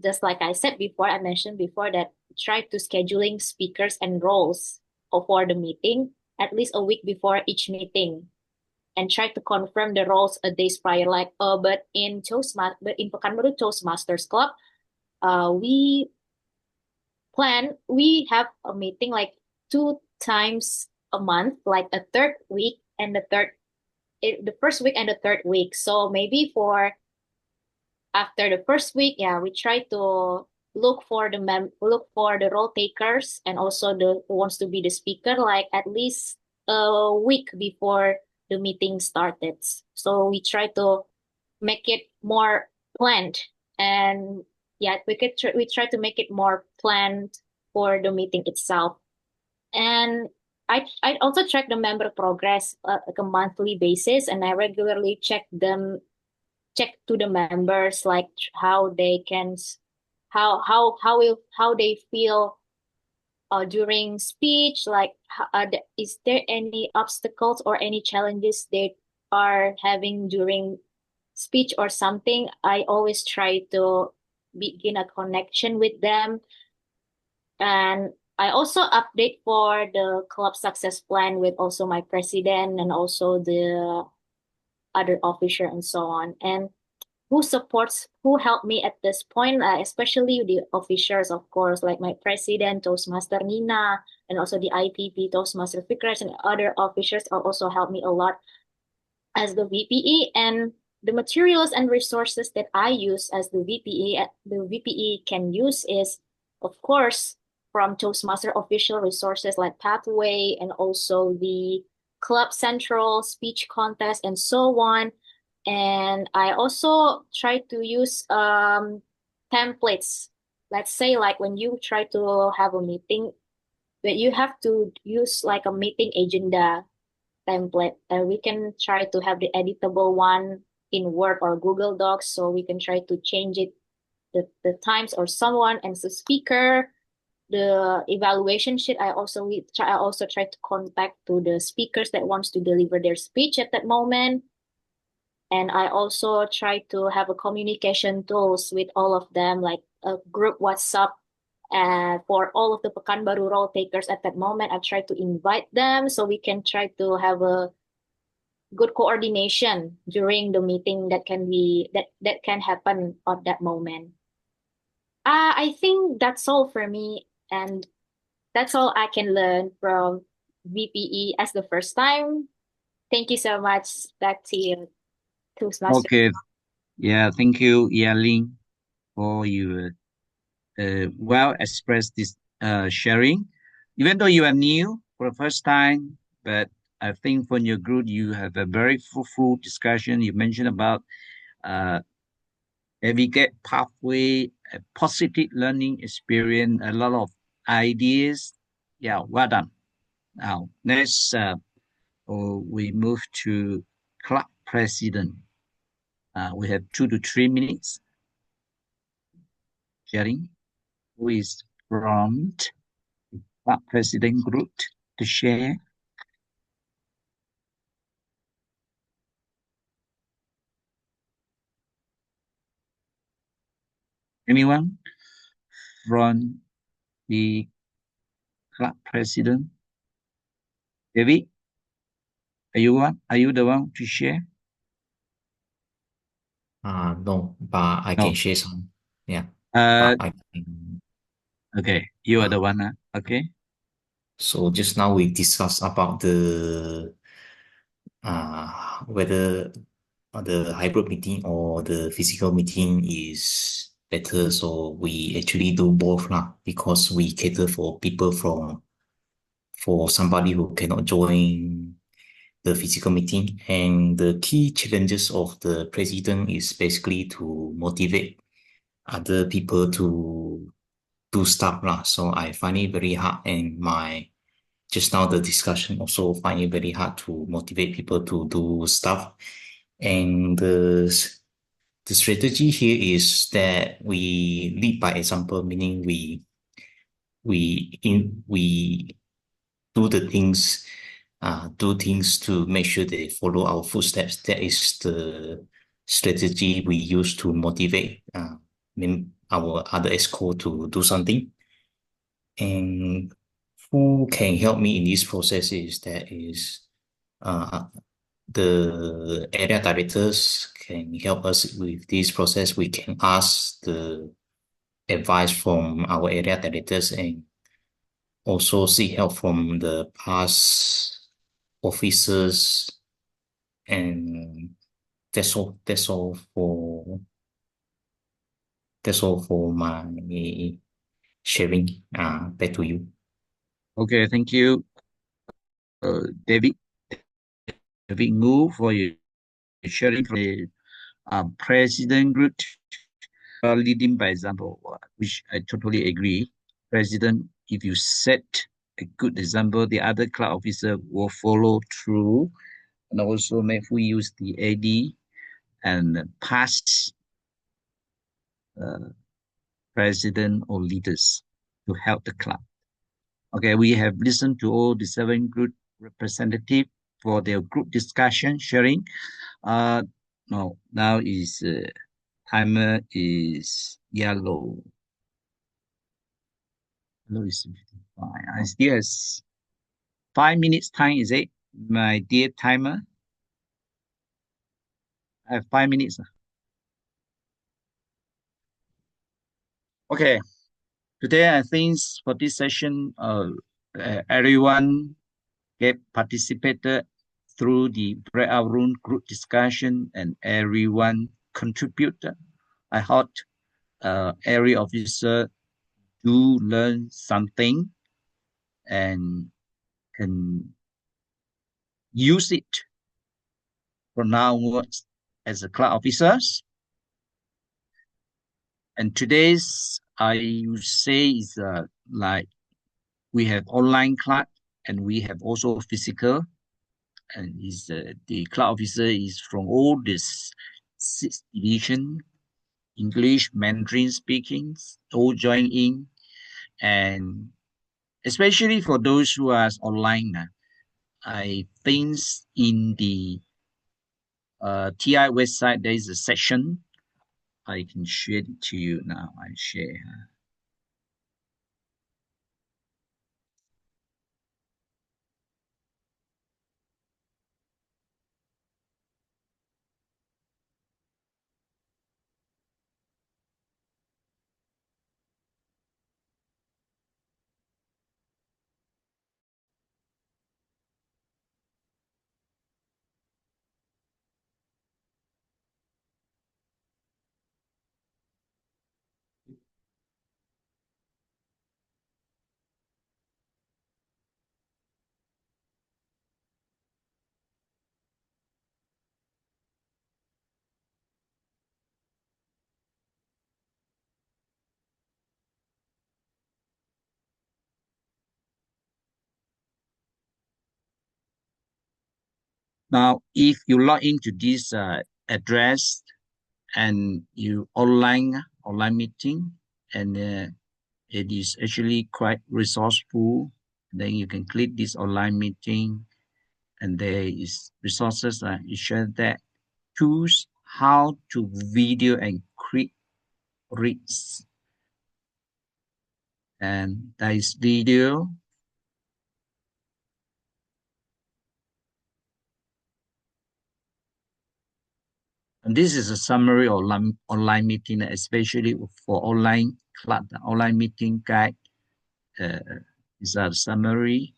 just like I said before, I mentioned before that try to scheduling speakers and roles for the meeting at least a week before each meeting, and try to confirm the roles a days prior. But in Pekanbaru Toastmasters Club, we have a meeting like 2 times a month, like the first week and the third week. So maybe after the first week, we try to look for the role takers and also the who wants to be the speaker, like at least a week before the meeting started. So we try to make it more planned, and we try to make it more planned for the meeting itself. And I also check the member progress like a monthly basis, and I regularly check to the members, like how they can how they feel during speech, like is there any obstacles or any challenges they are having during speech or something. I always try to begin a connection with them, and I also update for the club success plan with also my president and also the other officer and so on, and who helped me at this point, especially the officers, of course, like my president, Toastmaster Nina, and also the IPP, Toastmaster Fikras, and other officers also helped me a lot as the VPE. And the materials and resources that I use as the VPE can use is, of course, from Toastmaster official resources like Pathway and also the Club Central speech contest and so on. And I also try to use templates. Let's say like when you try to have a meeting, but you have to use like a meeting agenda template, and we can try to have the editable one in Word or Google Docs, so we can try to change it the times or someone and the speaker. The evaluation sheet, I also try to contact to the speakers that wants to deliver their speech at that moment. And I also try to have a communication tools with all of them, like a group WhatsApp. And for all of the Pekanbaru role takers at that moment, I try to invite them so we can try to have a good coordination during the meeting that can happen at that moment. I think that's all for me, and that's all I can learn from VPE as the first time. Thank you so much. Back to you, Toastmaster. Okay. Yeah, thank you, Yaling, for your well expressed this sharing. Even though you are new for the first time, but I think for your group you have a very fruitful discussion. You mentioned about navigate pathway, a positive learning experience, a lot of ideas. Yeah, well done. Now next, we move to club president. We have 2 to 3 minutes. Sharing, who is from club president group to share. Anyone from the club president? David, are you the one to share? No, but I No. can share some. Yeah. Uh, But I can, okay, you are the one. Okay. so just now we discussed about whether the hybrid meeting or the physical meeting is better. So we actually do both lah, because we cater for people for somebody who cannot join the physical meeting. And the key challenges of the president is basically to motivate other people to do stuff lah. So I find it very hard, and just now the discussion also find it very hard to motivate people to do stuff. And the strategy here is that we lead by example, meaning we do things to make sure they follow our footsteps. That is the strategy we use to motivate our other EXCO to do something. And who can help me in this process is the area directors can help us with this process. We can ask the advice from our area directors and also seek help from the past officers, and that's all. That's all for my sharing. Back to you. Okay, thank you, David Ngu, for your sharing from the president group. Leading by example, which I totally agree. President, if you set a good example, the other club officer will follow through, and also make we use the AD and past president or leaders to help the club. Okay, we have listened to all the 7 group representatives for their group discussion sharing. No, now is timer is yellow. Yellow is 55. I still has 5 minutes time, is it? My dear timer. I have 5 minutes. Okay. Today, I think for this session, everyone participated through the breakout room group discussion, and everyone contributed. I hope every officer do learn something and can use it from now onwards as a club officers. And today's I would say is like we have online club and we have also physical. And is the club officer is from all this six division, English, Mandarin speaking, all join in, and especially for those who are online. I think in the TI website there is a section. I can share it to you now. I share. Now, if you log into this address and you online meeting, and it is actually quite resourceful. Then you can click this online meeting, and there is resources it shows that choose how to video and create reads, and there is video. And this is a summary of online meeting, especially for online class, online meeting guide. Is a summary.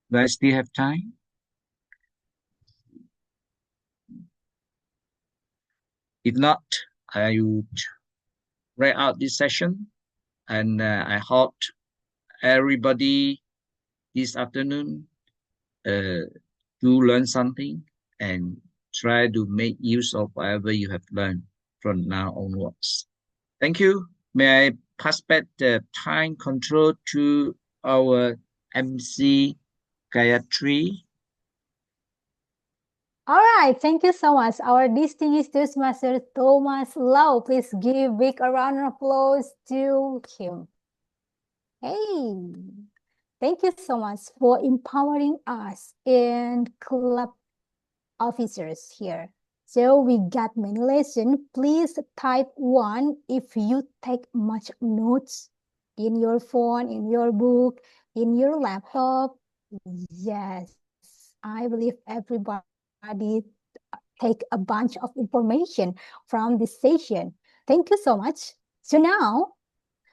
Do I still have time? If not, I would wrap out this session, and I hope everybody this afternoon do learn something and try to make use of whatever you have learned from now onwards. Thank you. May I pass back the time control to our MC Gayatri? All right, thank you so much. Our distinguished Toastmaster Thomas Lau. Please give big round of applause to him. Hey, thank you so much for empowering us and club officers here. So we got many lessons. Please type 1 if you take much notes in your phone, in your book, in your laptop. Yes, I believe everybody take a bunch of information from this session. Thank you so much. So now,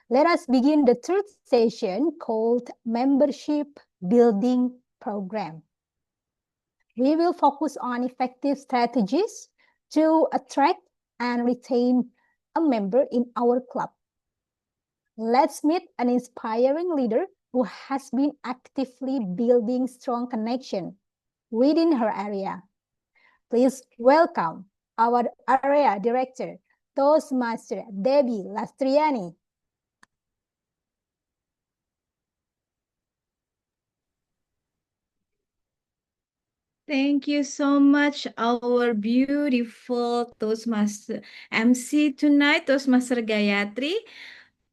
let us begin the third session called Membership Building Program. We will focus on effective strategies to attract and retain a member in our club. Let's meet an inspiring leader who has been actively building strong connection within her area. Please welcome our area director, Toastmaster Debbie Lastriani. Thank you so much, our beautiful Toastmaster MC tonight, Toastmaster Gayatri.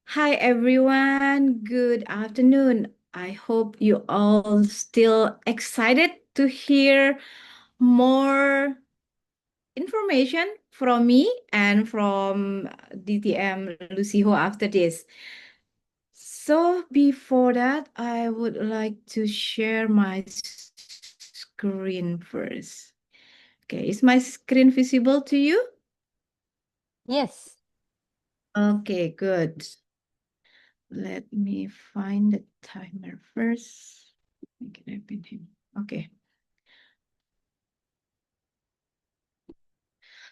Hi, everyone. Good afternoon. I hope you all still excited to hear more information from me and from DTM Luciho after this. So before that, I would like to share my screen first. Okay, is my screen visible to you? Yes. Okay, good. Let me find the timer first. Make it happen here. Okay.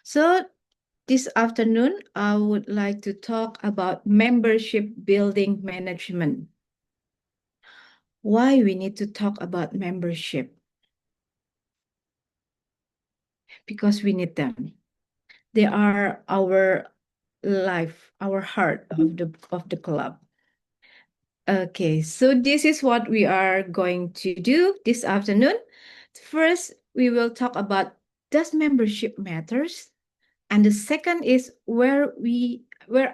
So This afternoon, I would like to talk about membership building management. Why we need to talk about membership? Because we need them. They are our life, our heart of the club. Okay, so this is what we are going to do this afternoon. First, we will talk about does membership matters? And the second is where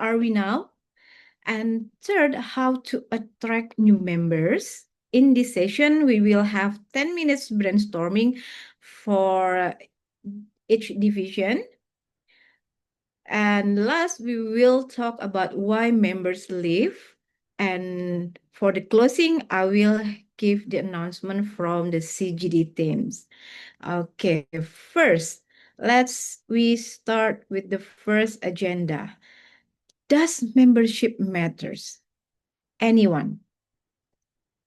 are we now? And third, how to attract new members. In this session, we will have 10 minutes brainstorming for each division. And last, we will talk about why members leave. And for the closing, I will give the announcement from the CGD teams. Okay, first, we start with the first agenda. Does membership matters? Anyone?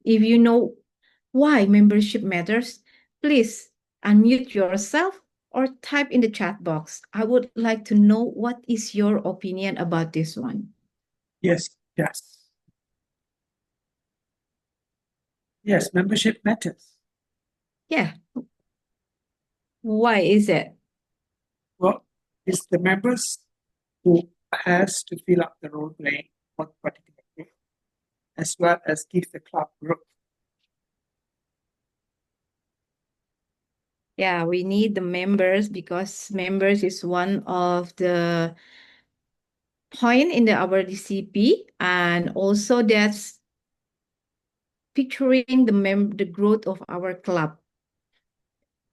If you know why membership matters, please unmute yourself or type in the chat box. I would like to know what is your opinion about this one. Yes, yes. Yes, membership matters. Yeah. Why is it? Well, it's the members who has to fill up the role playing for the particular group, as well as give the club growth. Yeah, we need the members because members is one of the point in our DCP, and also that's picturing the growth of our club.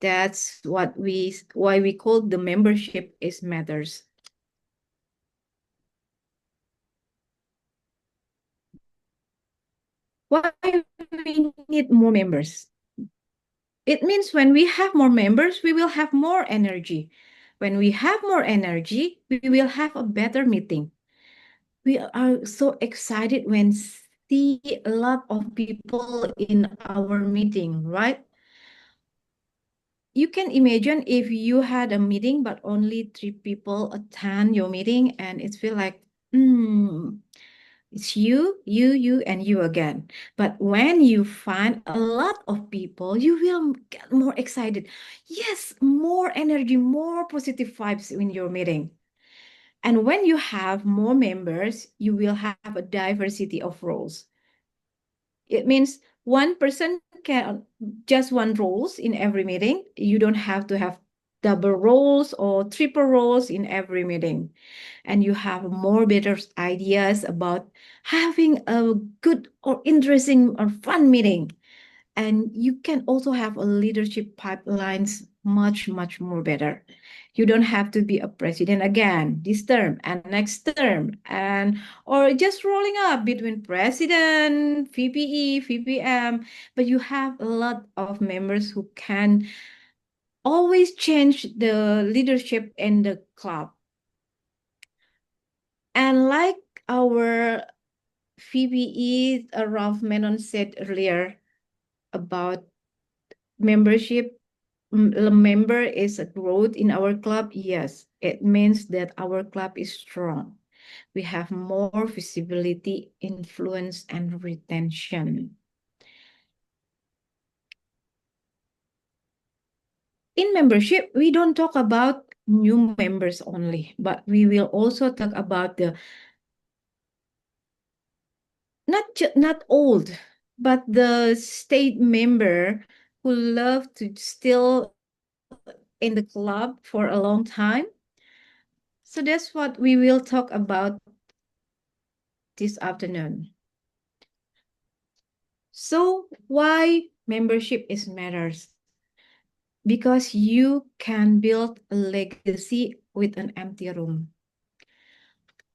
That's why we call the membership is matters. Why we need more members? It means when we have more members, we will have more energy. When we have more energy, we will have a better meeting. We are so excited when see a lot of people in our meeting, right? You can imagine if you had a meeting but only 3 people attend your meeting and it feel like, it's you, and you again. But when you find a lot of people, you will get more excited. Yes, more energy, more positive vibes in your meeting. And when you have more members, you will have a diversity of roles. It means one person can just one roles in every meeting. You don't have to have double roles or triple roles in every meeting. And you have more better ideas about having a good or interesting or fun meeting. And you can also have a leadership pipelines much more better. You don't have to be a president again this term and next term, and or just rolling up between president, VPE, VPM, but you have a lot of members who can always change the leadership in the club. And like our VPE, Ralph Menon said earlier about membership, a member is a growth in our club. Yes, it means that our club is strong. We have more visibility, influence, and retention. In membership, we don't talk about new members only, but we will also talk about the not old, but the state member who love to still in the club for a long time. So that's what we will talk about this afternoon. So why membership is matters? Because you can build a legacy with an empty room.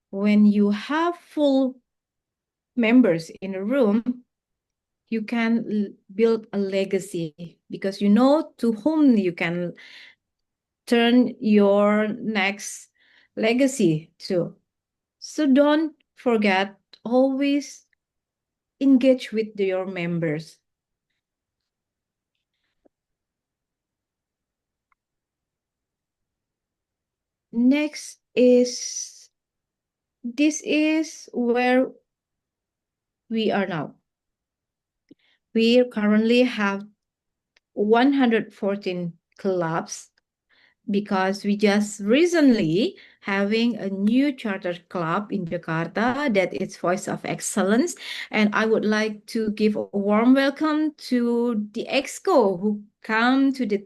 When you have full members in a room, you can build a legacy because you know to whom you can turn your next legacy to. So don't forget, always engage with your members. Next is, this is where we are now. We currently have 114 clubs because we just recently having a new charter club in Jakarta that is Voice of Excellence. And I would like to give a warm welcome to the EXCO who come to the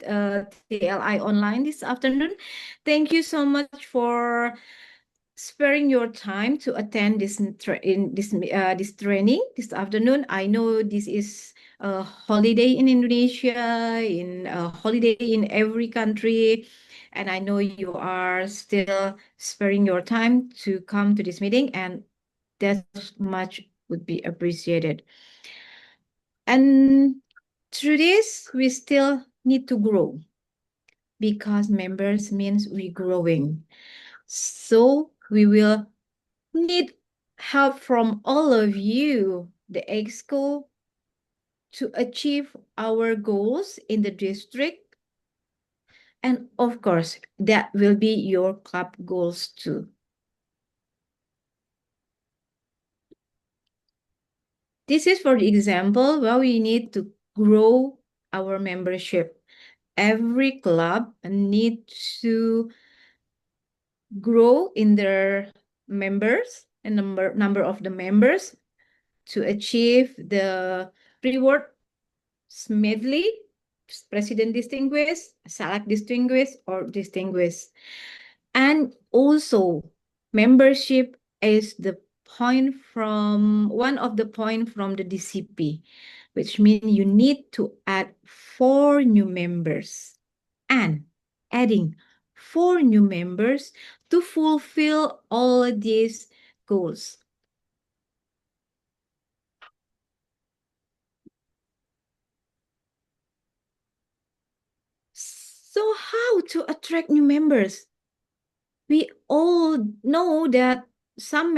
TLI online this afternoon. Thank you so much for sparing your time to attend this this training this afternoon. I know this is a holiday in Indonesia, in a holiday in every country, and I know you are still sparing your time to come to this meeting, and that much would be appreciated. And through this, we still need to grow because members means we growing. So we will need help from all of you, the EXCO, to achieve our goals in the district. And of course, that will be your club goals too. This is for the example where we need to grow our membership. Every club need to grow in their members and number of the members to achieve the reward smoothly, president distinguished, select distinguished, or distinguished. And also membership is the point from one of the point from the DCP, which means you need to add 4 new members and adding 4 new members to fulfill all these goals. So how to attract new members? We all know that some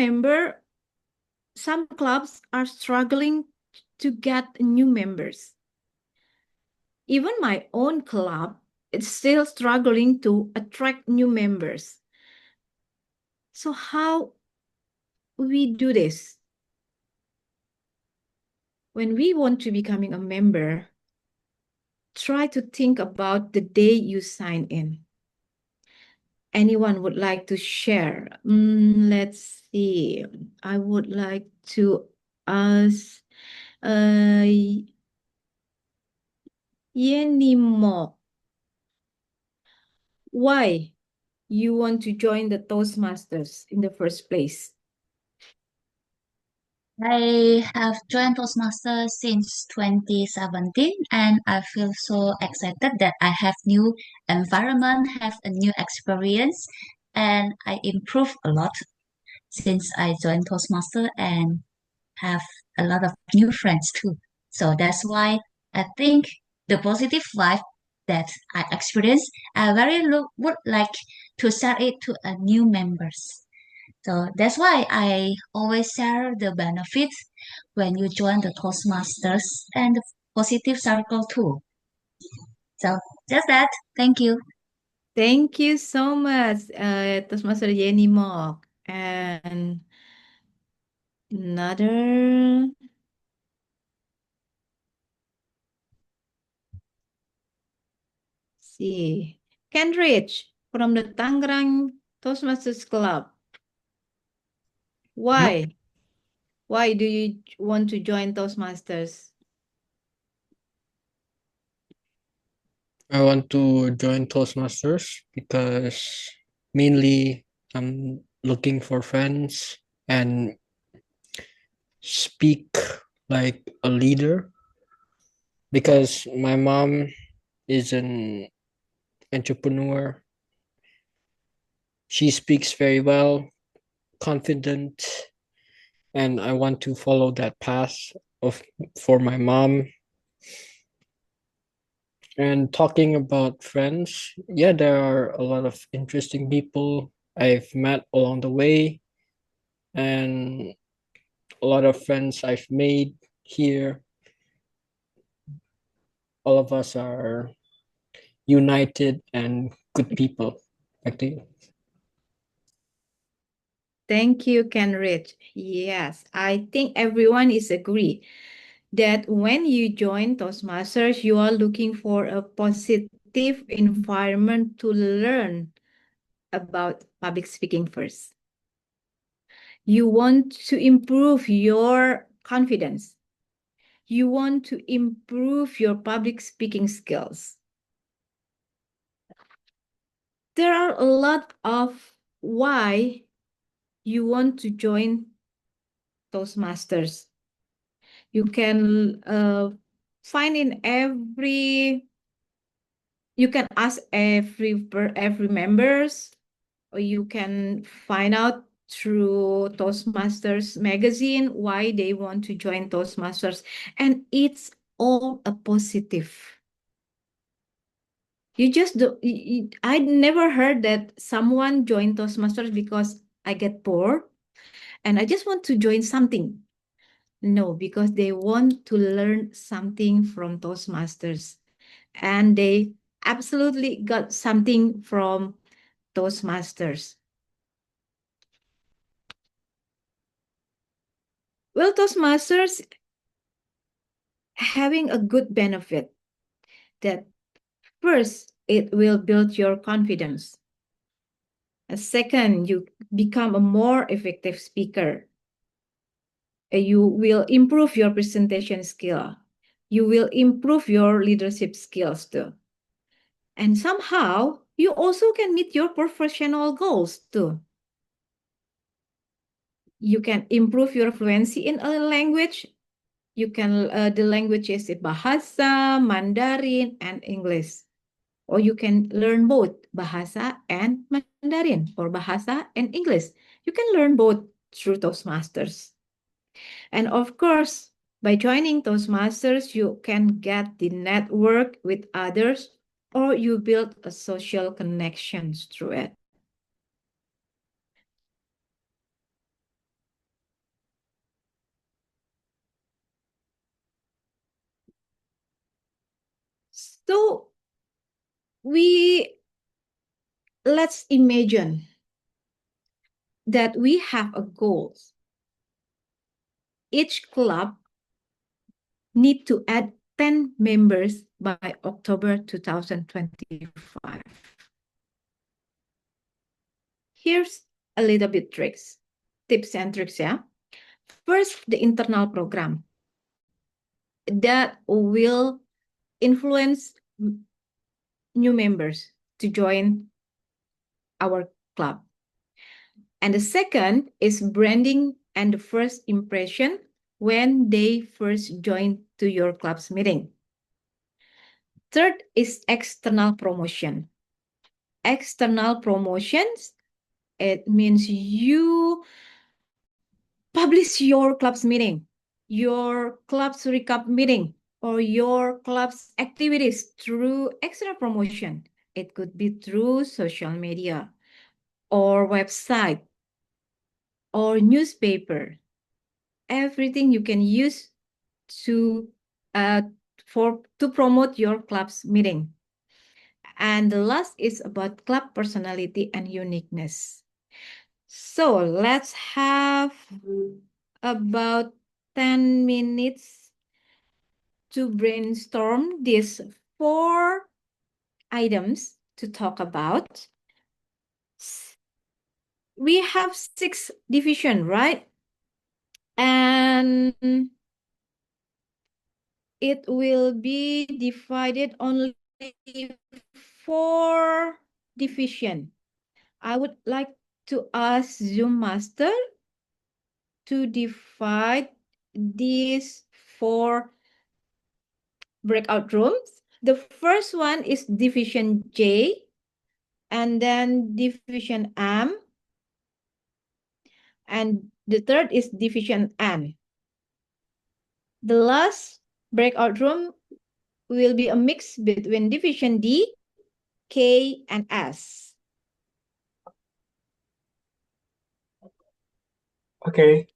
clubs are struggling to get new members. Even my own club is still struggling to attract new members. So how we do this? When we want to becoming a member, try to think about the day you sign in. Anyone would like to share? Let's see. I would like to ask Yenimo, why you want to join the Toastmasters in the first place? I have joined Toastmasters since 2017 and I feel so excited that I have new environment, have a new experience, and I improve a lot since I joined Toastmaster and have a lot of new friends too. So that's why I think the positive vibe that I experience, I would like to share it to a new members. So that's why I always share the benefits when you join the Toastmasters and the positive circle too. So just that. Thank you. Thank you so much, Toastmaster Yenimo. And another. See, Kenrich from the Tangerang Toastmasters Club. Why? Why do you want to join Toastmasters? I want to join Toastmasters because mainly I'm looking for friends and speak like a leader because my mom is an entrepreneur. She speaks very well, confident, and I want to follow that path of for my mom. And talking about friends, yeah, there are a lot of interesting people I've met along the way, and a lot of friends I've made here. All of us are united and good people. active. Thank you, Kenrich. Yes, I think everyone is agree that when you join Toastmasters, you are looking for a positive environment to learn about public speaking first. You want to improve your confidence. You want to improve your public speaking skills. There are a lot of why you want to join Toastmasters. You can find in you can ask every members, or you can find out through Toastmasters magazine why they want to join Toastmasters, and it's all a positive. You just do. I never heard that someone joined Toastmasters because I get bored and I just want to join something. No, because they want to learn something from Toastmasters, and they absolutely got something from Toastmasters. Well, Toastmasters having a good benefit that first, it will build your confidence. Second, you become a more effective speaker. You will improve your presentation skill. You will improve your leadership skills too. And somehow, you also can meet your professional goals too. You can improve your fluency in a language. You can, the languages is Bahasa, Mandarin, and English. Or you can learn both Bahasa and Mandarin, or Bahasa and English. You can learn both through Toastmasters. And of course, by joining Toastmasters, you can get the network with others, or you build a social connections through it. So let's imagine that we have a goal. Each club need to add 10 members by October 2025. Here's a little bit tips and tricks, yeah. First, the internal program that will influence new members to join our club. And the second is branding and the first impression when they first join to your club's meeting. Third is external promotion. External promotions, it means you publish your club's meeting, your club's recap meeting, or your club's activities through external promotion. It could be through social media or website or newspaper. Everything you can use to promote your club's meeting. And the last is about club personality and uniqueness. So let's have about 10 minutes to brainstorm these 4 items to talk about. We have 6 division, right? And it will be divided only 4 division. I would like to ask Zoom Master to divide these 4 breakout rooms. The first one is division J, and then division M, and the third is division N. The last breakout room will be a mix between division D, K, and S. Okay.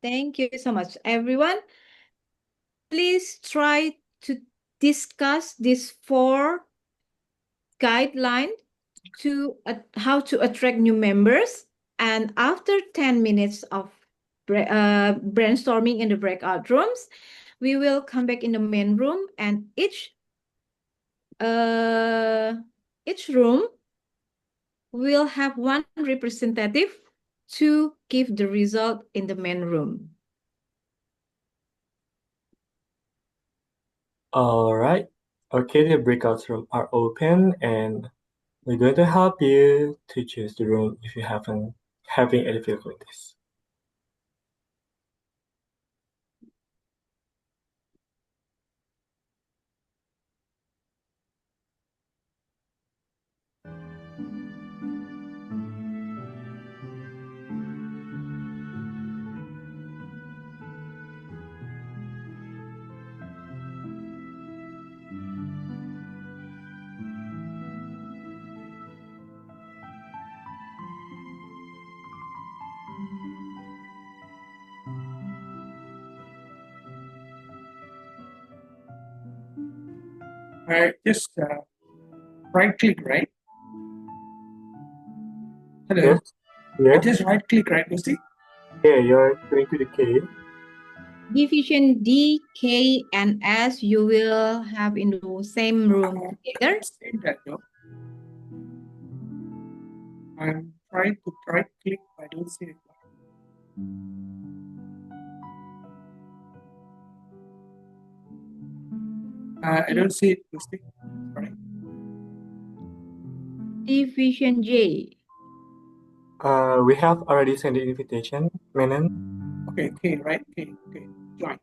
Thank you so much, everyone. Please try to discuss these 4 guidelines how to attract new members. And after 10 minutes of brainstorming in the breakout rooms, we will come back in the main room, and each room will have one representative to give the result in the main room. All right. Okay, the breakout rooms are open, and we're going to help you to choose the room if you haven't having any difficulties. Just right click, right? Hello. Yes. Yes. Just right click, right, Lucy? Yeah, you're going to the cave. Division D, K, and S you will have in the same room together. That, no? I'm trying to right click, I don't see it. I don't see it, Lucy. Sorry. Division J. We have already sent the invitation, Menon. Okay, right, okay, join.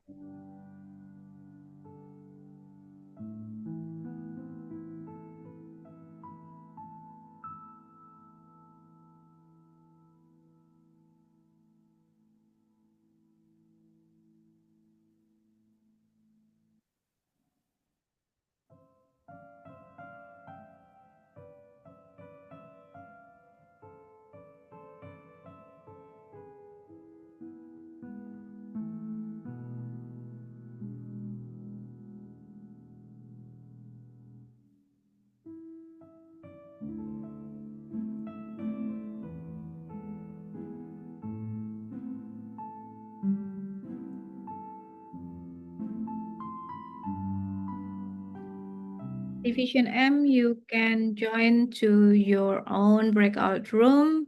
Division M, you can join to your own breakout room.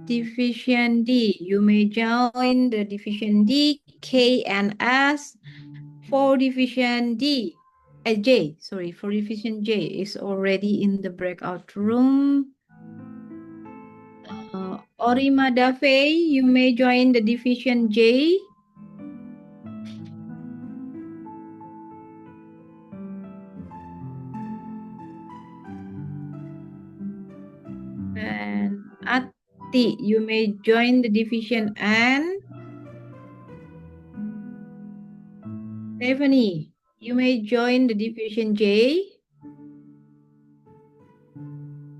Division D, you may join the Division D, K, and S. For Division J is already in the breakout room. Orima Dafe, you may join the Division J. And Ati, you may join the Division N. Stephanie, you may join the Division J.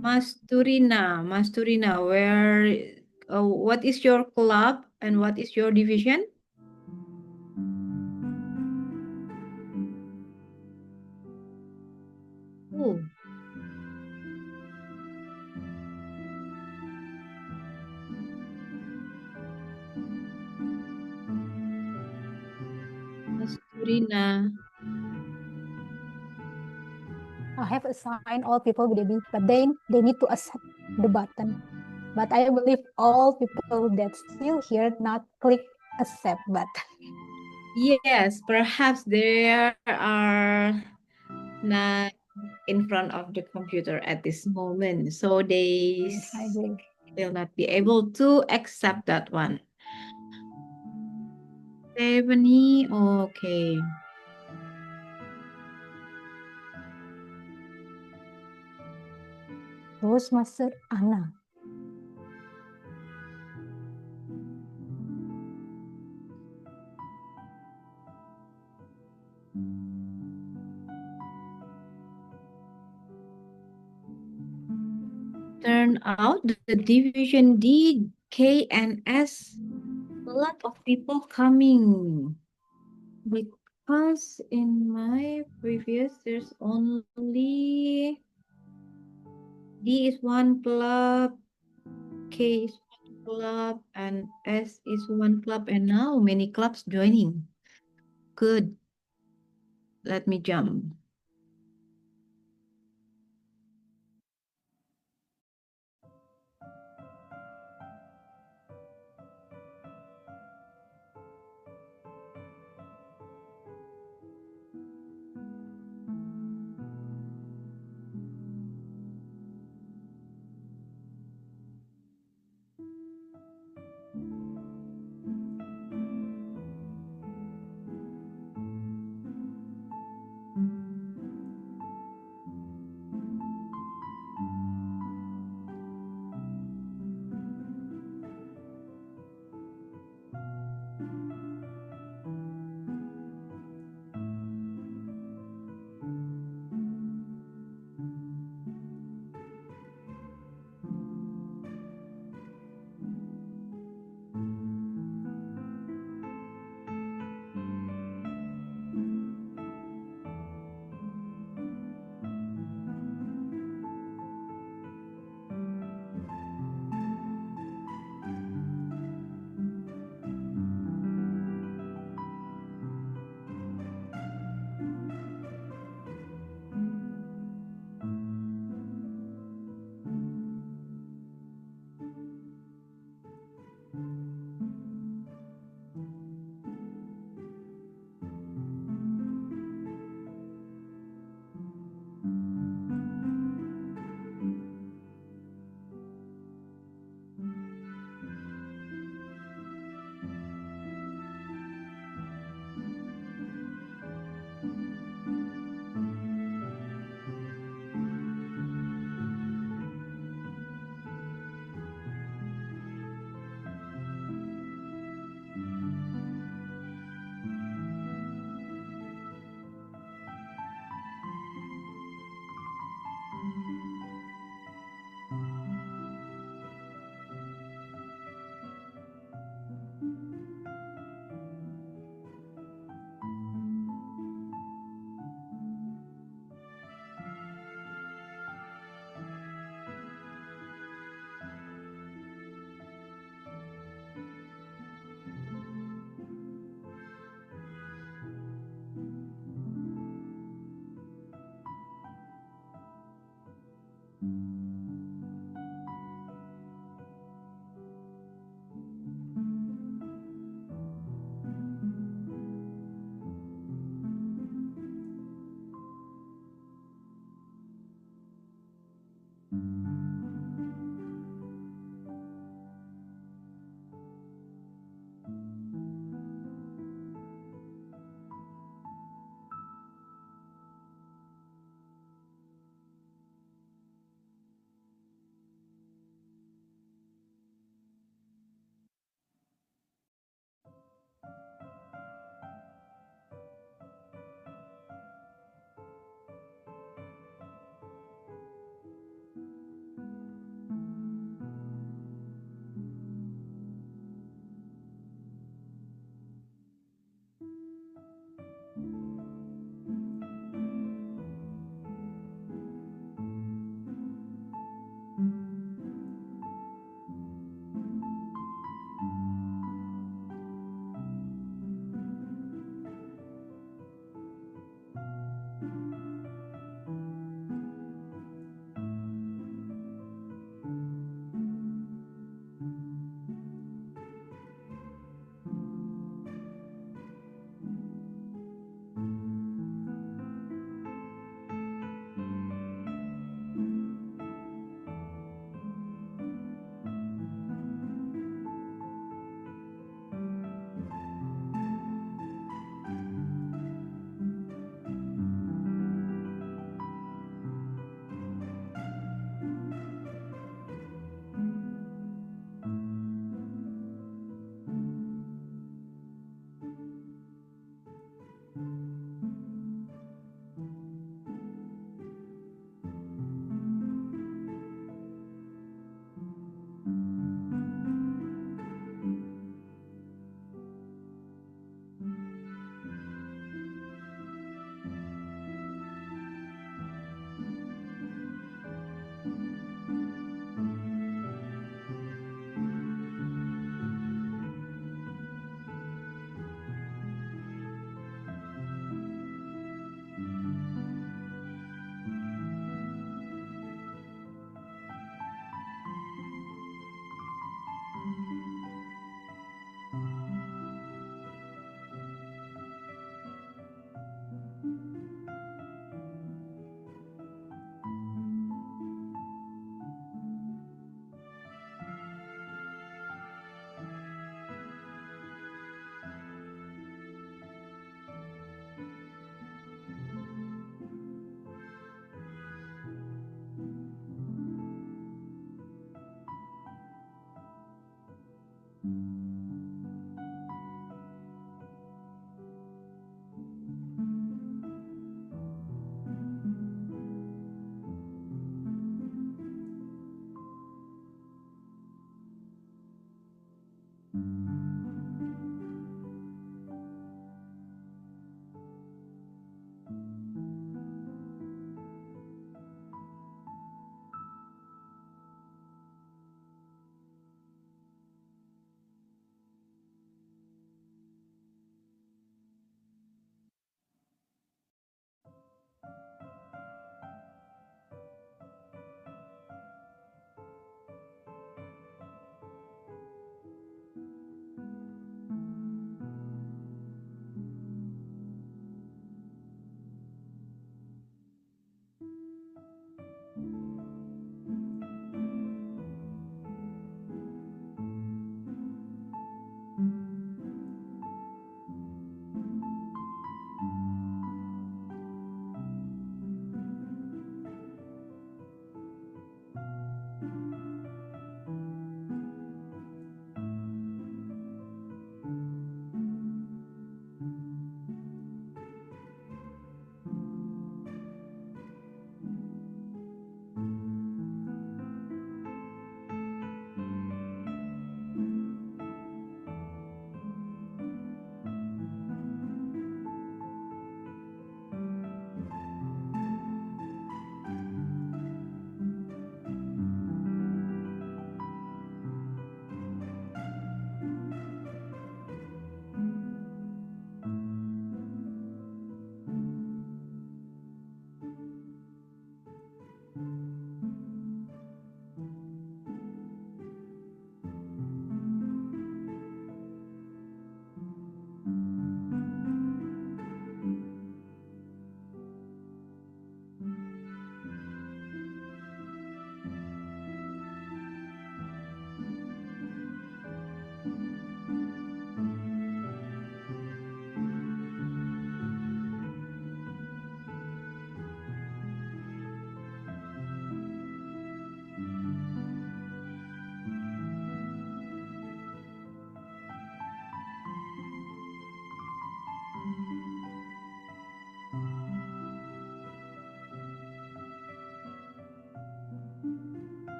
Masturina, what is your club and what is your division? Oh. Masturina. I have assigned all people with B, but then they need to accept the button. But I believe all people that still here not click accept button. Yes, perhaps they are not in front of the computer at this moment, so they will not be able to accept that one. Stephanie, okay. Toastmaster Anna. Turn out the division D, K, and S, a lot of people coming. Because in my previous, there's only D is one club, K is one club, and S is one club, and now many clubs joining. Good. Let me jump.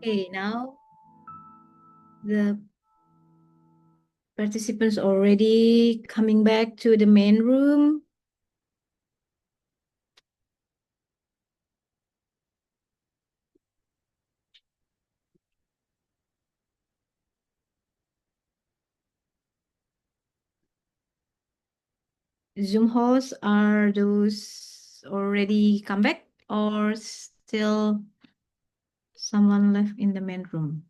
Okay, now the participants already coming back to the main room. Zoom hosts, are those already come back or still someone left in the main room?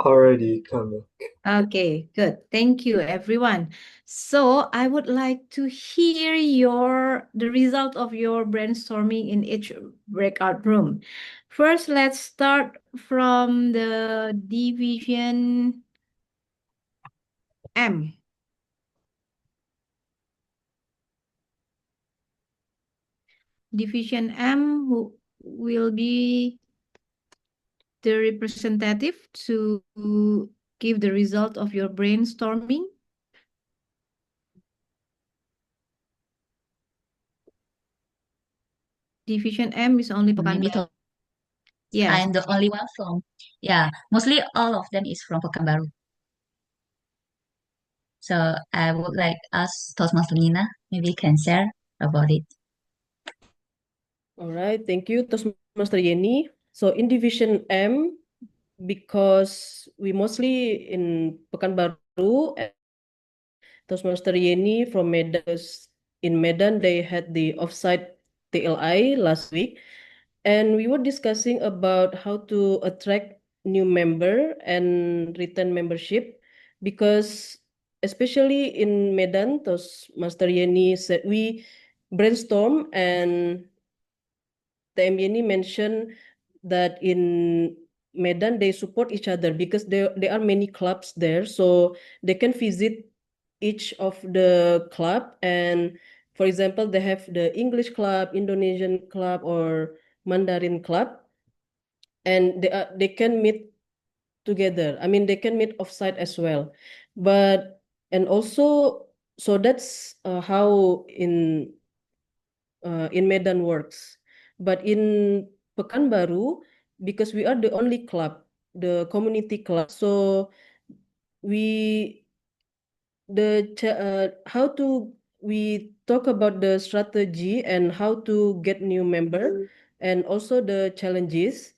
Already coming. Okay, good. Thank you, everyone. So I would like to hear the result of your brainstorming in each breakout room. First, let's start from the division M. Division M who will be the representative to give the result of your brainstorming. Division M is only Pekanbaru. Yes. I'm the only one from, mostly all of them is from Pekanbaru. So I would like ask Toastmaster Nina, maybe you can share about it. All right, thank you, Toastmaster Yeni. So in Division M, because we mostly in Pekanbaru, and Toastmaster Yeni from Medan, in Medan, they had the offsite TLI last week, and we were discussing about how to attract new member and retain membership, because especially in Medan, Toastmaster Yeni said we brainstorm, and TM Yeni mentioned that in Medan they support each other because there are many clubs there, so they can visit each of the club, and for example they have the English club, Indonesian club, or Mandarin club, and they can meet together. I mean they can meet offsite as well, but and also so that's how in Medan works. But in Pekanbaru, because we are the only club, the community club, so we how to we talk about the strategy and how to get new member and also the challenges,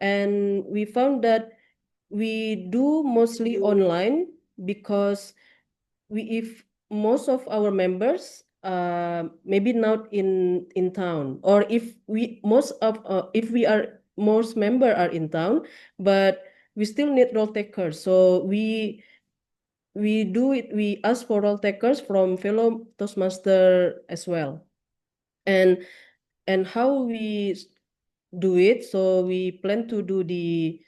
and we found that we do mostly online because if most of our members maybe not in town, or if we most member are in town, but we still need role takers, so we ask for role takers from fellow Toastmaster as well, and how we do it, so we plan to do the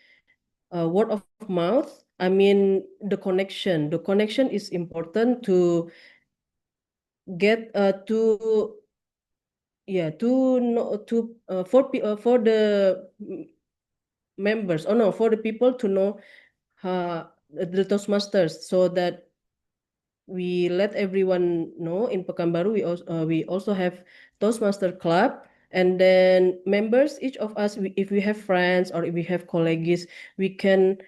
word of mouth. I mean the connection is important to get to know to for the members, or no, for the people to know the Toastmasters, so that we let everyone know in Pekanbaru we also have Toastmaster Club. And then members, each of us, if we have friends or if we have colleagues, we can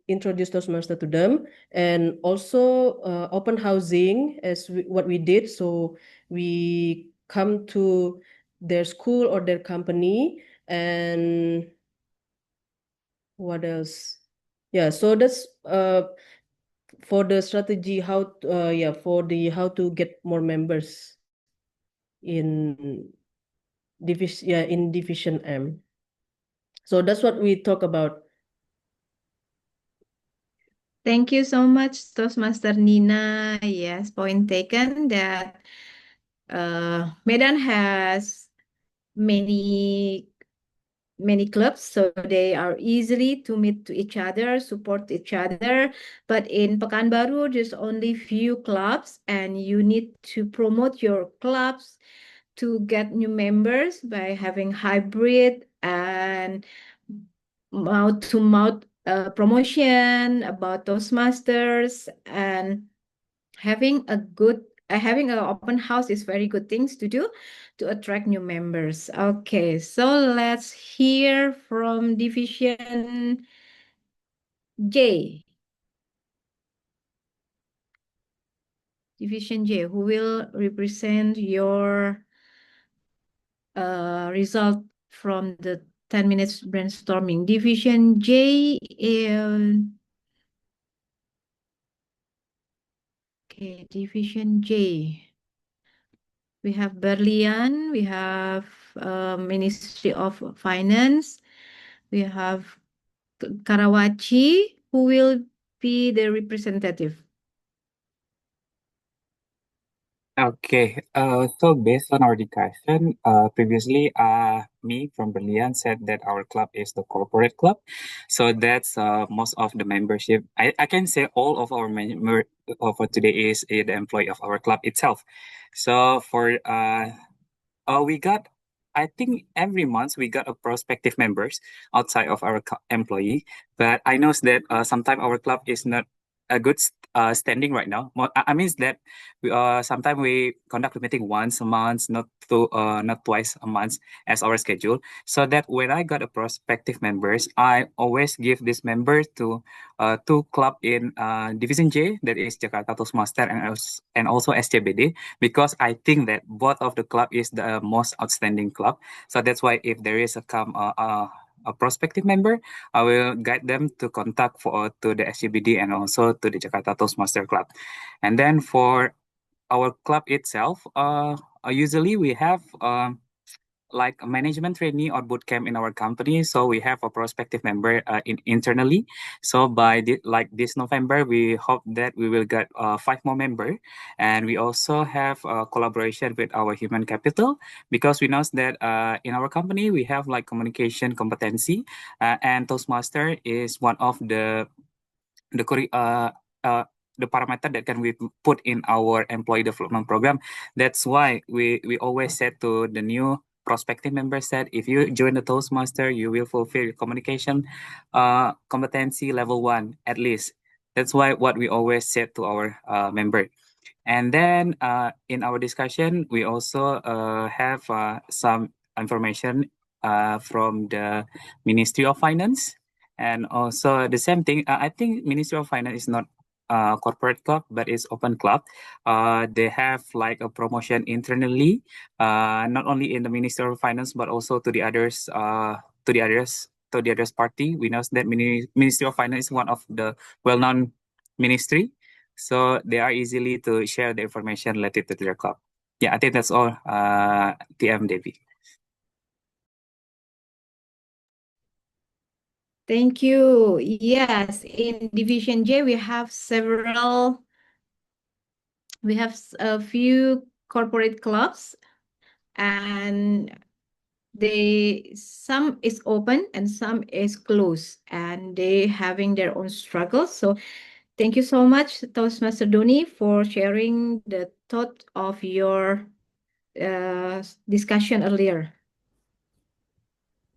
introduce Toastmaster to them, and also open housing as what we did. So we come to their school or their company, and what else? Yeah, so that's for the strategy how how to get more members in division M. So that's what we talk about. Thank you so much, Toastmaster Nina. Yes, point taken that Medan has many clubs, so they are easily to meet to each other, support each other. But in Pekanbaru, there's only few clubs, and you need to promote your clubs to get new members by having hybrid and mouth-to-mouth promotion about Toastmasters, and having an open house is very good things to do to attract new members. Okay, so let's hear from Division J. Division J, who will represent your result from the 10 minutes brainstorming. Division J. Okay, Division J. We have Berlian, we have Ministry of Finance, we have Karawaci, who will be the representative. Okay, so based on our discussion, previously, me from Berlian said that our club is the corporate club. So that's most of the membership. I can say all of our member for today is the employee of our club itself. So for we got, I think every month we got a prospective members outside of our employee. But I know that sometimes our club is not a good standing right now. I mean that we sometimes we conduct a meeting once a month, not twice a month as our schedule. So that when I got a prospective members, I always give this member to two club in Division J, that is Jakarta Toastmaster and also SCBD, because I think that both of the club is the most outstanding club. So that's why if there is a prospective member, I will guide them to contact to the SCBD and also to the Jakarta Toastmaster Club. And then for our club itself, usually we have like a management trainee or boot camp in our company. So we have a prospective member internally. So by this November, we hope that we will get 5 more members. And we also have a collaboration with our human capital, because we know that in our company, we have like communication competency, and Toastmaster is one of the parameter that can we put in our employee development program. That's why we always said to the new prospective members that if you join the Toastmaster, you will fulfill your communication competency level 1 at least. That's why what we always said to our member. And then in our discussion, we also have some information from the Ministry of Finance. And also the same thing, I think Ministry of Finance is not corporate club, but it's open club. They have like a promotion internally, not only in the Ministry of Finance, but also to the others, party. We know that Ministry of Finance is one of the well-known ministry. So they are easily to share the information related to their club. Yeah, I think that's all, TM Devi. Thank you. Yes, in Division J, we have a few corporate clubs, and some is open and some is closed, and they having their own struggles. So thank you so much, Toastmaster Doni, for sharing the thought of your discussion earlier.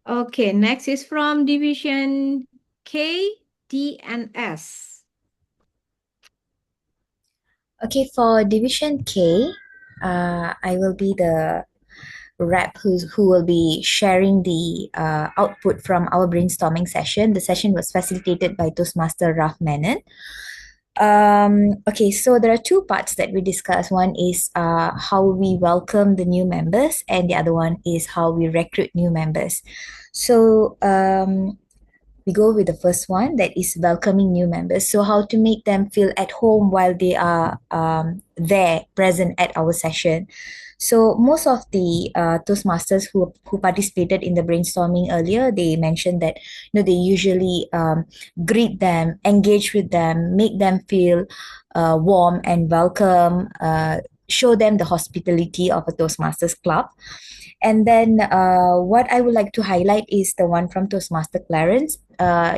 Okay, next is from Division K, D, and S. Okay, for Division K, I will be the rep who will be sharing the output from our brainstorming session. The session was facilitated by Toastmaster Raf Menon. Okay, so there are two parts that we discussed. One is how we welcome the new members, and the other one is how we recruit new members. So we go with the first one, that is welcoming new members. So how to make them feel at home while they are there present at our session. So most of the Toastmasters who participated in the brainstorming earlier, they mentioned that they usually greet them, engage with them, make them feel warm and welcome, show them the hospitality of a Toastmasters club. And then what I would like to highlight is the one from Toastmaster Clarence.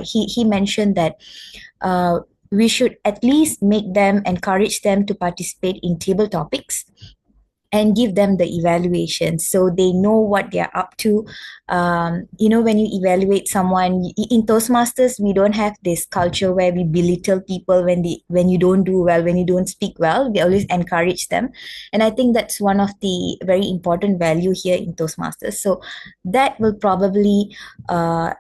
He mentioned that we should at least make them, encourage them to participate in table topics and give them the evaluation so they know what they're up to. When you evaluate someone in Toastmasters, we don't have this culture where we belittle people when you don't do well, when you don't speak well. We always encourage them, and I think that's one of the very important value here in Toastmasters. So that will probably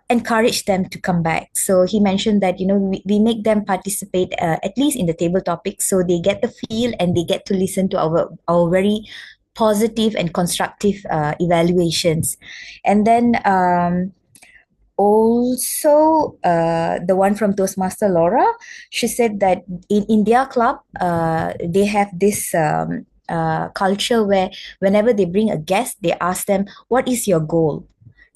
encourage them to come back. So he mentioned that we make them participate at least in the table topics, so they get the feel and they get to listen to our very positive and constructive evaluations. And then also the one from Toastmaster Laura, she said that in their club they have this culture where whenever they bring a guest, they ask them, what is your goal?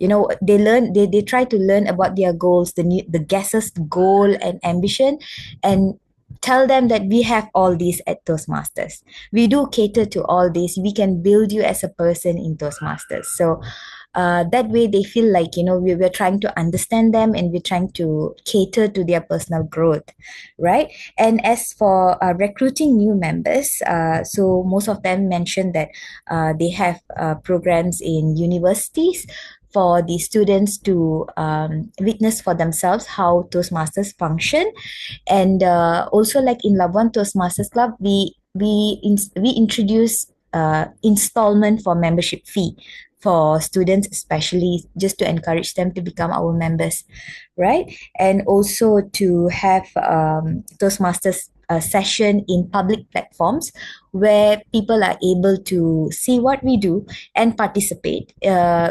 They try to learn about their goals, the guest's goal and ambition, and tell them that we have all these at Toastmasters. We do cater to all these. We can build you as a person in Toastmasters. So that way they feel like we're trying to understand them and we're trying to cater to their personal growth, right? And as for recruiting new members, so most of them mentioned that they have programs in universities for the students to witness for themselves how Toastmasters function. And also, like in Labuan Toastmasters Club, we introduce installment for membership fee for students, especially just to encourage them to become our members, right? And also to have Toastmasters session in public platforms where people are able to see what we do and participate.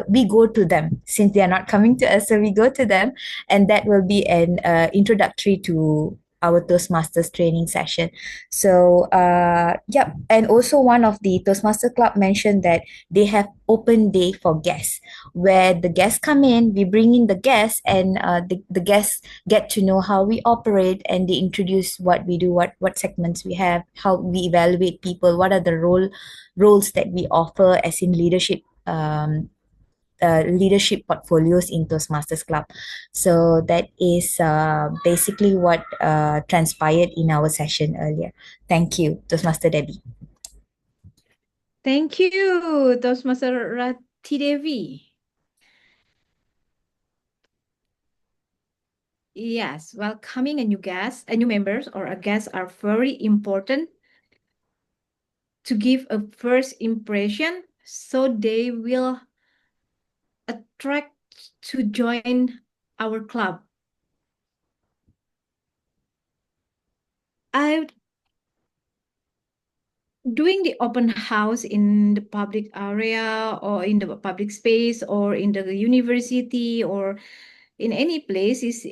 We go to them since they are not coming to us, so we go to them, and that will be an introductory to our Toastmasters training session. So and also one of the Toastmaster Club mentioned that they have open day for guests, where the guests come in, we bring in the guests, and the guests get to know how we operate, and they introduce what we do, what segments we have, how we evaluate people, what are the roles that we offer as in leadership leadership portfolios in Toastmasters Club. So that is basically what transpired in our session earlier. Thank you, Toastmaster Debbie. Thank you, Toastmaster Rati Devi. Yes, welcoming a new members or a guest are very important to give a first impression, so they will attract to join our club. I doing the open house in the public area or in the public space or in the university or in any place is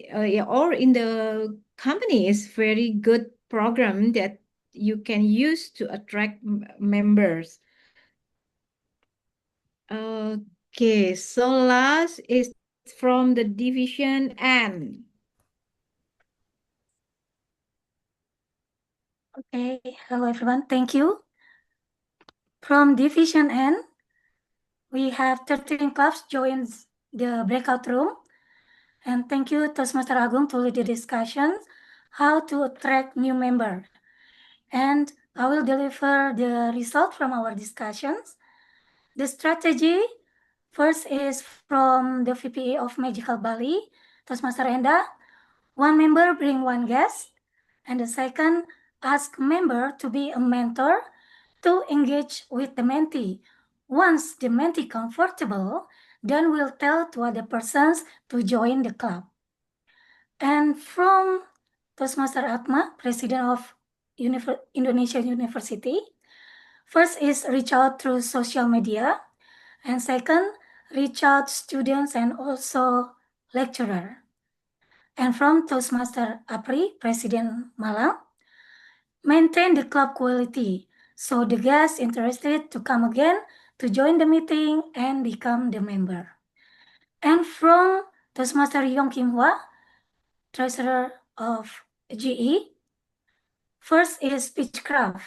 or in the company is very good program that you can use to attract members. Okay, so last is from the division N. Okay, hello everyone, thank you. From Division N, we have 13 clubs join the breakout room. And thank you, Toastmaster Agung, to lead the discussion, how to attract new members. And I will deliver the result from our discussions. The strategy first is from the VP of Magical Bali, Toastmaster Enda. One member bring one guest. And the second, ask member to be a mentor to engage with the mentee. Once the mentee comfortable, then we'll tell to other persons to join the club. And from Toastmaster Atma, President of Indonesia University, first is reach out through social media, and second, reach out students and also lecturer. And from Toastmaster APRI, President Malang, maintain the club quality. So the guests interested to come again to join the meeting and become the member. And from Toastmaster Yong Kim Hwa, Treasurer of GE, first is speechcraft,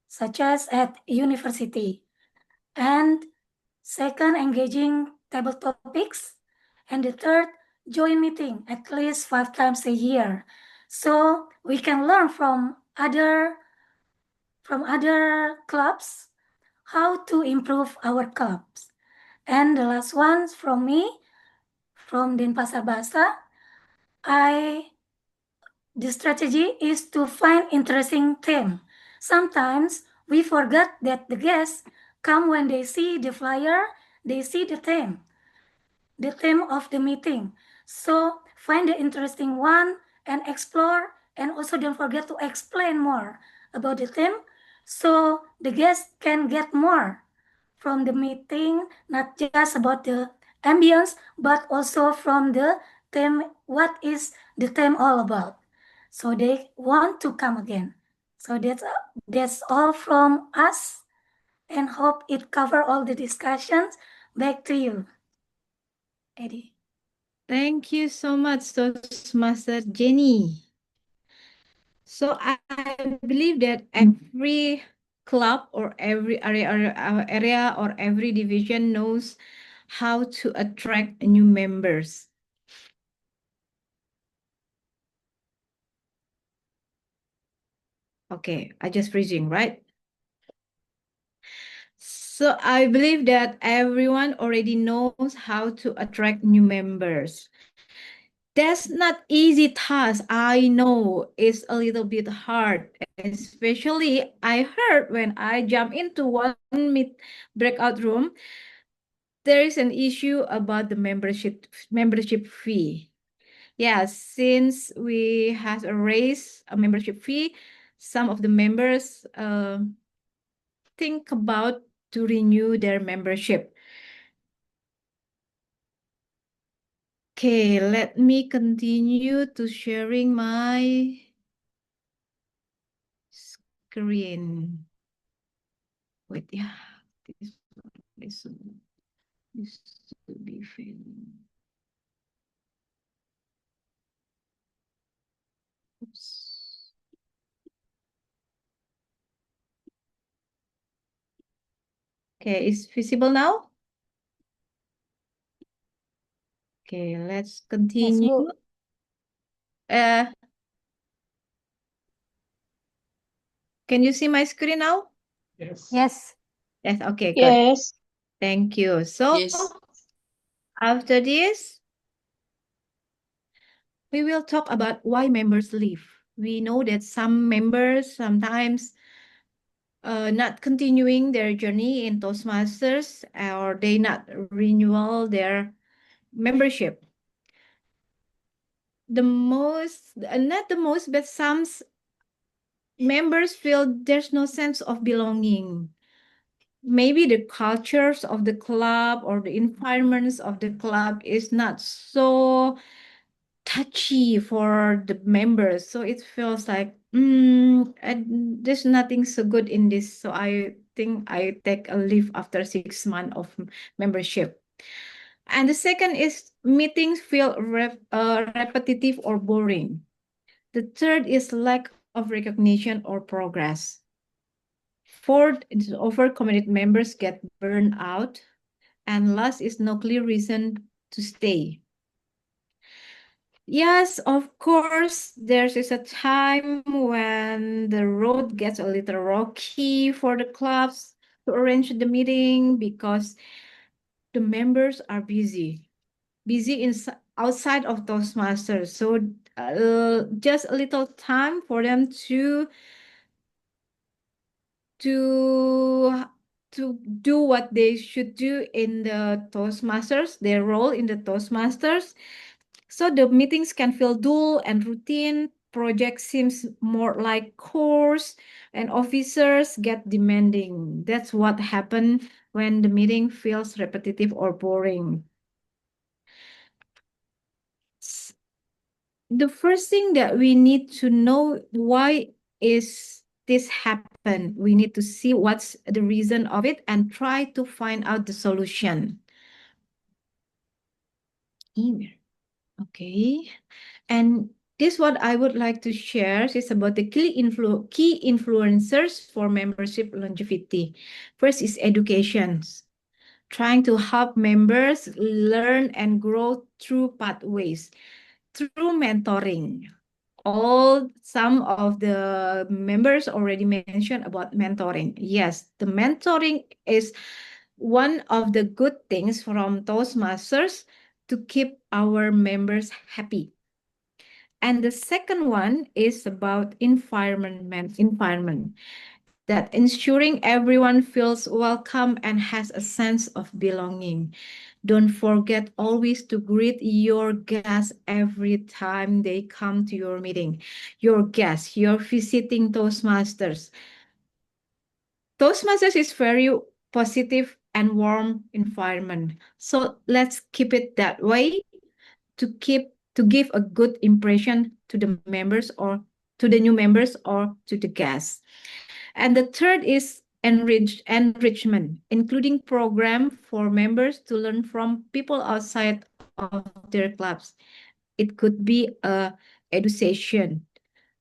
such as at university. And second, engaging table topics. And the third, join meeting at least 5 times a year. So we can learn from other clubs how to improve our clubs. And the last one from me, from Denpasar Basa, the strategy is to find interesting theme. Sometimes we forget that the guests come when they see the flyer, they see the theme of the meeting. So find the interesting one and explore, and also don't forget to explain more about the theme so the guests can get more from the meeting, not just about the ambience, but also from the theme, what is the theme all about. So they want to come again. So that's all from us, and hope it cover all the discussions. Back to you, Eddie. Thank you so much, Toastmaster Jenny. So I believe that every club or every area or every division knows how to attract new members. Okay, I just freezing, right? So I believe that everyone already knows how to attract new members. That's not easy task. I know it's a little bit hard, especially I heard when I jump into one breakout room, there is an issue about the membership fee. Yeah, since we have raised a membership fee, some of the members think about to renew their membership. Okay, let me continue to sharing my screen. Wait, yeah, this to be failing. Oops. Okay, is visible now? Okay, let's continue. Can you see my screen now? Yes. Yes. Yes, okay, good. Yes. Thank you. So after this, we will talk about why members leave. We know that some members sometimes not continuing their journey in Toastmasters, or they not renewal their membership. Not the most, but some members feel there's no sense of belonging. Maybe the cultures of the club or the environments of the club is not so touchy for the members. So it feels like, there's nothing so good in this. So I think I take a leave after 6 months of membership. And the second is meetings feel repetitive or boring. The third is lack of recognition or progress. Fourth is overcommitted members get burned out. And last is no clear reason to stay. Yes, of course, there's a time when the road gets a little rocky for the clubs to arrange the meeting because the members are busy outside of Toastmasters. So just a little time for them to to do what they should do in the Toastmasters, their role in the Toastmasters. So the meetings can feel dull and routine. Project seems more like course, and officers get demanding. That's what happens when the meeting feels repetitive or boring. The first thing that we need to know, why is this happen? We need to see what's the reason of it and try to find out the solution. Email. Okay. And this what I would like to share is about the key influencers for membership longevity. First is education. Trying to help members learn and grow through pathways, through mentoring. Some of the members already mentioned about mentoring. Yes, the mentoring is one of the good things from Toastmasters to keep our members happy. And the second one is about environment, that ensuring everyone feels welcome and has a sense of belonging. Don't forget always to greet your guests every time they come to your meeting. Your guests, your visiting Toastmasters. Toastmasters is very positive and warm environment. So let's keep it that way to give a good impression to the members or to the new members or to the guests. And the third is enrichment, including program for members to learn from people outside of their clubs. It could be a education.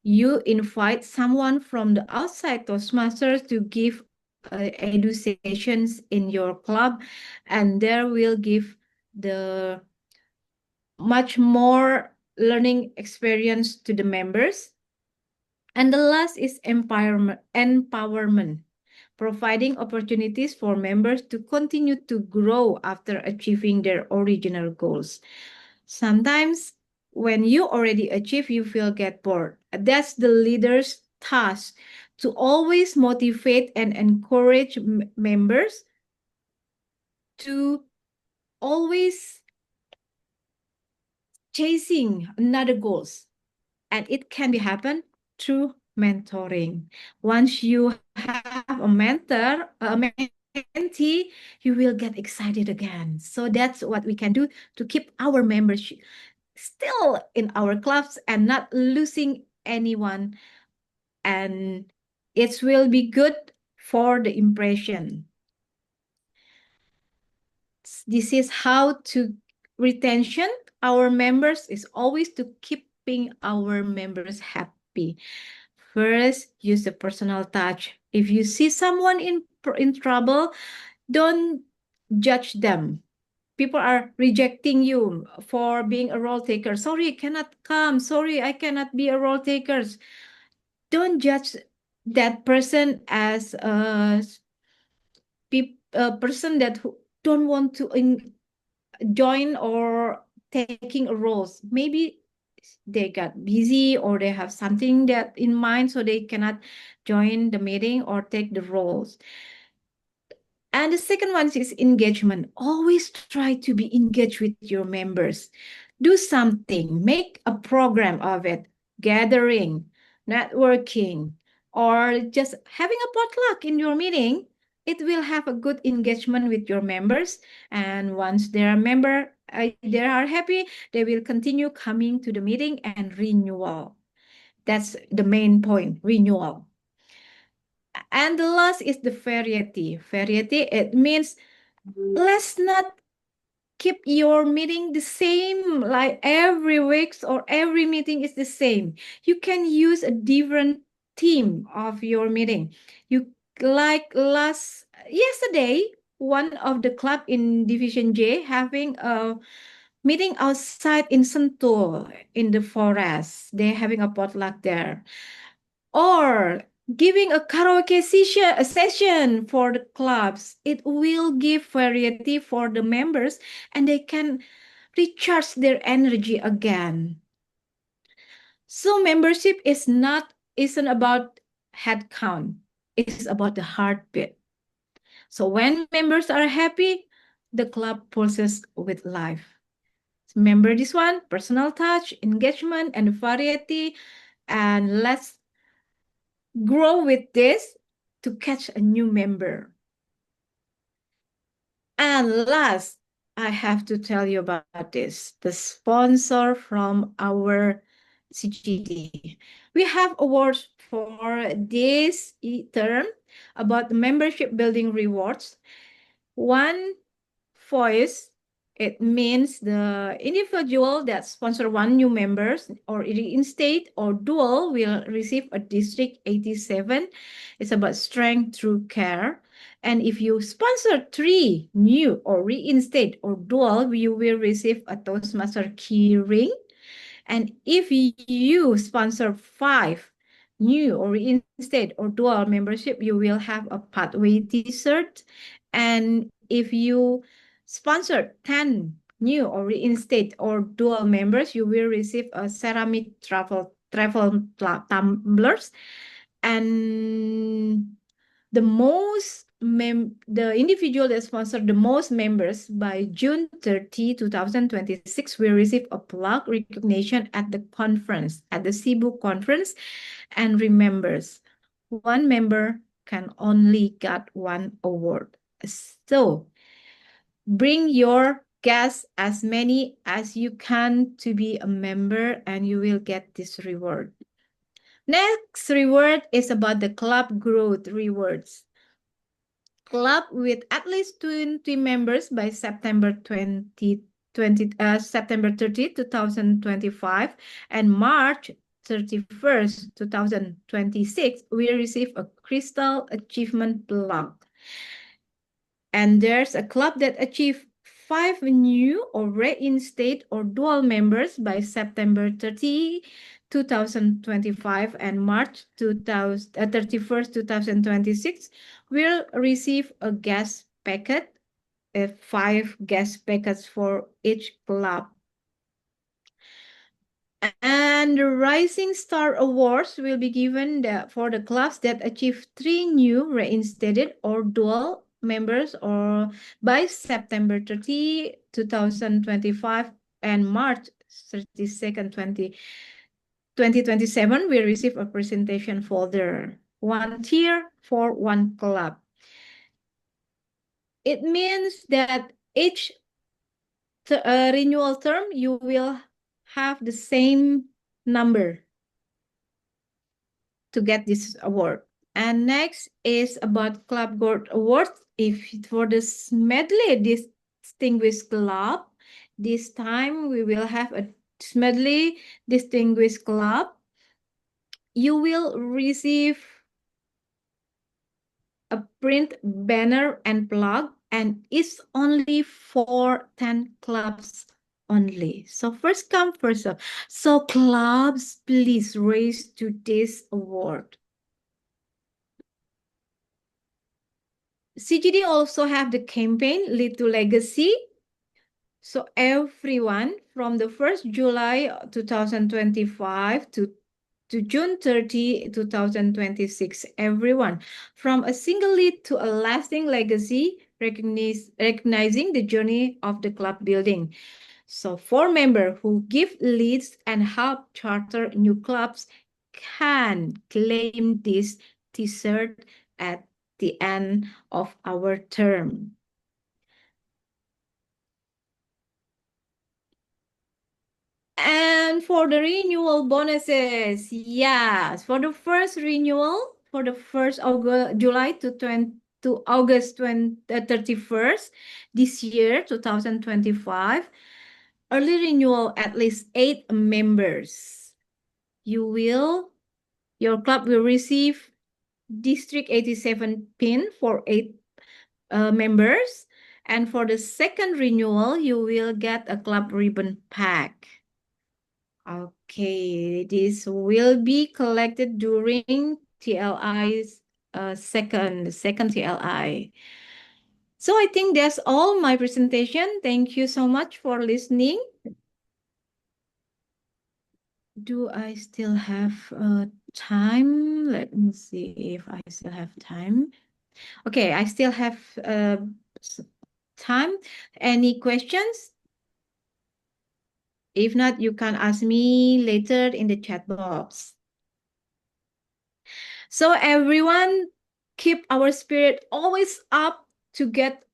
You invite someone from the outside Toastmasters to give educations in your club, and there will give the much more learning experience to the members. And the last is empowerment, providing opportunities for members to continue to grow after achieving their original goals. Sometimes when you already achieve, you feel get bored. That's the leader's task, to always motivate and encourage members to always chasing another goals. And it can be happen through mentoring. Once you have a mentor, a mentee, you will get excited again. So that's what we can do to keep our members still in our clubs and not losing anyone. And it will be good for the impression. This is how to retention our members is always to keeping our members happy. First, use the personal touch. If you see someone in trouble, don't judge them. People are rejecting you for being a role taker. Sorry, I cannot come. Sorry, I cannot be a role taker. Don't judge that person as a person that don't want to join or taking a roles. Maybe they got busy or they have something that in mind, so they cannot join the meeting or take the roles. And the second one is engagement. Always try to be engaged with your members. Do something, make a program of it, gathering, networking, or just having a potluck in your meeting. It will have a good engagement with your members. And once they are happy, they will continue coming to the meeting and renewal. That's the main point, renewal. And the last is the variety. Variety, it means let's not keep your meeting the same, like every week or every meeting is the same. You can use a different theme of your meeting. You like yesterday, one of the club in Division J having a meeting outside in Sentul in the forest. They're having a potluck there. Or giving a karaoke session for the clubs. It will give variety for the members and they can recharge their energy again. So membership isn't about head count. is about the heartbeat. So when members are happy, the club pulses with life. Remember this one, personal touch, engagement, and variety. And let's grow with this to catch a new member. And last, I have to tell you about this, the sponsor from our CGD. We have awards for this term about the membership building rewards. One voice, it means the individual that sponsor one new members or reinstate or dual will receive a district 87. It's about strength through care. And if you sponsor 3 new or reinstate or dual, you will receive a Toastmaster key ring. And if you sponsor 5 new or reinstate or dual membership, you will have a pathway t-shirt. And if you sponsor 10 new or reinstate or dual members, you will receive a ceramic travel tumblers. And the individual that sponsored the most members by June 30, 2026 will receive a plaque recognition at the conference, at the Cebu conference. And remembers, one member can only get one award. So bring your guests as many as you can to be a member and you will get this reward. Next reward is about the club growth rewards. Club with at least 20 members by September 30, 2025 and March 31st, 2026, we receive a Crystal Achievement Plaque. And there's a club that achieved 5 new or reinstate or dual members by September 30, 2025 and March 31st, 2026 will receive a guest packet, 5 guest packets for each club. And the Rising Star Awards will be given for the clubs that achieve 3 new reinstated or dual members or by September 30, 2025 and March 32nd, 2027, we receive a presentation folder, 1 tier for 1 club. It means that each renewal term, you will have the same number to get this award. And next is about Club Gold Awards. If for the Smedley Distinguished Club, this time we will have a Smedley Distinguished Club. You will receive a print banner and plug, and it's only for 10 clubs only. So first come, first serve. So clubs, please raise to this award. CGD also have the campaign Lead to Legacy. So everyone from the 1st July 2025 to June 30, 2026, everyone from a single lead to a lasting legacy, recognizing the journey of the club building. So 4 members who give leads and help charter new clubs can claim this t-shirt at the end of our term. And for the renewal bonuses, yes, for the first renewal, for the 1st July to August 31st this year, 2025, early renewal at least 8 members. Your club will receive District 87 pin for 8 members. And for the second renewal, you will get a club ribbon pack. Okay, this will be collected during TLI's second TLI. So I think that's all my presentation. Thank you so much for listening. do I still have time? Let me see if I still have time. Okay, I still have time. Any questions? If not, you can ask me later in the chat box. So everyone, keep our spirit always up to get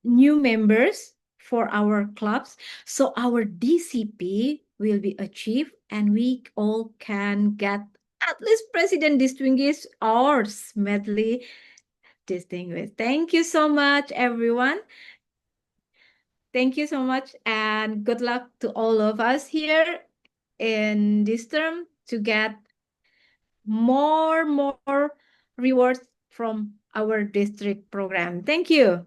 new members for our clubs, so our DCP will be achieved and we all can get at least President Distinguished or Medley Distinguished. Thank you so much, everyone. Thank you so much, and good luck to all of us here in this term to get more rewards from our district program. Thank you.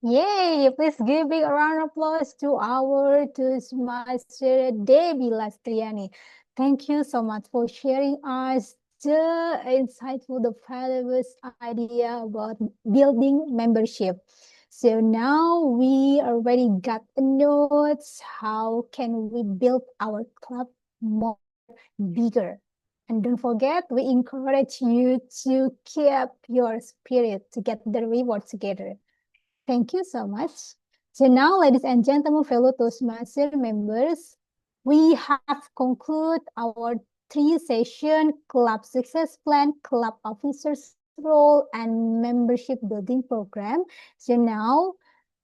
Yay! Please give big round of applause to our Toastmaster Debbie Lastriani. Thank you so much for sharing us the insightful, the valuable idea about building membership. So now we already got the notes. How can we build our club more bigger? And don't forget, we encourage you to keep your spirit to get the reward together. Thank you so much. So now, ladies and gentlemen, fellow Toastmaster members, we have concluded our 3-session club success plan, club officers role, and membership building program. So now,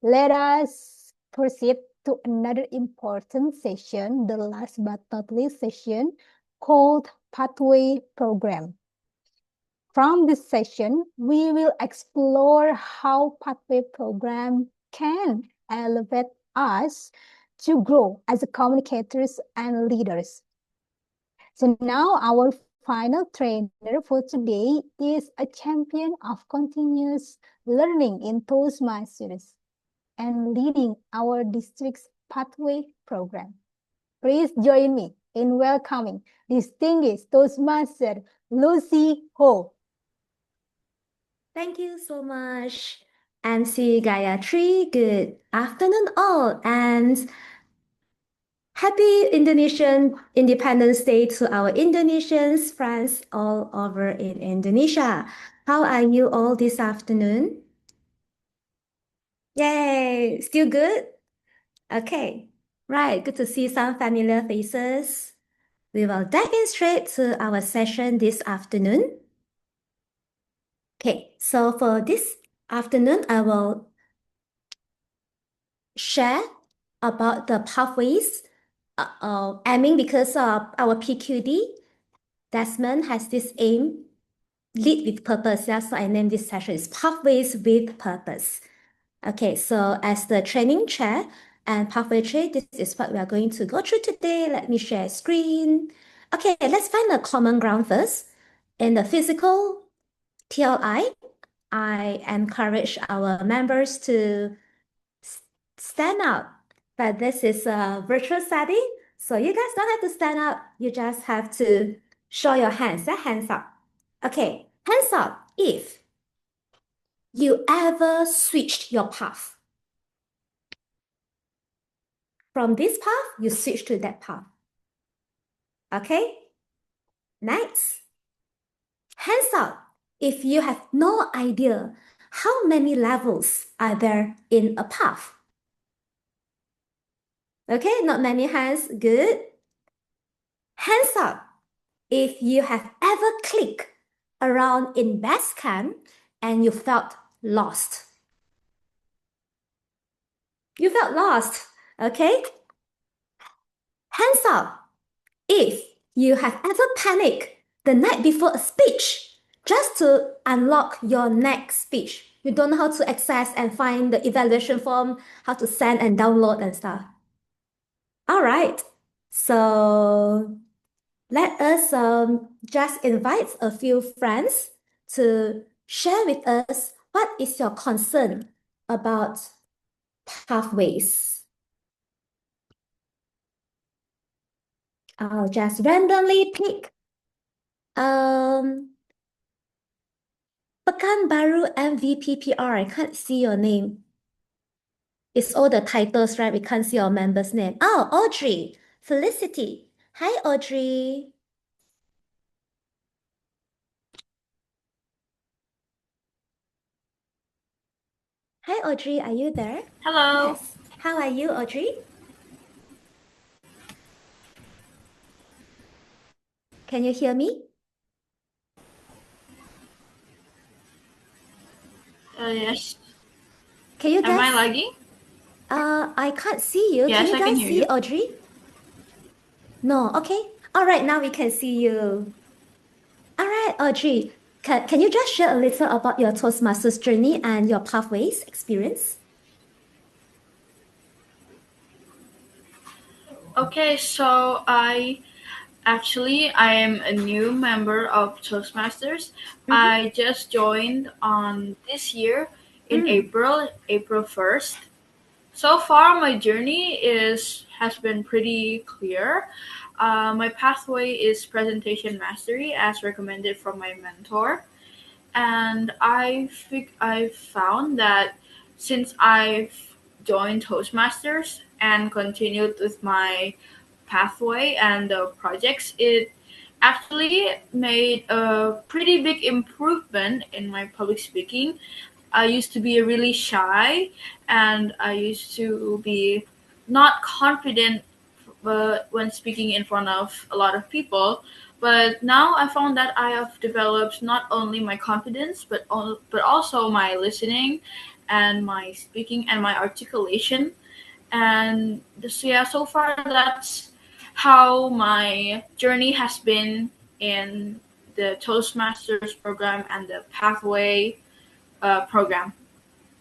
let us proceed to another important session, the last but not least session, called Pathway Program. From this session, we will explore how Pathway Program can elevate us to grow as communicators and leaders. So now our final trainer for today is a champion of continuous learning in Toastmasters and leading our district's Pathway Program. Please join me in welcoming distinguished Toastmaster Lucy Ho. Thank you so much, MC Gayatri. Good afternoon, all, and happy Indonesian Independence Day to our Indonesians friends all over in Indonesia. How are you all this afternoon? Yay, still good? Okay, right, good to see some familiar faces. We will dive in straight to our session this afternoon. Okay, so for this afternoon, I will share about the pathways. Aiming because of our PQD, Desmond has this aim, lead with purpose. Yeah, so I named this session is Pathways with Purpose. Okay, so as the training chair and pathway chair, this is what we are going to go through today. Let me share screen. Okay, let's find a common ground first. In the physical TLI, I encourage our members to stand up, but this is a virtual setting, so you guys don't have to stand up. You just have to show your hands. Hands up. Okay, hands up if you ever switched your path. From this path, you switch to that path. Okay? Next. Hands up if you have no idea how many levels are there in a path. Okay, not many hands. Good. Hands up if you have ever clicked around in Basecamp and you felt lost. You felt lost, okay? Hands up if you have ever panicked the night before a speech just to unlock your next speech. You don't know how to access and find the evaluation form, how to send and download and stuff. All right, so let us just invite a few friends to share with us what is your concern about pathways. I'll just randomly pick Pekanbaru MVPPR. I can't see your name. It's all the titles, right? We can't see our member's name. Oh, Audrey, Felicity, Hi, Audrey. Hi, Audrey. Are you there? Hello. Yes. How are you, Audrey? Can you hear me? Yes. Can you Am I guys? lagging? I can't see you. Can Yes, you I can guys hear see you. Audrey? No. Okay. All right. Now we can see you. All right, Audrey. Can you just share a little about your Toastmasters journey and your pathways experience? Okay, so I am a new member of Toastmasters. I just joined on this year in April 1st. So far, my journey has been pretty clear. My pathway is presentation mastery, as recommended from my mentor, and I've found that since I've joined Toastmasters and continued with my pathway and the projects, it actually made a pretty big improvement in my public speaking. I used to be really shy, and I used to be not confident when speaking in front of a lot of people. But now I found that I have developed not only my confidence, but also my listening, and my speaking and my articulation. And yeah, so far that's how my journey has been in the Toastmasters program and the Pathway program.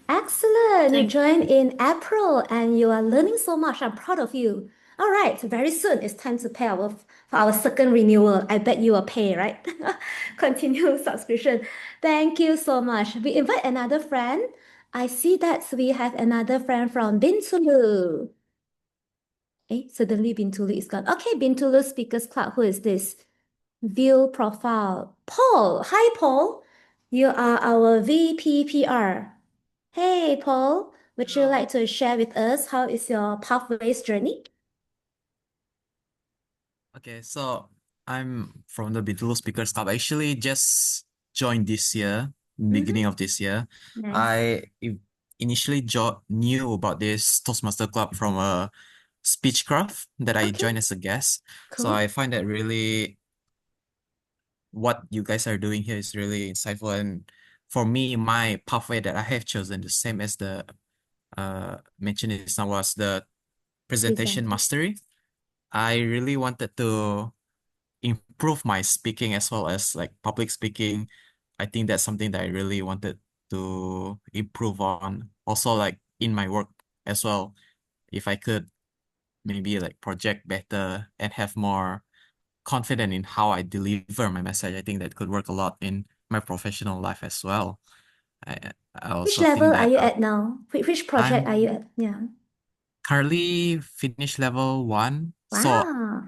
Excellent. You Thank joined in April and you are learning so much. I'm proud of you. All right. Very soon it's time to pay for our second renewal. I bet you will pay, right? Continue subscription. Thank you so much. We invite another friend. I see that we have another friend from Bintulu. Suddenly Bintulu is gone. Okay, Bintulu Speakers Club. Who is this? View profile. Paul. Hi, Paul. You are our VPPR. Hey, Paul, would you like to share with us how is your pathways journey? Okay, so I'm from the Bintulu Speakers Club. I actually just joined this year, beginning of this year. Nice. Initially knew about this Toastmaster Club from a Speechcraft that I joined as a guest. So Cool. I find that really what you guys are doing here is really insightful. And for me, my pathway that I have chosen, the same as the mentioned just now, was the presentation mastery. I really wanted to improve my speaking as well as like public speaking. I think that's something that I really wanted to improve on. Also, like in my work as well, if I could maybe like project better and have more confident in how I deliver my message, I think that could work a lot in my professional life as well. I, I Which also level think are that you at now? Which project are you I'm at? Yeah. currently finished level 1. So Wow.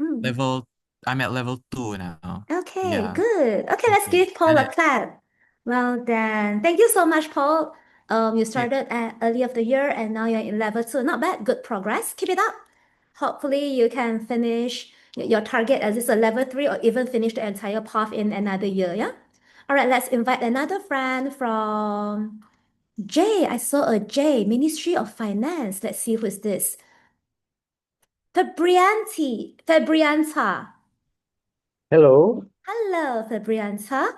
I'm at level 2 now. Okay, Yeah. good. Okay, let's give Paul a clap. Well then, thank you so much, Paul. You started at early of the year and now you're in level 2. Not bad, good progress. Keep it up. Hopefully you can finish your target as it's a level 3 or even finish the entire path in another year, yeah? All right, let's invite another friend from J. I saw a J, Ministry of Finance. Let's see who is this. Fabrianta. Hello. Hello, Fabrianta.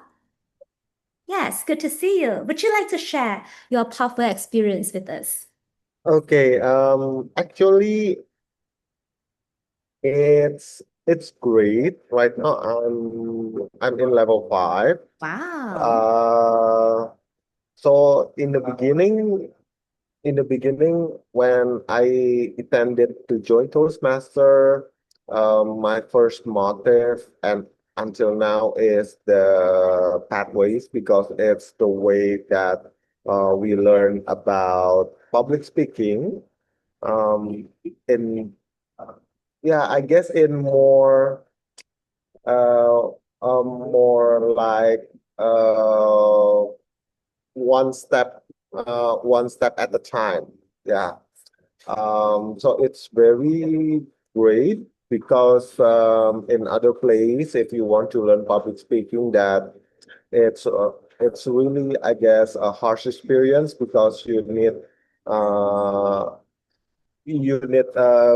Yes, good to see you. Would you like to share your pathway experience with us? Okay. Actually, it's great. Right now, I'm in level 5. Wow. So in the beginning, when I intended to join Toastmaster, my first motive and until now is the pathways because it's the way that we learn about public speaking. In yeah, I guess in uh, more like uh, one step at a time. Yeah. So it's very great because in other place, if you want to learn public speaking, that it's really, I guess, a harsh experience because uh, you need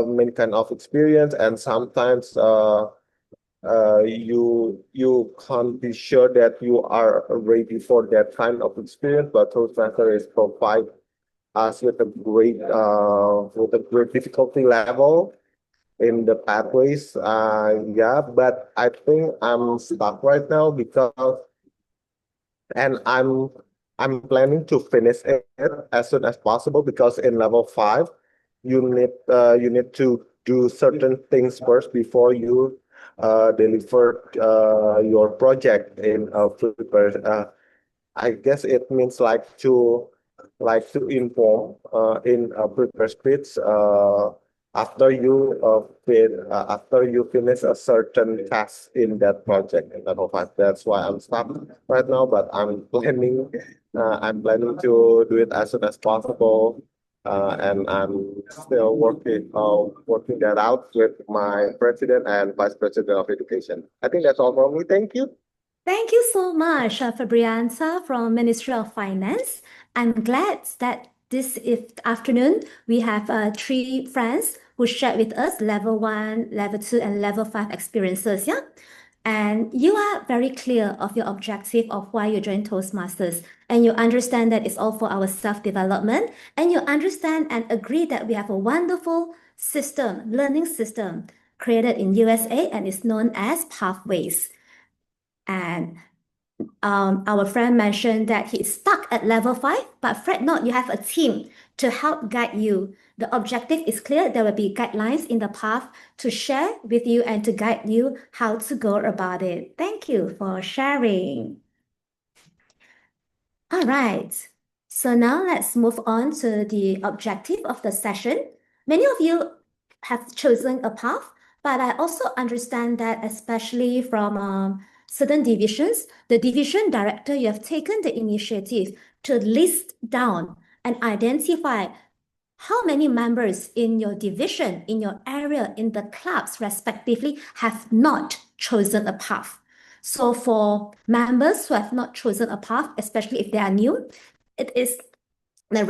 many kind of experience, and sometimes you can't be sure that you are ready for that kind of experience. But Toastmaster is provide us with a great difficulty level in the pathways. Yeah, but I think I'm stuck right now because, and I'm planning to finish it as soon as possible because in level 5, you need to do certain things first before you deliver your project in I guess it means like to inform in prepare speech after you finish a certain task in that project in level 5. That's why I'm stuck right now, but I'm planning to do it as soon as possible. And I'm still working that out with my president and vice president of education. I think that's all from me. Thank you. Thank you so much, Fabrianza from Ministry of Finance. I'm glad that this afternoon we have 3 friends who shared with us level 1, level 2, and level 5 experiences, yeah? And you are very clear of your objective of why you joined Toastmasters, and you understand that it's all for our self-development, and you understand and agree that we have a wonderful system, learning system, created in USA and is known as Pathways. And our friend mentioned that he is stuck at level 5, but fret not, you have a team to help guide you. The objective is clear. There will be guidelines in the path to share with you and to guide you how to go about it. Thank you for sharing. All right. So now let's move on to the objective of the session. Many of you have chosen a path, but I also understand that especially from certain divisions, the division director, you have taken the initiative to list down and identify how many members in your division, in your area, in the clubs respectively have not chosen a path. So for members who have not chosen a path, especially if they are new, it is the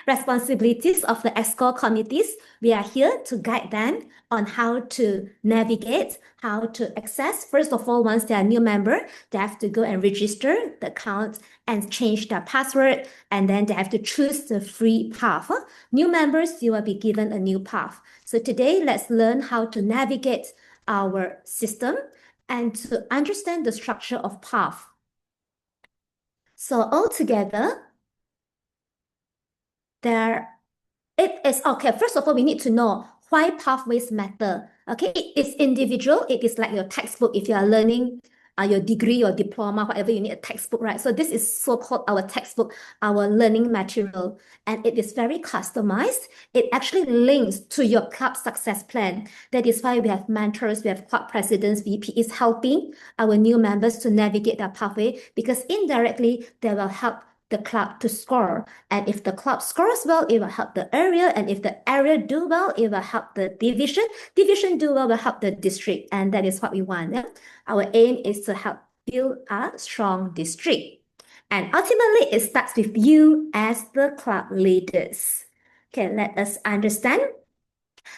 responsibilities of the ESCO committees. We are here to guide them on how to navigate, how to access. First of all, once they are a new member, they have to go and register the account and change their password, and then they have to choose the free path. New members, you will be given a new path. So today, let's learn how to navigate our system and to understand the structure of path. So altogether, it is okay. First of all, we need to know why pathways matter. Okay, it's individual. It is like your textbook. If you are learning your degree, your diploma, whatever, you need a textbook, right? So this is so-called our textbook, our learning material, and it is very customized. It actually links to your club success plan. That is why we have mentors, we have club presidents, VPs helping our new members to navigate their pathway, because indirectly they will help the club to score. And if the club scores well, it will help the area. And if the area do well, it will help the division. Division do well will help the district. And that is what we want. Yeah? Our aim is to help build a strong district. And ultimately, it starts with you as the club leaders. Okay, let us understand.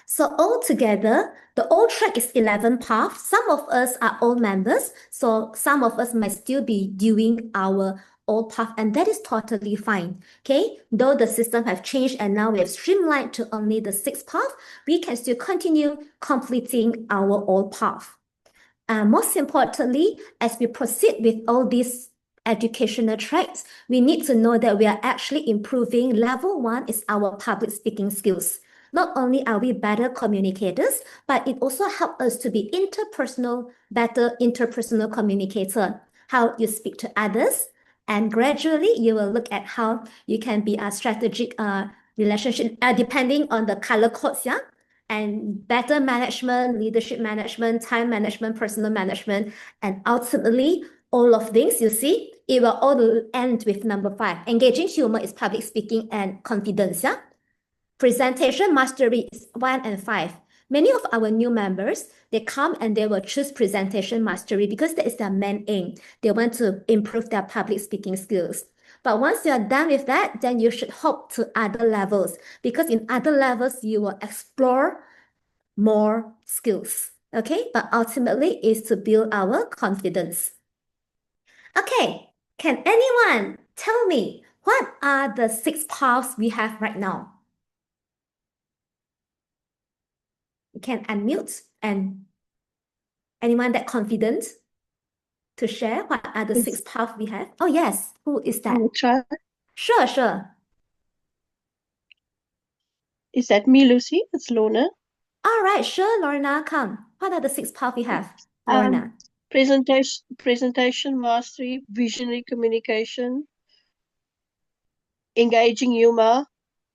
So altogether, the old track is 11 paths. Some of us are old members, so some of us might still be doing our old path, and that is totally fine. Okay, though the system have changed and now we have streamlined to only the 6th path, we can still continue completing our old path. Most importantly, as we proceed with all these educational tracks, we need to know that we are actually improving. Level 1 is our public speaking skills. Not only are we better communicators, but it also helps us to be better interpersonal communicator, how you speak to others. And gradually, you will look at how you can be a strategic relationship, depending on the color codes, yeah? And better management, leadership management, time management, personal management, and ultimately, all of things, you see, it will all end with number 5. Engaging humor is public speaking and confidence, yeah? Presentation mastery is 1 and 5. Many of our new members, they come and they will choose presentation mastery because that is their main aim. They want to improve their public speaking skills. But once you are done with that, then you should hop to other levels, because in other levels, you will explore more skills. Okay, but ultimately is to build our confidence. Okay, can anyone tell me what are the 6 paths we have right now? You can unmute, and anyone that confident to share what are the 6 paths we have? Oh yes, who is that? I will try. Sure, sure. Is that me, Lucy? It's Lorna. All right, sure, Lorna, come. What are the 6 paths we have, Lorna? Presentation mastery, visionary communication, engaging humor,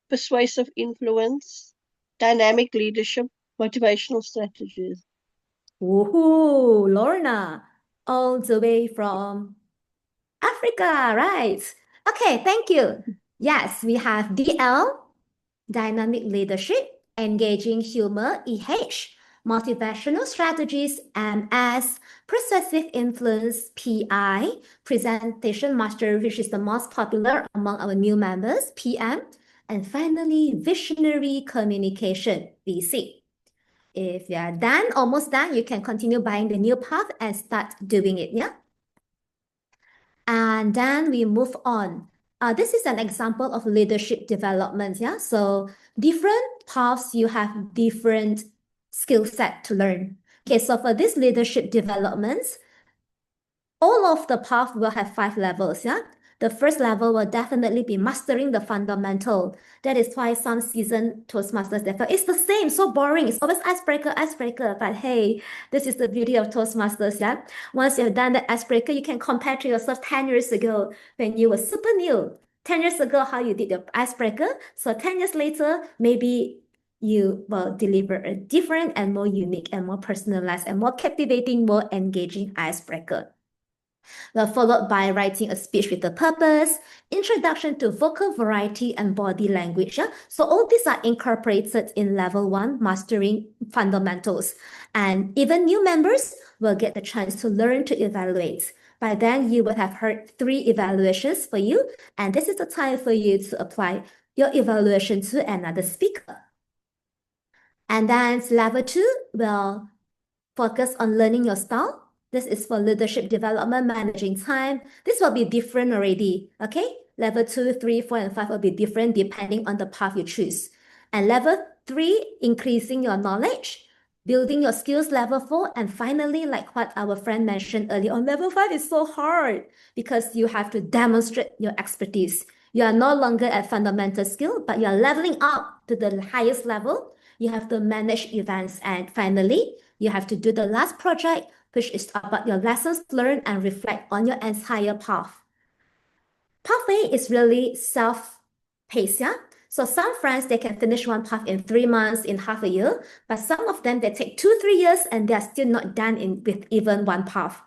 persuasive influence, dynamic leadership, motivational strategies. Woohoo, Lorna, all the way from Africa, right? Okay, thank you. Yes, we have DL, dynamic leadership, engaging humor, EH, motivational strategies, MS, persuasive influence, PI, presentation master, which is the most popular among our new members, PM, and finally, visionary communication, VC. If you are done, almost done, you can continue buying the new path and start doing it, yeah? And then we move on. This is an example of leadership development, yeah? So different paths, you have different skill set to learn. Okay, so for this leadership developments, all of the path will have 5 levels, yeah? The first level will definitely be mastering the fundamental. That is why some seasoned Toastmasters, they feel it's the same, so boring. It's always icebreaker, icebreaker. But hey, this is the beauty of Toastmasters, yeah? Once you've done the icebreaker, you can compare to yourself 10 years ago when you were super new. 10 years ago, how you did your icebreaker. So 10 years later, maybe you will deliver a different and more unique and more personalized and more captivating, more engaging icebreaker. Well, followed by writing a speech with a purpose, introduction to vocal variety and body language. Yeah? So all these are incorporated in level 1, mastering fundamentals. And even new members will get the chance to learn to evaluate. By then, you will have heard 3 evaluations for you, and this is the time for you to apply your evaluation to another speaker. And then level 2 will focus on learning your style. This is for leadership development, managing time. This will be different already, okay? Level 2, 3, 4, and 5 will be different depending on the path you choose. And level 3, increasing your knowledge, building your skills, level 4, and finally, like what our friend mentioned earlier on, level 5 is so hard because you have to demonstrate your expertise. You are no longer at fundamental skill, but you are leveling up to the highest level. You have to manage events, and finally, you have to do the last project, which is about your lessons learned and reflect on your entire path. Pathway is really self-paced, yeah? So some friends, they can finish one path in 3 months, in half a year, but some of them, they take 2-3 years and they're still not done with even one path.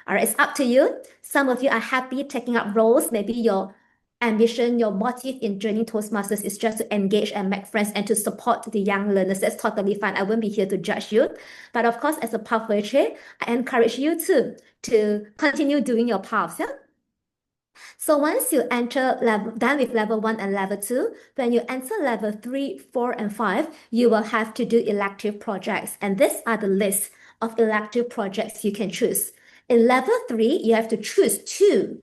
All right, it's up to you. Some of you are happy taking up roles. Maybe your ambition, your motive in joining Toastmasters is just to engage and make friends and to support the young learners. That's totally fine. I won't be here to judge you. But of course, as a pathway chair, I encourage you to continue doing your paths. Yeah? So once you enter done with level 1 and level 2, when you enter level 3, 4, and 5, you will have to do elective projects. And these are the list of elective projects you can choose. In level 3, you have to choose 2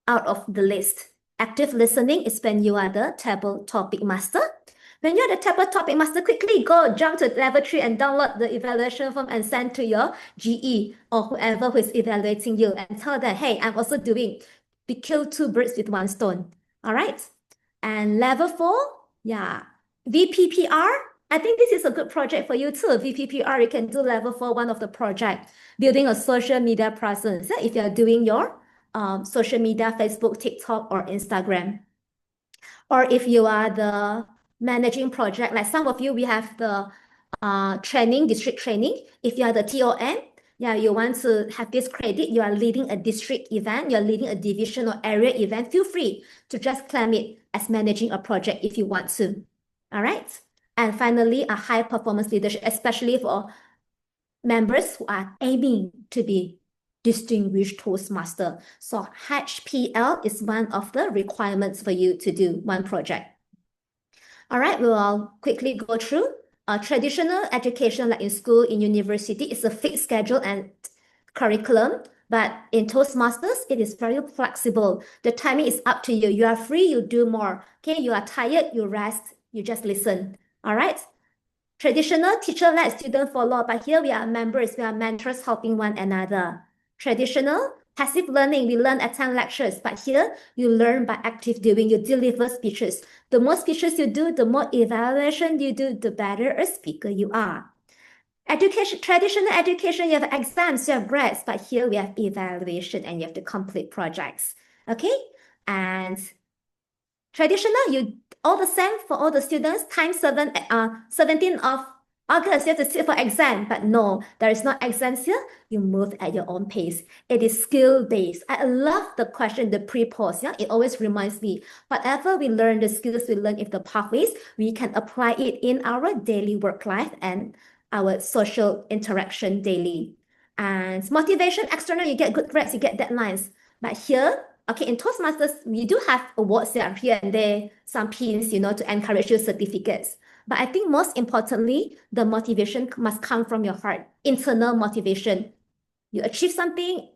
out of the list. Active listening is when you are the table topic master. When you're the table topic master, quickly jump to level 3 and download the evaluation form and send to your GE or whoever who is evaluating you and tell them, hey, I'm also doing, we kill 2 birds with 1 stone. All right. And level 4, yeah, VPPR. I think this is a good project for you too. VPPR, you can do level 4, one of the project, building a social media presence. If you're doing your social media, Facebook, TikTok, or Instagram. Or if you are the managing project, like some of you, we have the training, district training. If you are the TOM, yeah, you want to have this credit, you are leading a district event, you're leading a division or area event, feel free to just claim it as managing a project if you want to. All right. And finally, a high performance leadership, especially for members who are aiming to be distinguished Toastmaster. So HPL is one of the requirements for you to do one project. All right, we'll quickly go through. Traditional education, like in school, in university, is a fixed schedule and curriculum. But in Toastmasters, it is very flexible. The timing is up to you. You are free, you do more. Okay, you are tired, you rest, you just listen. All right. Traditional teacher-led student follow, but here we are members, we are mentors helping one another. Traditional passive learning, we learn attend lectures, but here you learn by active doing, you deliver speeches. The more speeches you do, the more evaluation you do, the better a speaker you are. Education, traditional education, you have exams, you have grades, but here we have evaluation and you have to complete projects. Okay? And traditional, you all the same for all the students, time 17th of August, you have to sit for exam, but no, there is no exams here. You move at your own pace. It is skill-based. I love the question, the pre-post, yeah? It always reminds me, whatever we learn, the skills we learn, if the pathways, we can apply it in our daily work life and our social interaction daily. And motivation, external, you get good grades, you get deadlines. But here, okay, in Toastmasters, we do have awards here and there, some pins, to encourage your certificates. But I think most importantly, the motivation must come from your heart, internal motivation. You achieve something,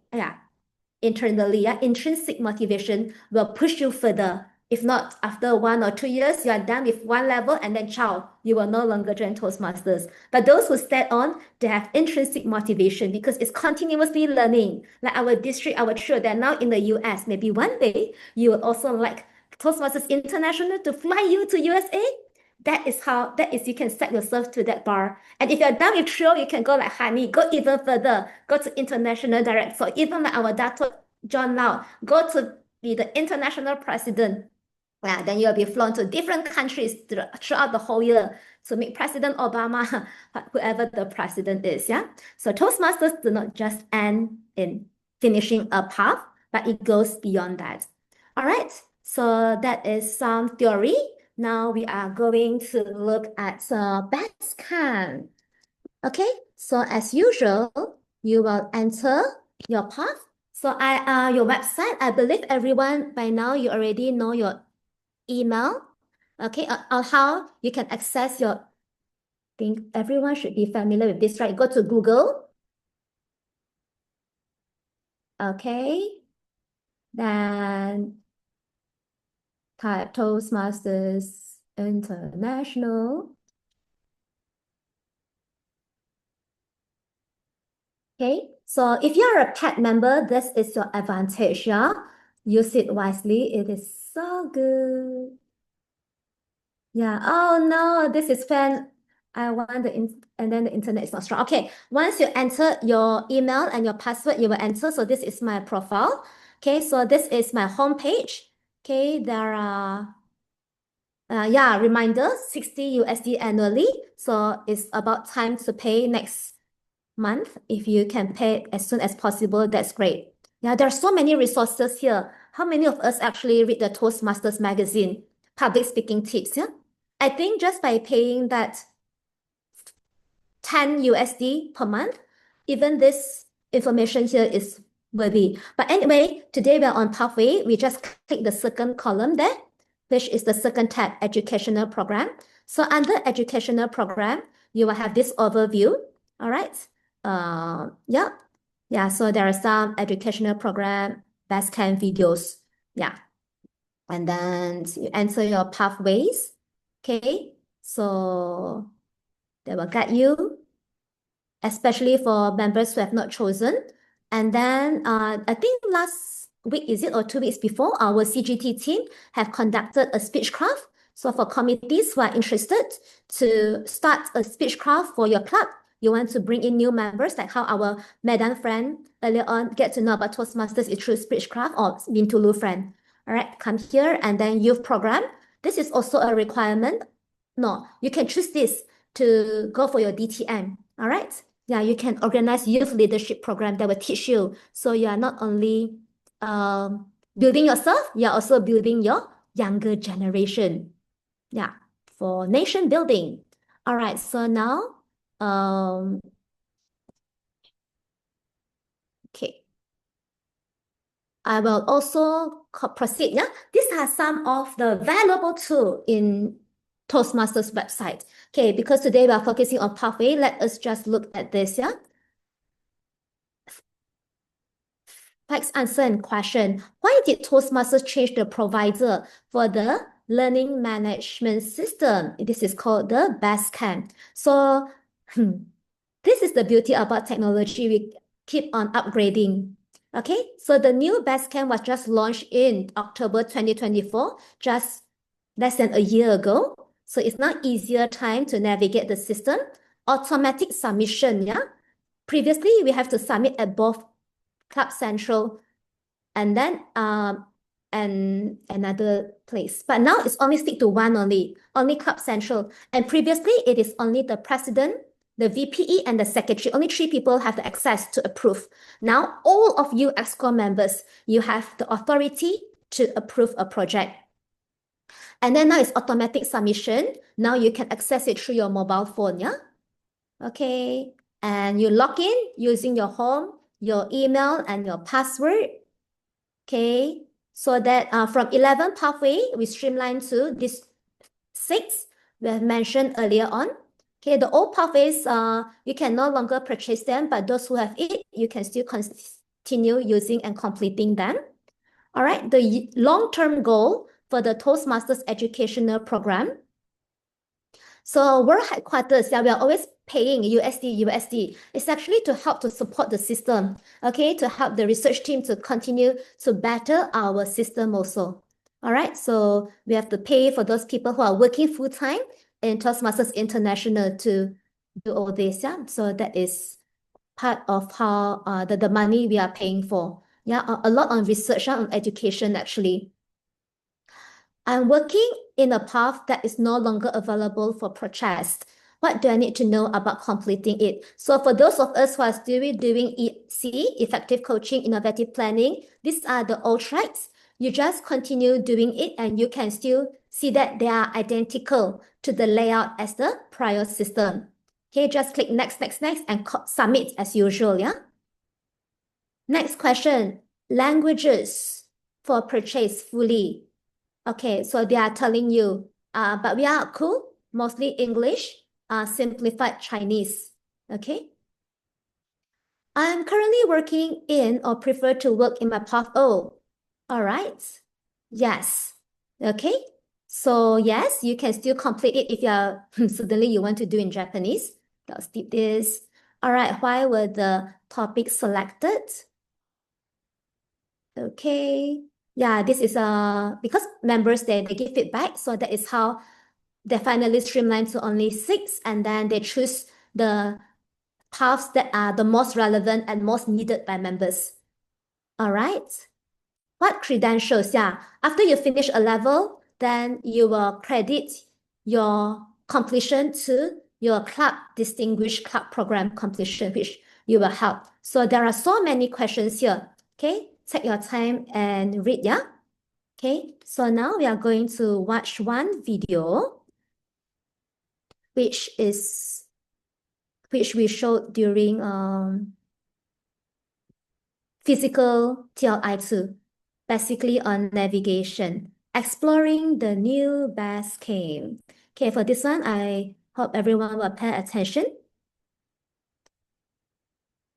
internally, intrinsic motivation will push you further. If not, after 1 or 2 years, you are done with one level and then ciao, you will no longer join Toastmasters. But those who stay on, they have intrinsic motivation because it's continuously learning. Like our district, our church, they're now in the US. Maybe one day you will also like Toastmasters International to fly you to USA. That is you can set yourself to that bar. And if you're done with trio, you can go like Honey, go even further, go to international direct. So even like our Dato John Lau, go to be the international president. Yeah, then you'll be flown to different countries throughout the whole year to meet President Obama, whoever the president is. Yeah. So Toastmasters do not just end in finishing a path, but it goes beyond that. All right. So that is some theory. Now we are going to look at best can. Okay. So as usual, you will enter your path. So your website, I believe everyone by now you already know your email, okay, on how you can access your, I think everyone should be familiar with this, right? Go to Google, okay, then type Toastmasters International. Okay, so if you're a pet member, this is your advantage, yeah? Use it wisely, it is so good. Yeah. Oh no, this is when I want and then the internet is not strong. Okay. Once you enter your email and your password, you will enter. So this is my profile. Okay. So this is my home page. Okay. There are, reminder, 60 USD annually. So it's about time to pay next month. If you can pay as soon as possible, that's great. Yeah. There are so many resources here. How many of us actually read the Toastmasters magazine? Public speaking tips, yeah? I think just by paying that 10 USD per month, even this information here is worthy. But anyway, today we're on pathway. We just click the second column there, which is the second tab, educational program. So under educational program, you will have this overview. All right. So there are some educational program, best can videos. Yeah. And then you enter your pathways. Okay, so they will guide you, especially for members who have not chosen. And then I think last week, is it, or 2 weeks before, our CGT team have conducted a speechcraft. So for committees who are interested to start a speechcraft for your club, you want to bring in new members, like how our Medan friend earlier on get to know about Toastmasters is through speechcraft, or Bintulu friend. All right, come here, and then youth program. This is also a requirement. No, you can choose this to go for your DTM. All right. Yeah, you can organize youth leadership program that will teach you. So you are not only building yourself, you are also building your younger generation. Yeah, for nation building. All right, so now, okay. I will also proceed. Yeah, these are some of the valuable tools in Toastmasters website. Okay, because today we are focusing on pathway, let us just look at this. Yeah, facts, answer, and question. Why did Toastmasters change the provider for the learning management system? This is called the Basecamp. So, this is the beauty about technology. We keep on upgrading. Okay, so the new Basecamp was just launched in October 2024, just less than a year ago. So it's now easier time to navigate the system. Automatic submission, yeah. Previously, we have to submit at both Club Central and then and another place. But now it's only stick to one only Club Central. And previously, it is only the president, the VPE, and the secretary. Only 3 people have the access to approve. Now, all of you EXCO members, you have the authority to approve a project. And then now it's automatic submission. Now you can access it through your mobile phone, yeah? Okay. And you log in using your home, your email, and your password. Okay. So that from 11 pathway, we streamline to this 6 we have mentioned earlier on. Okay, the old pathways, you can no longer purchase them, but those who have it, you can still continue using and completing them. All right, the long-term goal for the Toastmasters educational program. So world headquarters, yeah, we are always paying USD. It's actually to help to support the system, okay, to help the research team to continue to better our system also. All right, so we have to pay for those people who are working full-time in Toastmasters International to do all this, yeah. So that is part of how the money we are paying for. Yeah, a lot on research, on education actually. I'm working in a path that is no longer available for purchase. What do I need to know about completing it? So for those of us who are still doing EC, effective coaching, innovative planning, these are the old tracks. You just continue doing it and you can still see that they are identical to the layout as the prior system. Okay, just click next, and submit as usual, yeah? Next question, languages for purchase fully. Okay, so they are telling you, but we are cool, mostly English, simplified Chinese. Okay. I'm currently working in or prefer to work in my path. Oh, all right. Yes. Okay. So yes, you can still complete it if you are suddenly you want to do in Japanese. Let's skip this. All right. Why were the topics selected? Okay. Yeah, this is because members they give feedback, so that is how they finally streamline to only 6, and then they choose the paths that are the most relevant and most needed by members. All right. What credentials? Yeah, after you finish a level, then you will credit your completion to your club distinguished club program completion, which you will help. So there are so many questions here. Okay, take your time and read, yeah? Okay, so now we are going to watch one video, which we showed during physical TLI2, basically on navigation, exploring the new Basecamp. Okay, for this one, I hope everyone will pay attention.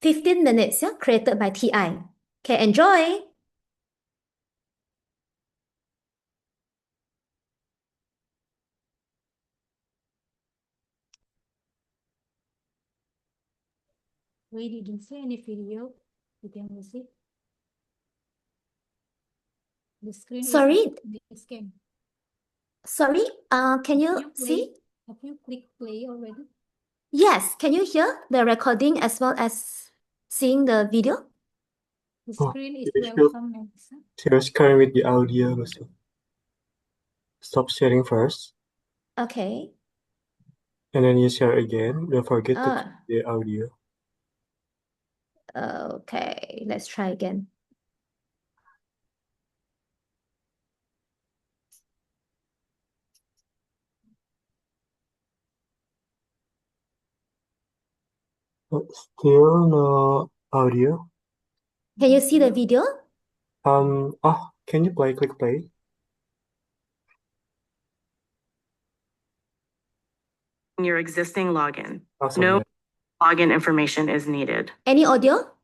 15 minutes, yeah, created by TI. Okay, enjoy. We didn't see any video. You can see. The screen Sorry? is the scan. Sorry, can you see? Have you clicked play already? Yes, can you hear the recording as well as seeing the video? The Oh, screen is you should welcome, Melissa. share screen with the audio also. Stop sharing first, Okay. and then you share again. Don't forget to Uh, keep the audio. okay, let's try again. But still no audio. Can you see the video? Can you click play? Your existing login. Awesome. No Yeah. login information is needed. Any audio?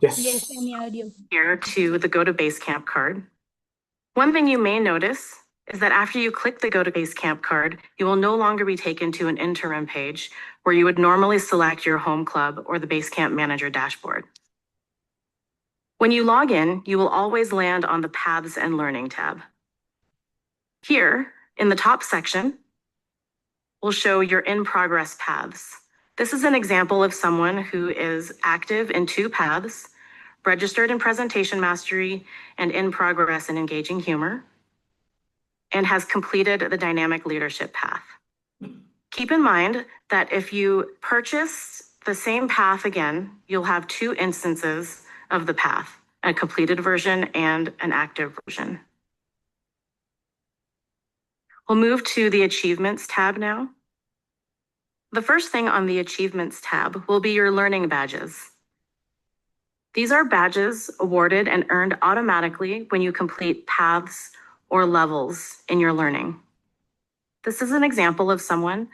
Yes, Yes. any audio. Here to the Go to Basecamp card. One thing you may notice is that after you click the Go to Basecamp card, you will no longer be taken to an interim page where you would normally select your home club or the Basecamp manager dashboard. When you log in, you will always land on the Paths and Learning tab. Here, in the top section, we'll show your in-progress paths. This is an example of someone who is active in 2 paths, registered in Presentation Mastery and in progress in Engaging Humor, and has completed the Dynamic Leadership path. Keep in mind that if you purchase the same path again, you'll have 2 instances of the path, a completed version and an active version. We'll move to the Achievements tab now. The first thing on the Achievements tab will be your learning badges. These are badges awarded and earned automatically when you complete paths or levels in your learning. This is an example of someone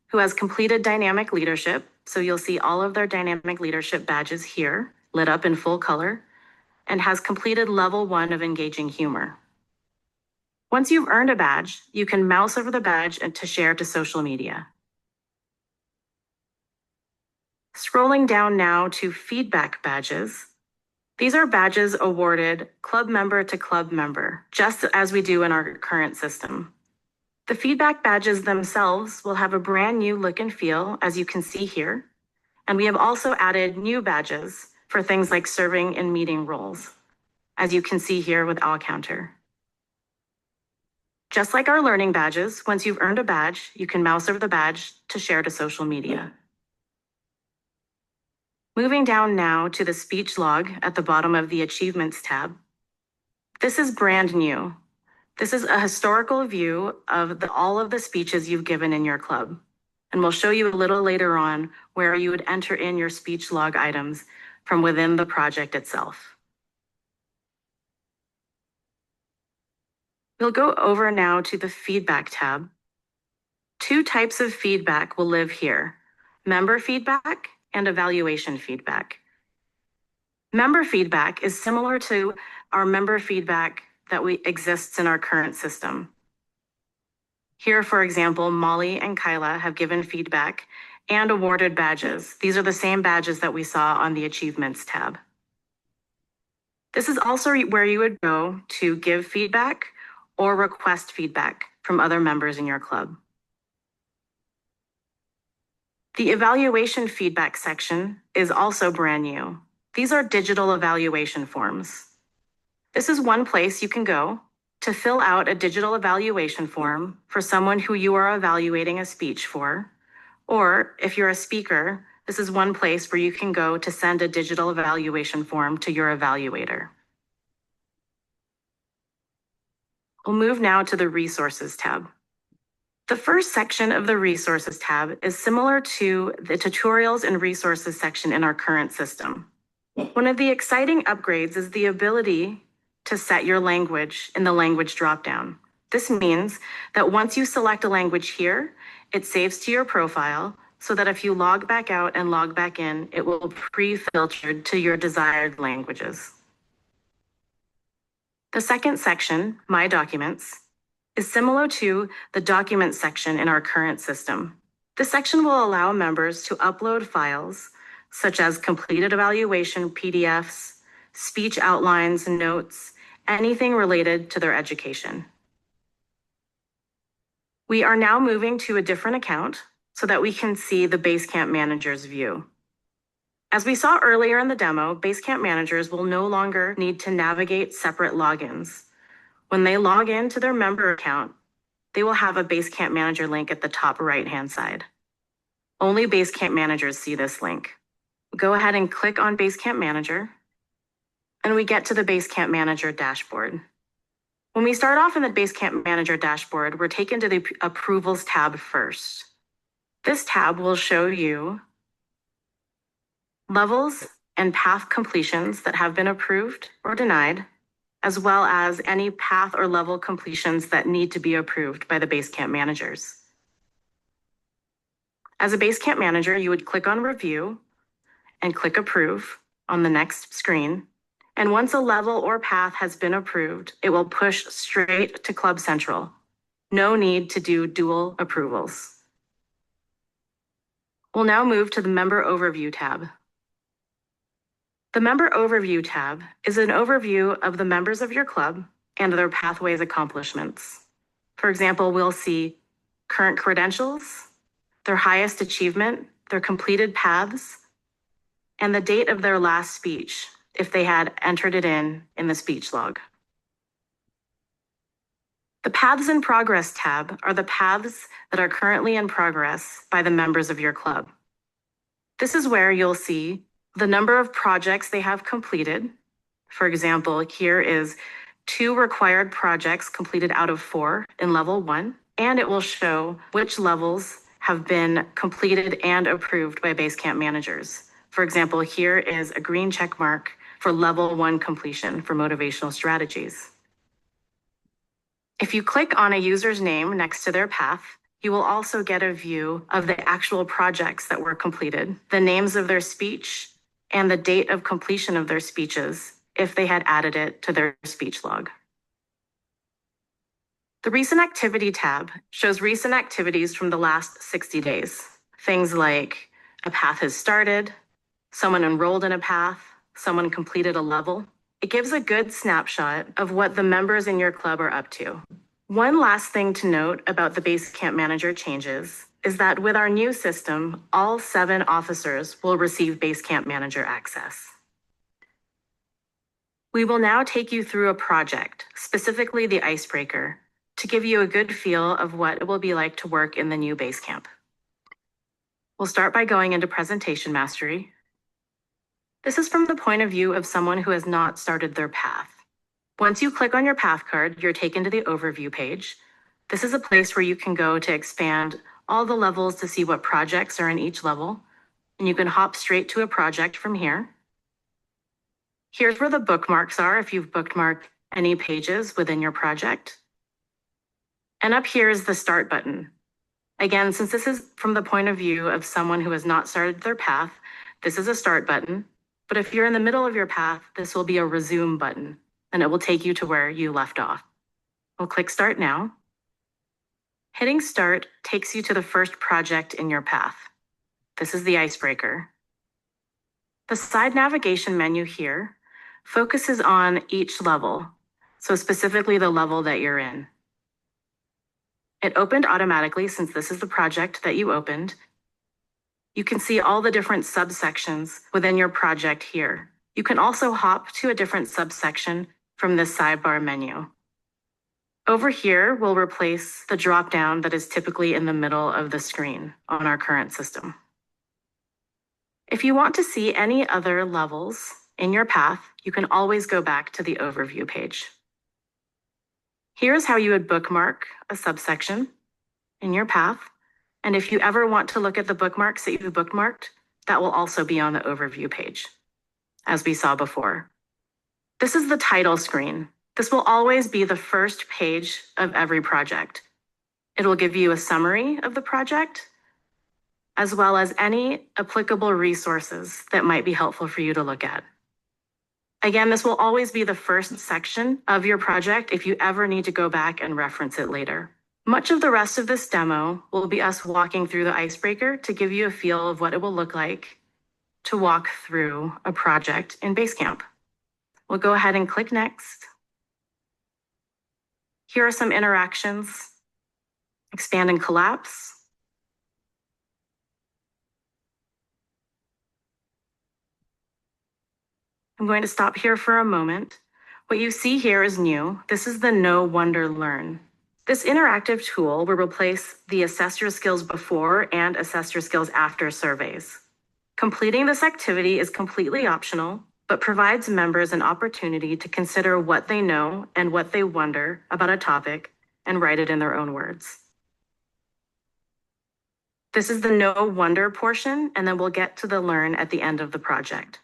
who has completed dynamic leadership. So you'll see all of their dynamic leadership badges here, lit up in full color, and has completed level 1 of Engaging Humor. Once you've earned a badge, you can mouse over the badge and to share to social media. Scrolling down now to feedback badges. These are badges awarded club member to club member, just as we do in our current system. The feedback badges themselves will have a brand new look and feel, as you can see here. And we have also added new badges for things like serving in meeting roles, as you can see here with All Counter. Just like our learning badges, once you've earned a badge, you can mouse over the badge to share to social media. Moving down now to the speech log at the bottom of the Achievements tab. This is brand new. This is a historical view of all of the speeches you've given in your club. And we'll show you a little later on where you would enter in your speech log items from within the project itself. We'll go over now to the Feedback tab. 2 types of feedback will live here: member feedback and evaluation feedback. Member feedback is similar to our member feedback that exists in our current system. Here, for example, Molly and Kyla have given feedback and awarded badges. These are the same badges that we saw on the Achievements tab. This is also where you would go to give feedback or request feedback from other members in your club. The evaluation feedback section is also brand new. These are digital evaluation forms. This is one place you can go to fill out a digital evaluation form for someone who you are evaluating a speech for. Or if you're a speaker, this is one place where you can go to send a digital evaluation form to your evaluator. We'll move now to the Resources tab. The first section of the Resources tab is similar to the Tutorials and Resources section in our current system. One of the exciting upgrades is the ability to set your language in the language dropdown. This means that once you select a language here, it saves to your profile so that if you log back out and log back in, it will pre-filtered to your desired languages. The second section, My Documents, is similar to the Documents section in our current system. This section will allow members to upload files such as completed evaluation PDFs, speech outlines, notes, anything related to their education. We are now moving to a different account so that we can see the Basecamp Manager's view. As we saw earlier in the demo, Basecamp Managers will no longer need to navigate separate logins. When they log into their member account, they will have a Basecamp Manager link at the top right-hand side. Only Basecamp Managers see this link. Go ahead and click on Basecamp Manager, and we get to the Basecamp Manager dashboard. When we start off in the Basecamp Manager dashboard, we're taken to the Approvals tab first. This tab will show you levels and path completions that have been approved or denied, as well as any path or level completions that need to be approved by the Basecamp managers. As a Basecamp manager, you would click on Review and click Approve on the next screen. And once a level or path has been approved, it will push straight to Club Central. No need to do dual approvals. We'll now move to the Member Overview tab. The Member Overview tab is an overview of the members of your club and their pathways accomplishments. For example, we'll see current credentials, their highest achievement, their completed paths, and the date of their last speech, if they had entered it in the speech log. The Paths in Progress tab are the paths that are currently in progress by the members of your club. This is where you'll see the number of projects they have completed. For example, here is 2 required projects completed out of 4 in level 1, and it will show which levels have been completed and approved by Basecamp managers. For example, here is a green check mark for level 1 completion for motivational strategies. If you click on a user's name next to their path, you will also get a view of the actual projects that were completed, the names of their speech, and the date of completion of their speeches if they had added it to their speech log. The Recent Activity tab shows recent activities from the last 60 days. Things like a path has started, someone enrolled in a path, someone completed a level. It gives a good snapshot of what the members in your club are up to. One last thing to note about the Basecamp manager changes is that with our new system, all 7 officers will receive Basecamp manager access. We will now take you through a project, specifically the icebreaker, to give you a good feel of what it will be like to work in the new Basecamp. We'll start by going into Presentation Mastery. This is from the point of view of someone who has not started their path. Once you click on your path card, you're taken to the overview page. This is a place where you can go to expand all the levels to see what projects are in each level, and you can hop straight to a project from here. Here's where the bookmarks are if you've bookmarked any pages within your project. And up here is the Start button. Again, since this is from the point of view of someone who has not started their path, this is a Start button. But if you're in the middle of your path, this will be a Resume button, and it will take you to where you left off. We'll click Start now. Hitting Start takes you to the first project in your path. This is the icebreaker. The side navigation menu here focuses on each level, so specifically the level that you're in. It opened automatically since this is the project that you opened. You can see all the different subsections within your project here. You can also hop to a different subsection from this sidebar menu. Over here, we'll replace the drop-down that is typically in the middle of the screen on our current system. If you want to see any other levels in your path, you can always go back to the overview page. Here's how you would bookmark a subsection in your path. And if you ever want to look at the bookmarks that you've bookmarked, that will also be on the overview page, as we saw before. This is the title screen. This will always be the first page of every project. It will give you a summary of the project, as well as any applicable resources that might be helpful for you to look at. Again, this will always be the first section of your project if you ever need to go back and reference it later. Much of the rest of this demo will be us walking through the icebreaker to give you a feel of what it will look like to walk through a project in Basecamp. We'll go ahead and click Next. Here are some interactions. Expand and collapse. I'm going to stop here for a moment. What you see here is new. This is the Know, Wonder, Learn. This interactive tool will replace the Assess Your Skills Before and Assess Your Skills After surveys. Completing this activity is completely optional, but provides members an opportunity to consider what they know and what they wonder about a topic and write it in their own words. This is the no wonder portion, and then we'll get to the learn at the end of the project.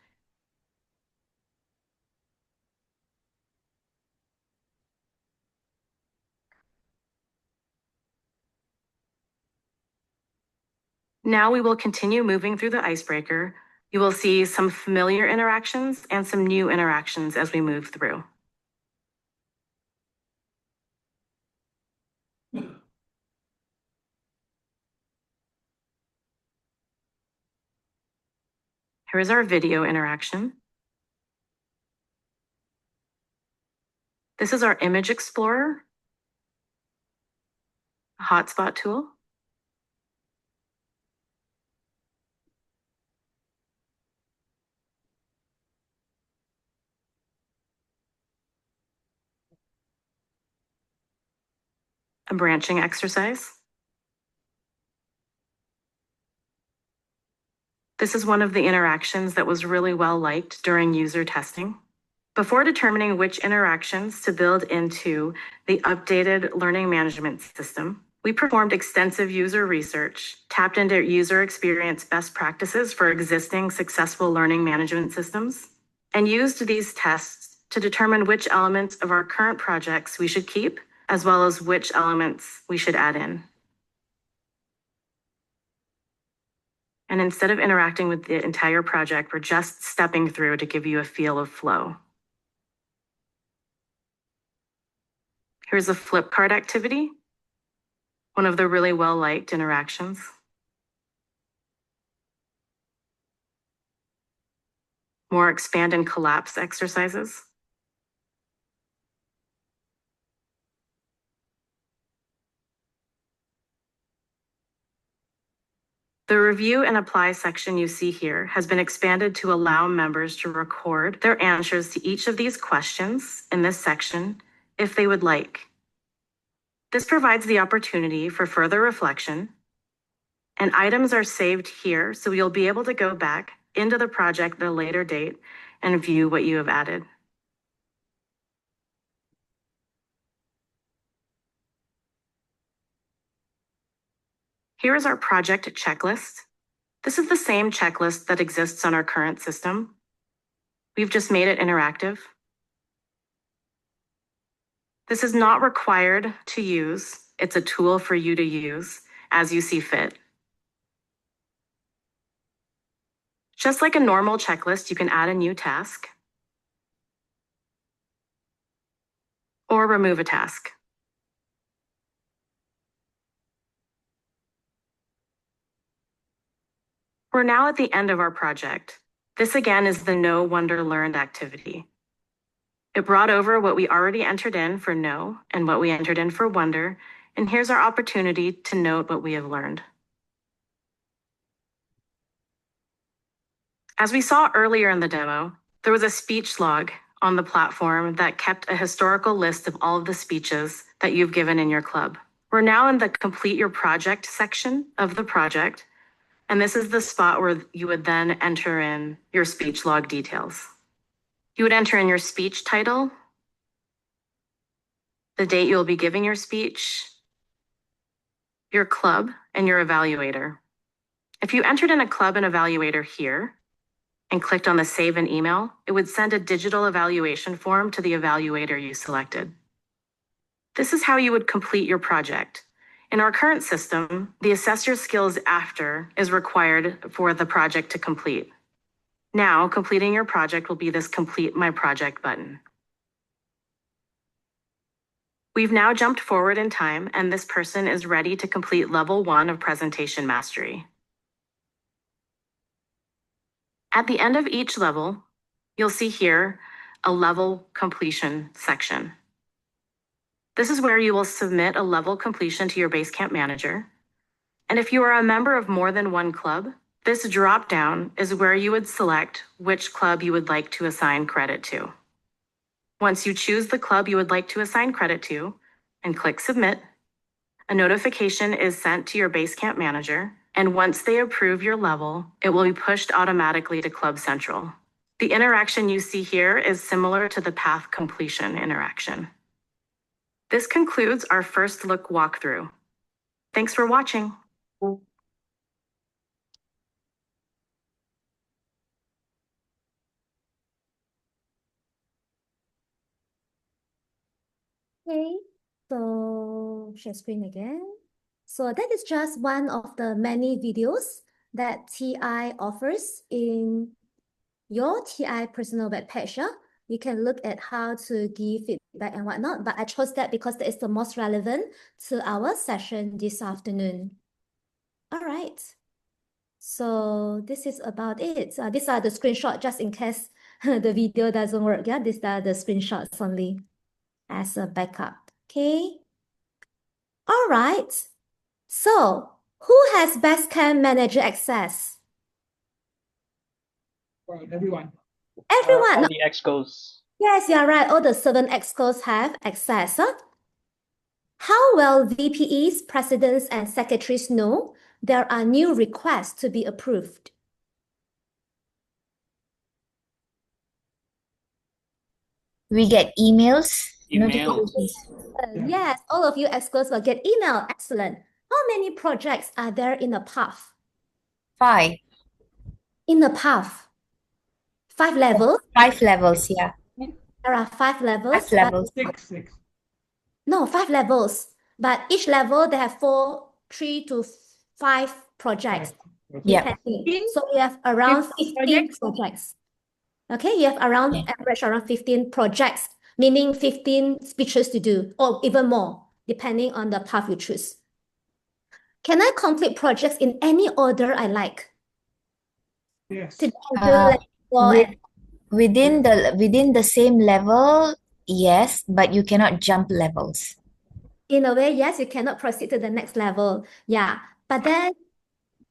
Now we will continue moving through the icebreaker. You will see some familiar interactions and some new interactions as we move through. Here is our video interaction. This is our image explorer, a hotspot tool. A branching exercise. This is one of the interactions that was really well liked during user testing. Before determining which interactions to build into the updated learning management system, we performed extensive user research, tapped into user experience best practices for existing successful learning management systems, and used these tests to determine which elements of our current projects we should keep, as well as which elements we should add in. And instead of interacting with the entire project, we're just stepping through to give you a feel of flow. Here's a flip card activity, one of the really well-liked interactions. More expand and collapse exercises. The review and apply section you see here has been expanded to allow members to record their answers to each of these questions in this section if they would like. This provides the opportunity for further reflection, and items are saved here so you'll be able to go back into the project at a later date and view what you have added. Here is our project checklist. This is the same checklist that exists on our current system. We've just made it interactive. This is not required to use. It's a tool for you to use as you see fit. Just like a normal checklist, you can add a new task or remove a task. We're now at the end of our project. This again is the No Wonder Learned activity. It brought over what we already entered in for no and what we entered in for wonder, and here's our opportunity to note what we have learned. As we saw earlier in the demo, there was a speech log on the platform that kept a historical list of all of the speeches that you've given in your club. We're now in the Complete Your Project section of the project, and this is the spot where you would then enter in your speech log details. You would enter in your speech title, the date you'll be giving your speech, your club, and your evaluator. If you entered in a club and evaluator here and clicked on the Save an Email, it would send a digital evaluation form to the evaluator you selected. This is how you would complete your project. In our current system, the Assess Your Skills After is required for the project to complete. Now, completing your project will be this Complete My Project button. We've now jumped forward in time, and this person is ready to complete level 1 of presentation mastery. At the end of each level, you'll see here a level completion section. This is where you will submit a level completion to your Basecamp manager. And if you are a member of more than one club, this drop-down is where you would select which club you would like to assign credit to. Once you choose the club you would like to assign credit to and click Submit, a notification is sent to your Basecamp manager, and once they approve your level, it will be pushed automatically to Club Central. The interaction you see here is similar to the path completion interaction. This concludes our first look walkthrough. Thanks for watching. Okay, so share screen again. So that is just one of the many videos that TI offers in your TI personal web page. You can look at how to give feedback and whatnot, but I chose that because that is the most relevant to our session this afternoon. All right. So this is about it. These are the screenshots just in case the video doesn't work. Yeah, these are the screenshots only as a backup. Okay. All right. So who has Basecamp Manager access? Well, everyone. Everyone. All No. the excos. Yes, you're right. All the 7 excos have access. How will VPEs, presidents, and secretaries know there are new requests to be approved? We get emails, Email. notifications. Yes, all of you excos will get email. Excellent. How many projects are there in the path? 5. In the path? 5 levels? 5 levels, yeah. There are 5 levels. 5 levels. Six. No, 5 levels. But each level, they have 3 to 5 projects. Yeah. Depending. So we have around 15 projects. Okay, you have around average around 15 projects, meaning 15 speeches to do, or even more, depending on the path you choose. Can I complete projects in any order I like? Yes. To do Within the same level, yes, but you cannot jump levels. in a way, yes, you cannot proceed to the next level. Yeah, but then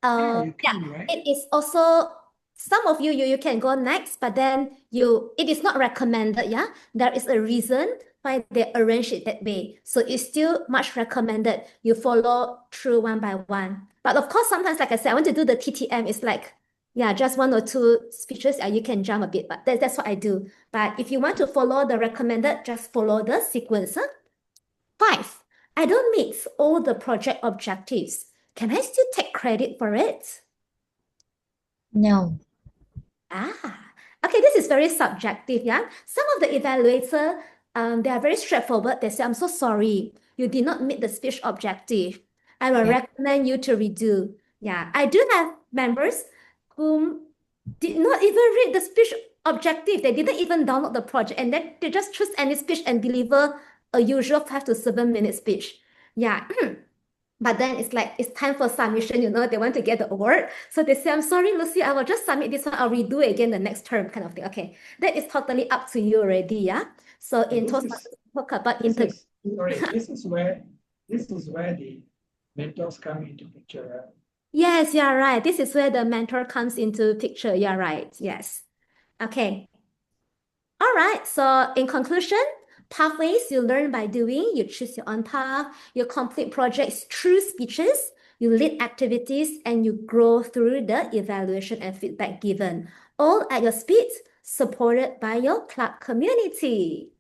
you can, right? it is also some of you can go next, but then it is not recommended. Yeah, there is a reason why they arrange it that way. So it's still much recommended you follow through one by one. But of course, sometimes, like I said, I want to do the TTM. It's like, yeah, just 1 or 2 speeches, you can jump a bit, but that's what I do. But if you want to follow the recommended, just follow the sequence. 5, I don't meet all the project objectives. Can I still take credit for it? No. Okay, this is very subjective, yeah? Some of the evaluator, they are very straightforward. They say, I'm so sorry, you did not meet the speech objective. I will recommend you to redo. Yeah, I do have members whom did not even read the speech objective. They didn't even download the project, and then they just choose any speech and deliver a usual 5 to 7 minute speech. Yeah. But then it's like, it's time for submission, they want to get the award. So they say, I'm sorry, Lucy, I will just submit this one. I'll redo it again the next term kind of thing. Okay, that is totally up to you already, yeah? So in Toastmasters, talk about Sorry, this is where the mentors come into picture. Yes, you're right. This is where the mentor comes into picture. You're right. Yes. Okay. All right. So in conclusion, pathways you learn by doing, you choose your own path, you complete projects through speeches, you lead activities, and you grow through the evaluation and feedback given, all at your speed, supported by your club community.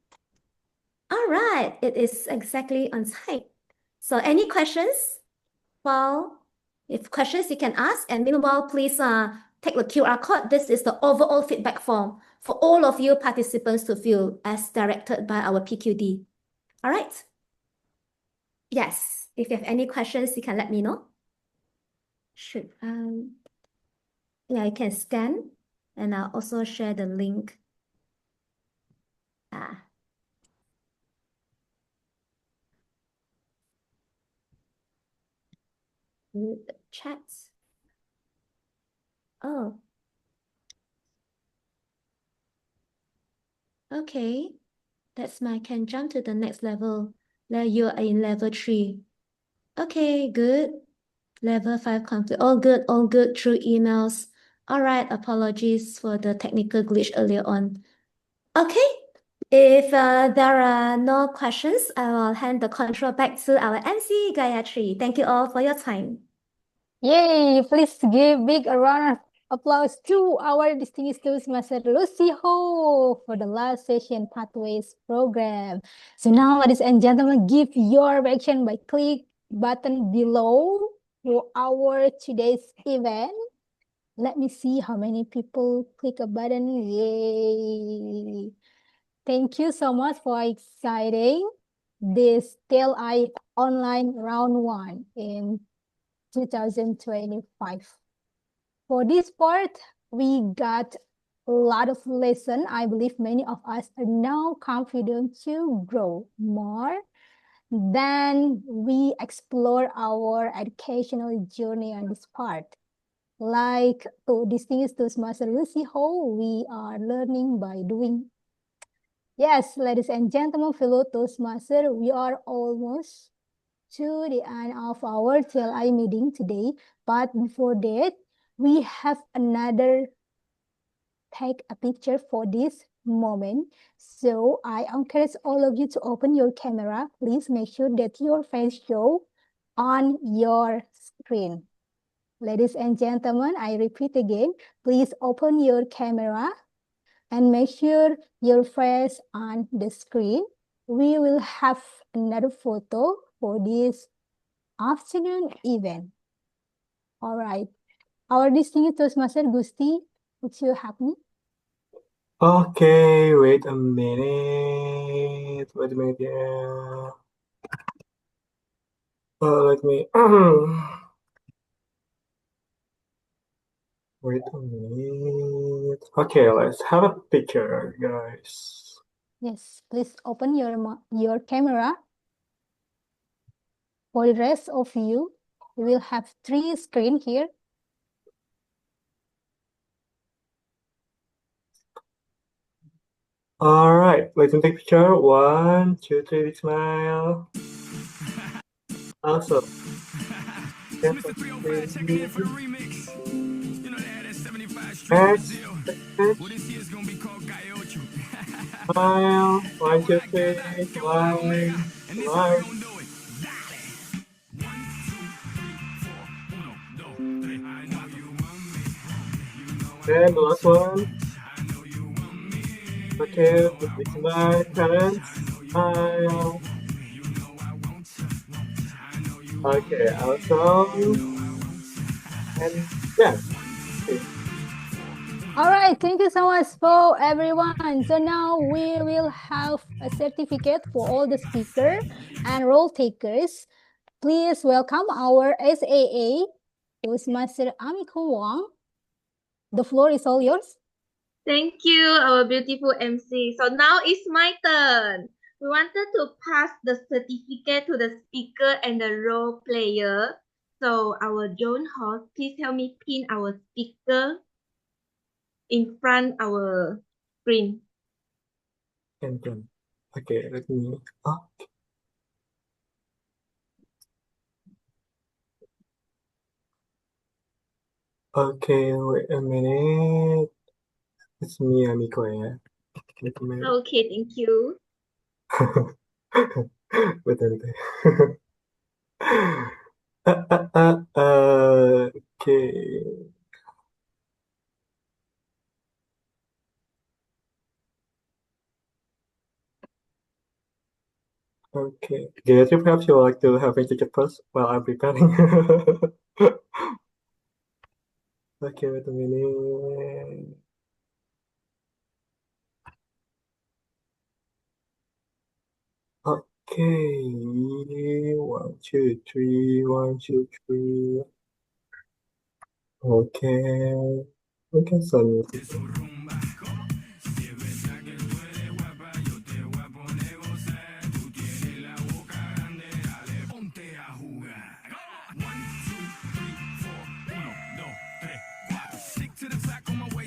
All right, it is exactly on time. So any questions? Well, if questions you can ask, and meanwhile, please take the QR code. This is the overall feedback form for all of you participants to fill as directed by our PQD. All right? Yes, if you have any questions, you can let me know. Should yeah, you can scan, and I'll also share the link. The chats. Oh. Okay. That's my can jump to the next level. Now you're in level 3. Okay, good. Level 5 complete. All good through emails. All right, apologies for the technical glitch earlier on. Okay, if there are no questions, I will hand the control back to our MC, Gayatri. Thank you all for your time. Yay! Please give big round of applause to our distinguished Toastmaster Lucy Ho for the last session Pathways program. So now, ladies and gentlemen, give your reaction by click button below for our today's event. Let me see how many people click a button. Yay! Thank you so much for exciting. this TLI online round 1 in 2025. For this part, we got a lot of lesson. I believe many of us are now confident to grow more. Then we explore our educational journey on this part. Like to distinguish Toastmaster Lucy how we are learning by doing. Yes, ladies and gentlemen, fellow Toastmaster, we are almost to the end of our TLI meeting today. But before that, we have another take a picture for this moment. So I encourage all of you to open your camera. Please make sure that your face show on your screen. Ladies and gentlemen, I repeat again, please open your camera and make sure your face on the screen. We will have another photo for this afternoon event. All right. Our distinguished Toastmaster Gusti, would you help me? Okay, wait a minute. Wait a minute, yeah. Let me. Wait a minute. Okay, let's have a picture, guys. Yes, please open your camera. For the rest of you, we will have 3 screens here. All right, let's take picture. 1, 2, 3, big smile. Also, Mr. 305 checking in for the remix. You know they had that 75 street in X, Brazil. Well, this year's gonna be called Gaiocho. smile. 1, 2, 3, smile. And this how we Smile. gonna do it. And the last one. Okay, big smile. Hands. Smile. Okay, also. And yeah. Okay. All right, thank you so much for everyone. So now we will have a certificate for all the speaker and role takers. Please welcome our SAA, Toastmaster Amiko Wong. The floor is all yours. Thank you, our beautiful MC. So now it's my turn. We wanted to pass the certificate to the speaker and the role player. So our Joan host, please help me pin our speaker in front our screen. Can. Okay, let me. Oh. Okay, wait a minute. It's me, Amiko, yeah. Wait a minute. Okay, thank you. Wait a minute. Okay. Okay. Gayatri, perhaps you would like to have me take it first while I'm preparing. Okay, wait a minute. Okay. 1, 2, 3. 1, 2, 3. Okay. We can send music.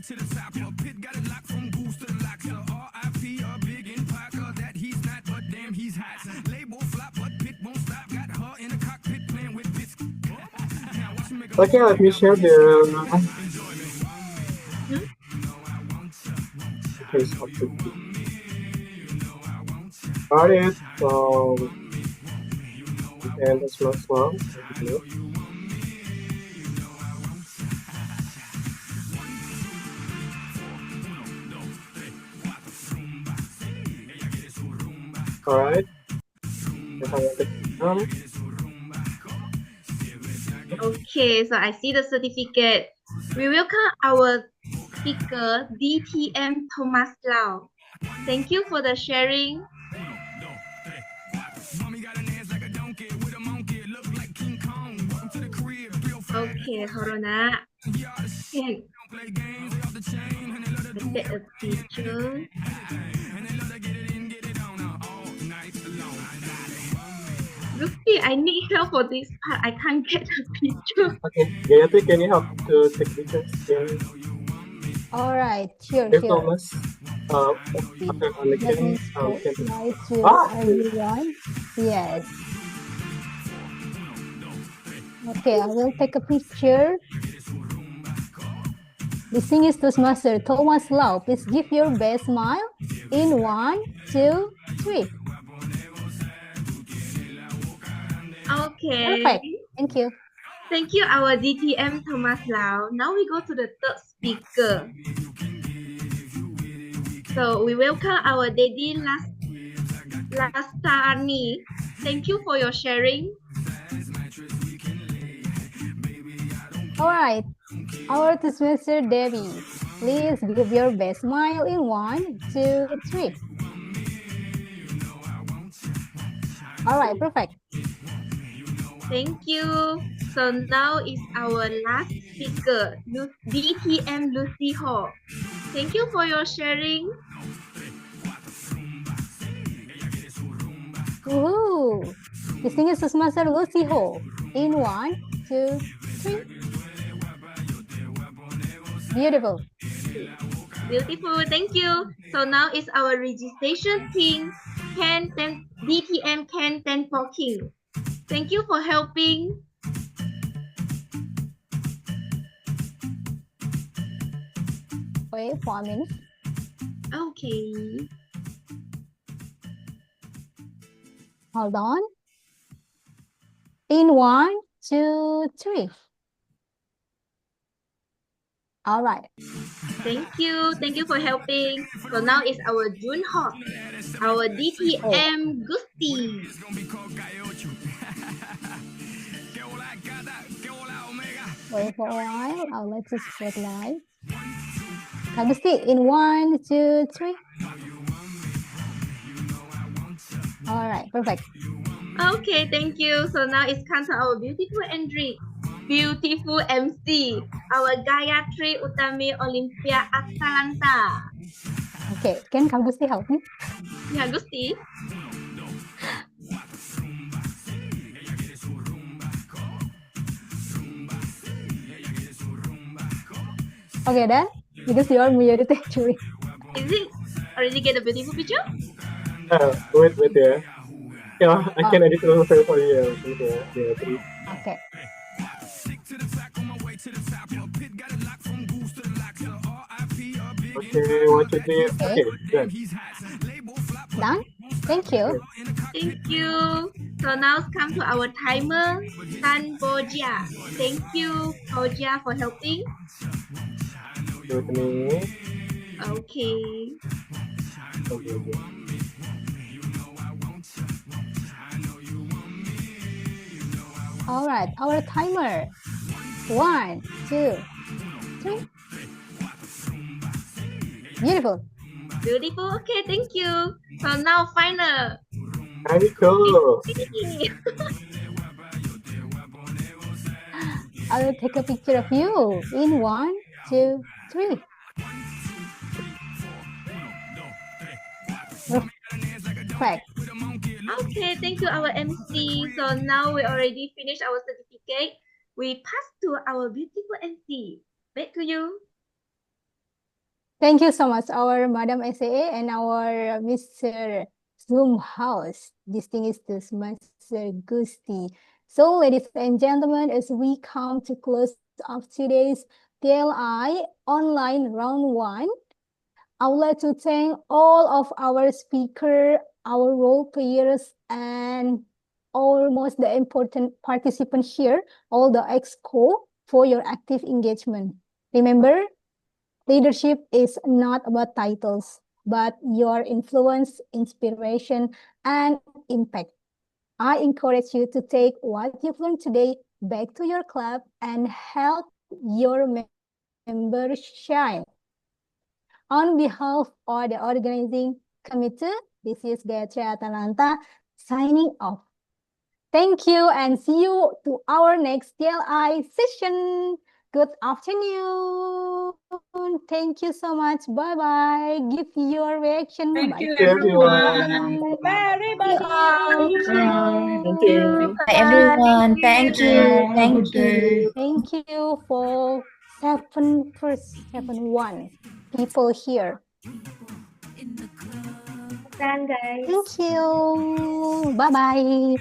To the top, your pit got it locked from goose to the lock. So RIP, a big impact, that he's not, but damn, he's hot. Label flop, but pit won't stop. Got her in the cockpit playing with bits. Okay, let me share the. Okay, stop the. Alright, so. And it's not slow. Alright. Okay, so I see the certificate. We welcome our speaker, DTM Thomas Lau. Thank you for the sharing. Okay, Corona. Okay. Let's take a picture. Lucy, I need help for this part. I can't get a picture. Okay, Gayatri, can you help to take pictures? All right, sure, If sure. Thomas, after Let connection, me we can take. spotlight to Ah! everyone. Yes. Okay, I will take a picture. This thing is Toastmaster Thomas Lau. Please give your best smile in 1, 2, 3. Okay. Perfect. Thank you. Thank you, our DTM Thomas Lau. Now we go to the third speaker. So we welcome our Daddy Lastani. Thank you for your sharing. All right, our Toastmaster Debbie. Please give your best smile in 1, 2, 3. All right, perfect. Thank you. So now is our last speaker, DTM Lucy Ho. Thank you for your sharing. Woohoo! This thing is Toastmaster Lucy Ho. In 1, 2, 3. Beautiful. Beautiful, thank you. So now is our registration team, DTM Ken 10 for King. Thank you for helping. Wait for a minute. Okay. Hold on. In 1, 2, 3. All right. Thank you. Thank you for helping. So now is our June Hawk, our DTM Gusti. Wait for a while. I'll let you spotlight. Kagusti, in 1, 2, 3. All right, perfect. Okay, thank you. So now it's come to our beautiful beautiful MC, our Gayatri Utami Olympia Atalanta. Okay, can Kagusti help me? Yeah, Gusti. Okay, then? Because you are muted actually. Is it already get a beautiful picture? Wait, yeah. Yeah, I can edit a little bit for you. Gayatri. Okay. Okay, 1, 2, 3. Okay, done. Done? Thank you. Thank you. So now it's come to our timer, Tan Bojia. Thank you, Bojia, for helping. With me. Okay. Okay. All right, our timer. 1, 2, 3. Beautiful. Beautiful. Okay, thank you. So now final. Very cool. I will take a picture of you in 1, 2, 3. Perfect. Okay, thank you, our MC. So now we already finished our certificate. We pass to our beautiful MC. Back to you. Thank you so much, our Madam SAA and our Mr. Zoom House. Distinguished Master Gusti. So, ladies and gentlemen, as we come to close of today's TLI online round 1, I would like to thank all of our speakers, our role players, and almost the important participants here, all the EXCO, for your active engagement. Remember, leadership is not about titles, but your influence, inspiration, and impact. I encourage you to take what you've learned today back to your club and help your members shine. On behalf of the organizing committee, this is Gayatri Atalanta signing off. Thank you and see you to our next TLI session. Good afternoon. Thank you so much. Bye-bye. Give your reaction. Thank Bye. you, everyone. everyone. Bye. Thank you. Bye, everyone. Thank you. Thank you. Thank you for 771 people here. Done, guys. Thank you. Bye-bye.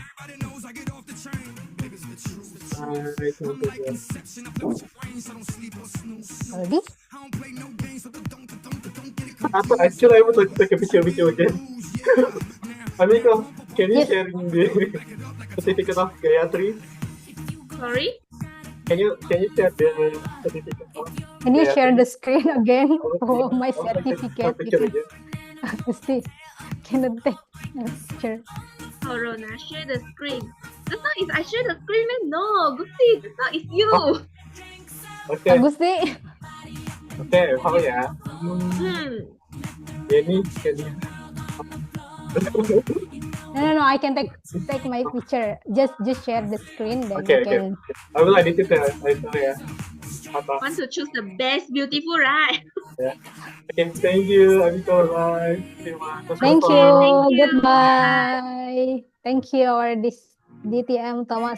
Already? Actually, I would like to take a picture with you again. Amico, can you Yes. share the certificate of Gayatri? Sorry? Can you share the certificate of Can you share Gayatri? the screen again for my I would like to take a certificate? picture Because again. Gusti cannot take a picture. Corona, share the screen. Just now is I share the screen, man. No, Gusti, just now it's you. Okay. Gusti. Okay, how ya? Jenny, can you? No. I can take my picture. Just share the screen, then Okay, you okay. can. I will edit it later ya. Want to choose the best beautiful, right? Yeah. Okay, thank you, Amico. Bye. Thank you. Thank you. Goodbye. Thank you, our DTM Thomas.